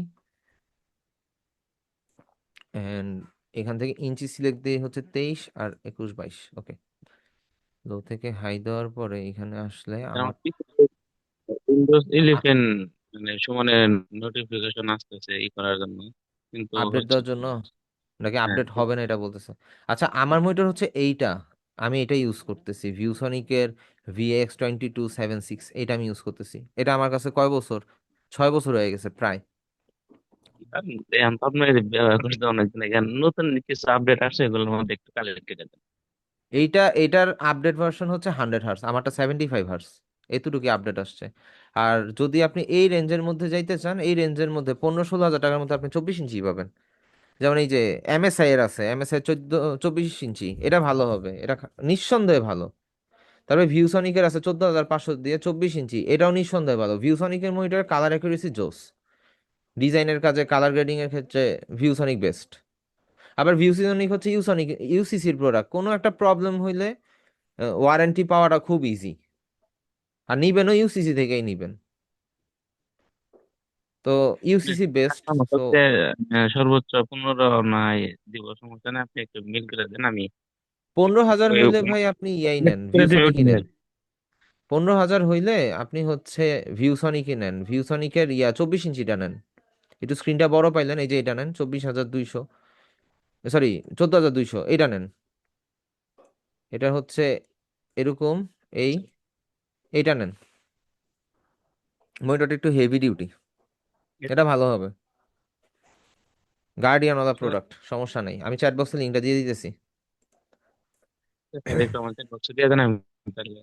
and এখান থেকে ইঞ্চি সিলেক্ট দিয়ে হচ্ছে 23 আর 21 22। ওকে, লো থেকে হাই দেওয়ার পরে এখানে আসলে আমার আমার উইন্ডোজ 11 মানে সমানে নোটিফিকেশন আসতেছে ই করার জন্য, কিন্তু আপডেট হচ্ছে দেওয়ার না। জন্য নাকি হ্যাঁ, আপডেট হবে না এটা বলতেছে। আচ্ছা, আমার মনিটর হচ্ছে এইটা, আমি এটা ইউজ করতেছি ভিউসনিকের VX2276, এটা আমি ইউজ করতেছি। এটা আমার কাছে কয় বছর, 6 বছর হয়ে গেছে প্রায়। আর এখন তো আপনার ব্যবহার করতে অনেকদিন আগে নতুন কিছু আপডেট আসছে, এগুলোর মধ্যে একটু কালেক্ট করে দেন। এটার আপডেট ভার্সন হচ্ছে 100 হার্স, আমারটা 75 হার্স, এতটুকু আপডেট আসছে। আর যদি আপনি এই রেঞ্জের মধ্যে যাইতে চান, এই রেঞ্জের মধ্যে 15-16 হাজার টাকার মধ্যে আপনি 24 ইঞ্চি পাবেন। যেমন এই যে MSI এর আছে, MSI 24 ইঞ্চি, এটা ভালো হবে, এটা নিঃসন্দেহে ভালো। তারপরে ভিউসনিকের আছে 14,500 দিয়ে 24 ইঞ্চি, এটাও নিঃসন্দেহে ভালো। ভিউসনিকের মনিটর কালার অ্যাকুরেসি জোস, ডিজাইনের কাজে কালার গ্রেডিং এর ক্ষেত্রে ভিউসনিক বেস্ট। আবার ভিউসনিক হচ্ছে ইউসিসির প্রোডাক্ট, কোনো একটা প্রবলেম হইলে ওয়ারেন্টি পাওয়াটা খুব ইজি। আর নিবেনও ইউসিসি থেকেই নিবেন, তো ইউসিসি বেস্ট। আমার সো হচ্ছে সর্বোচ্চ 15 নাই দিব, সমস্যা নেই, আপনি একটু মিল করে দেন, আমি 15,000 ওই হইলে ভাই আপনি ইয়াই নেন, করে দিবি ভিউসনিকই ওটা নিয়ে নেন। 15,000 হইলে আপনি হচ্ছে ভিউসনিকই নেন, ভিউসনিকের 24 ইঞ্চিটা নেন। একটু স্ক্রিনটা বড় পাইলেন, এই যে এটা নেন 24,200, সরি 14,200, এটা নেন। এটা হচ্ছে এরকম, এই আচ্ছা। এইটা নেন। মনিটরটা একটু হেভি ডিউটি, এটা ভালো হবে। গার্ডিয়ান ওলা প্রোডাক্ট, সমস্যা নেই, আমি চ্যাট বক্সে লিঙ্কটা দিয়ে দিতেছি। স্যার একটু আমাকে বক্সে দিয়ে দেন, আমি তাহলে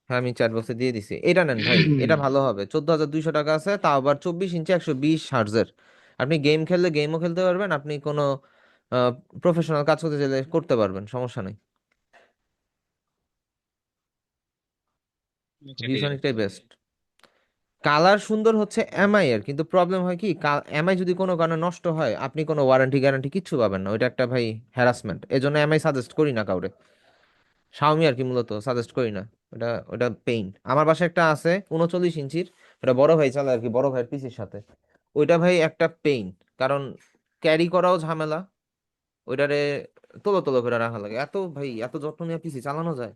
হ্যাঁ, আমি চ্যাট বক্সে দিয়ে দিছি, এটা নেন ভাই, এটা ভালো হবে। 14,200 টাকা আছে, তাও আবার 24 ইঞ্চি 120 হার্জের। আপনি গেম খেললে গেমও খেলতে পারবেন, আপনি কোনো প্রফেশনাল কাজ করতে চাইলে করতে পারবেন, সমস্যা নেই। আচ্ছা, ঠিক আছে। ভিউসনিকটাই বেস্ট। কালার সুন্দর হচ্ছে এমআই এর, কিন্তু প্রবলেম হয় কি, এমআই যদি কোনো কারণে নষ্ট হয় আপনি কোনো ওয়ারেন্টি গ্যারান্টি কিচ্ছু পাবেন না, ওইটা একটা ভাই হ্যারাসমেন্ট। এই জন্য এমআই সাজেস্ট করি না কাউরে, শাওমি আর কি মূলত সাজেস্ট করি না। ওটা ওটা পেইন। আমার বাসায় একটা আছে 39 ইঞ্চির, ওটা বড় ভাই চালায় আর কি, বড় ভাইয়ের পিসির সাথে। ওইটা ভাই একটা পেইন, কারণ ক্যারি করাও ঝামেলা, ওইটারে তোলো তোলো করে রাখা লাগে। এত ভাই, এত যত্ন নিয়ে পিসি চালানো যায়?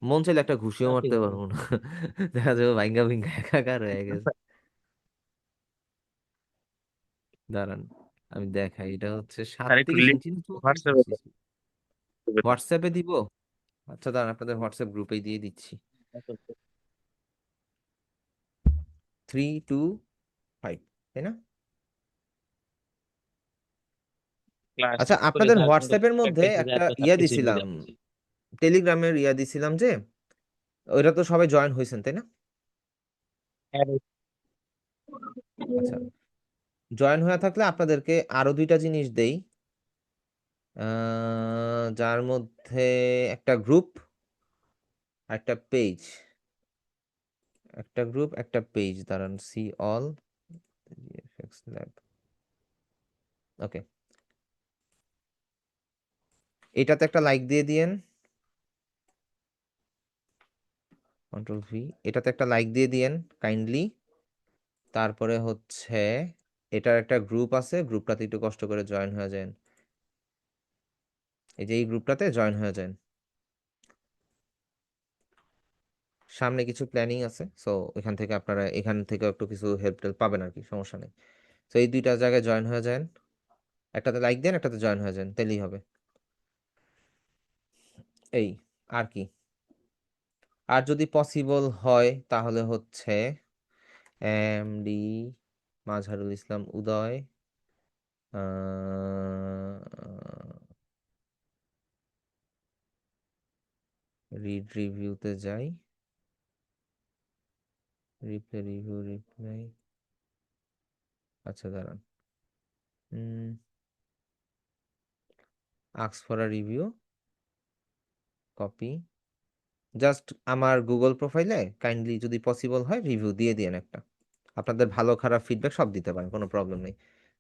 মন চাইলে একটা ঘুষিও তা ঠিক মারতে আছে। পারবো না। দেখা যাবে ভাঙ্গা ভিঙ্গা একাকার হয়ে গেছে। দাঁড়ান আমি দেখাই, এটা হচ্ছে স্যার একটু 37 ইঞ্চি না 34 ইঞ্চি। হোয়াটসঅ্যাপে হোয়াটসঅ্যাপে দিব? আচ্ছা দাঁড়ান, আপনাদের হোয়াটসঅ্যাপ গ্রুপেই দিয়ে দিচ্ছি। 325, তাই না? ক্লাস আচ্ছা, করে আপনাদের স্যার, কিন্তু হোয়াটসঅ্যাপের মধ্যে প্র্যাকটিসে একটা তো স্যার ইয়া কিছুই বুঝে দিছিলাম, আসছে। টেলিগ্রামের ইয়া দিছিলাম যে, ওইটা তো সবাই জয়েন হয়েছেন তাই না? হ্যাঁ, আচ্ছা, জয়েন হয়ে থাকলে আপনাদেরকে আরো দুইটা জিনিস দেই, যার মধ্যে একটা গ্রুপ, একটা পেজ। একটা গ্রুপ, একটা পেজ, দাঁড়ান, সি অল ল্যাব। ওকে, এটাতে একটা লাইক দিয়ে দিয়েন, কন্ট্রোল V। এটাতে একটা লাইক দিয়ে দিয়েন কাইন্ডলি। তারপরে হচ্ছে এটার একটা গ্রুপ আছে, গ্রুপটাতে একটু কষ্ট করে জয়েন হয়ে যান। এই যে এই গ্রুপটাতে জয়েন হয়ে যান। সামনে কিছু প্ল্যানিং আছে, সো এখান থেকে আপনারা এখান থেকে একটু কিছু হেল্প টেল্প পাবেন আর কি, সমস্যা নেই। তো এই দুইটা জায়গায় জয়েন হয়ে যান, একটাতে লাইক দেন, একটাতে জয়েন হয়ে যান, তাহলেই হবে। এই আর কি। আর যদি পসিবল হয় তাহলে হচ্ছে MD মাঝহারুল ইসলাম উদয়, রিড রিভিউতে যাই, রিপ্লাই রিভিউ রিপ্লাই, আচ্ছা দাঁড়ান, ask for a review, copy, just আমার গুগল প্রোফাইলে কাইন্ডলি যদি পসিবল হয় রিভিউ দিয়ে দিন একটা, আপনাদের ভালো খারাপ ফিডব্যাক সব দিতে পারেন, কোনো প্রবলেম নেই।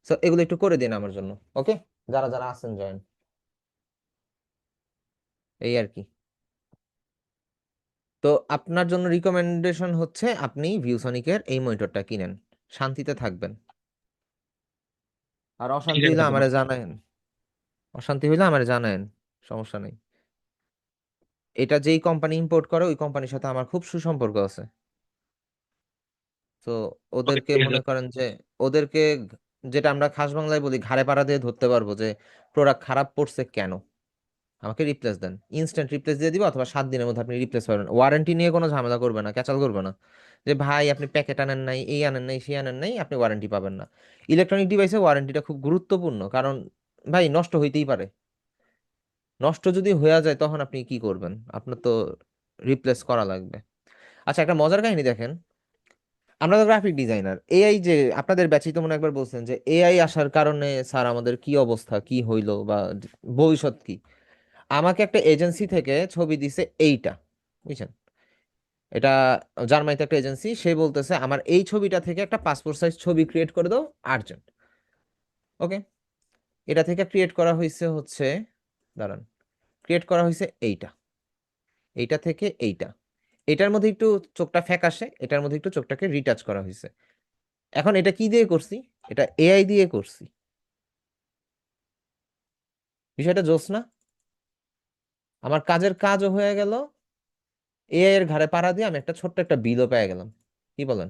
সো এগুলো একটু করে দিন আমার জন্য, ওকে? যারা যারা আছেন জয়েন, এই আর কি। তো আপনার জন্য রিকমেন্ডেশন হচ্ছে আপনি ভিউসনিকের এই মনিটরটা কিনেন, শান্তিতে থাকবেন। আর ঠিক অশান্তি আছে হইলে স্যার। আমারে জানায়েন, অশান্তি হইলে আমারে জানায়েন, সমস্যা নেই। এটা যেই কোম্পানি ইম্পোর্ট করে ওই কোম্পানির সাথে আমার খুব সুসম্পর্ক আছে। তো ওকে, ওদেরকে ঠিক আছে। মনে করেন যে ওদেরকে যেটা আমরা খাস বাংলায় বলি ঘাড়ে পাড়া দিয়ে ধরতে পারবো যে প্রোডাক্ট খারাপ পড়ছে কেন, আমাকে রিপ্লেস দেন, ইনস্ট্যান্ট রিপ্লেস দিয়ে দিব, অথবা 7 দিনের মধ্যে আপনি রিপ্লেস পাবেন। ওয়ারেন্টি নিয়ে কোনো ঝামেলা করবে না, ক্যাচাল করবে না যে ভাই আপনি প্যাকেট আনেন নাই, এই আনেন নাই, সেই আনেন নাই, আপনি ওয়ারেন্টি পাবেন না। ইলেকট্রনিক ডিভাইসে ওয়ারেন্টিটা খুব গুরুত্বপূর্ণ, কারণ ভাই নষ্ট হইতেই পারে, নষ্ট যদি হয়ে যায় তখন আপনি কি করবেন, আপনার তো রিপ্লেস করা লাগবে। আচ্ছা একটা মজার কাহিনী দেখেন, আমরা তো গ্রাফিক ডিজাইনার, এআই যে আপনাদের ব্যাচেই তো মনে হয় একবার বলছেন যে এআই আসার কারণে স্যার আমাদের কি অবস্থা কি হইলো বা ভবিষ্যৎ কি। আমাকে একটা এজেন্সি থেকে ছবি দিছে এইটা, বুঝছেন, এটা জার্মানিতে একটা এজেন্সি, সে বলতেছে আমার এই ছবিটা থেকে একটা পাসপোর্ট সাইজ ছবি ক্রিয়েট করে দাও আর্জেন্ট। ওকে, এটা থেকে ক্রিয়েট করা হয়েছে হচ্ছে, দাঁড়ান, ক্রিয়েট করা হয়েছে এইটা, এইটা থেকে এইটা, এটার মধ্যে একটু চোখটা ফ্যাকাশে, এটার মধ্যে একটু চোখটাকে রিটাচ করা হয়েছে। এখন এটা কি দিয়ে করছি, এটা এআই দিয়ে করছি। বিষয়টা জোস না? আমার কাজের কাজও হয়ে গেল, এআই এর ঘাড়ে পাড়া দিয়ে আমি একটা ছোট্ট একটা বিলও পেয়ে গেলাম, কি বলেন?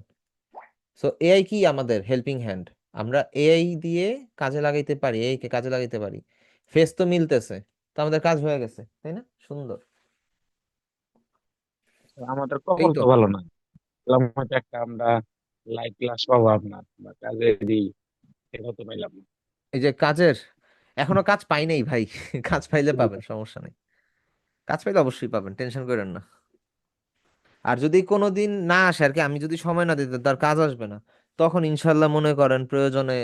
সো এআই কি আমাদের হেল্পিং হ্যান্ড, আমরা এআই দিয়ে কাজে লাগাইতে পারি, এআই কে কাজে লাগাইতে পারি, ফেস তো মিলতেছে, তো আমাদের কাজ হয়ে গেছে, তাই না? সুন্দর। আমাদের এই কপাল তো, তো ভালো না, এরকম হয়তো একটা আমরা লাইভ ক্লাস পাবো আপনার বা কাজে দিই, সেটা তো পাইলাম না। এই যে কাজের, এখনো কাজ পাই নাই ভাই কাজ পাইলে পাবেন, সমস্যা নেই, কাজ পাইলে অবশ্যই পাবেন, টেনশন করেন না। আর যদি কোনোদিন না আসে আর কি, আমি যদি সময় না দিতে তার কাজ আসবে না, তখন ইনশাল্লাহ মনে করেন প্রয়োজনে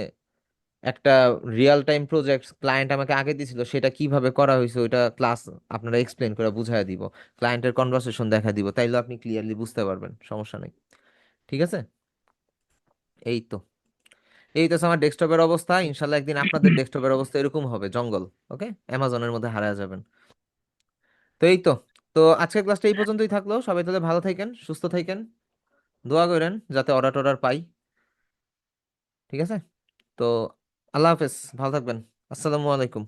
একটা রিয়েল টাইম প্রজেক্ট ক্লায়েন্ট আমাকে আগে দিছিল, সেটা কিভাবে করা হয়েছে ওইটা ক্লাস আপনারা এক্সপ্লেন করে বুঝাই দিব, ক্লায়েন্টের কনভারসেশন দেখা দিব, তাইলে আপনি ক্লিয়ারলি বুঝতে পারবেন, সমস্যা নেই। ঠিক আছে, এই তো, এই তো আমার ডেস্কটপের অবস্থা, ইনশাল্লাহ একদিন আপনাদের ডেস্কটপের অবস্থা এরকম হবে, জঙ্গল। ওকে, অ্যামাজনের মধ্যে হারিয়ে যাবেন। তো এই তো, তো আজকের ক্লাসটা এই পর্যন্তই থাকলো, সবাই তাহলে ভালো থাকেন, সুস্থ থাকেন, দোয়া করেন যাতে অর্ডার টর্ডার পাই। ঠিক আছে, তো আল্লাহ হাফেজ, ভালো থাকবেন, আসসালামু আলাইকুম।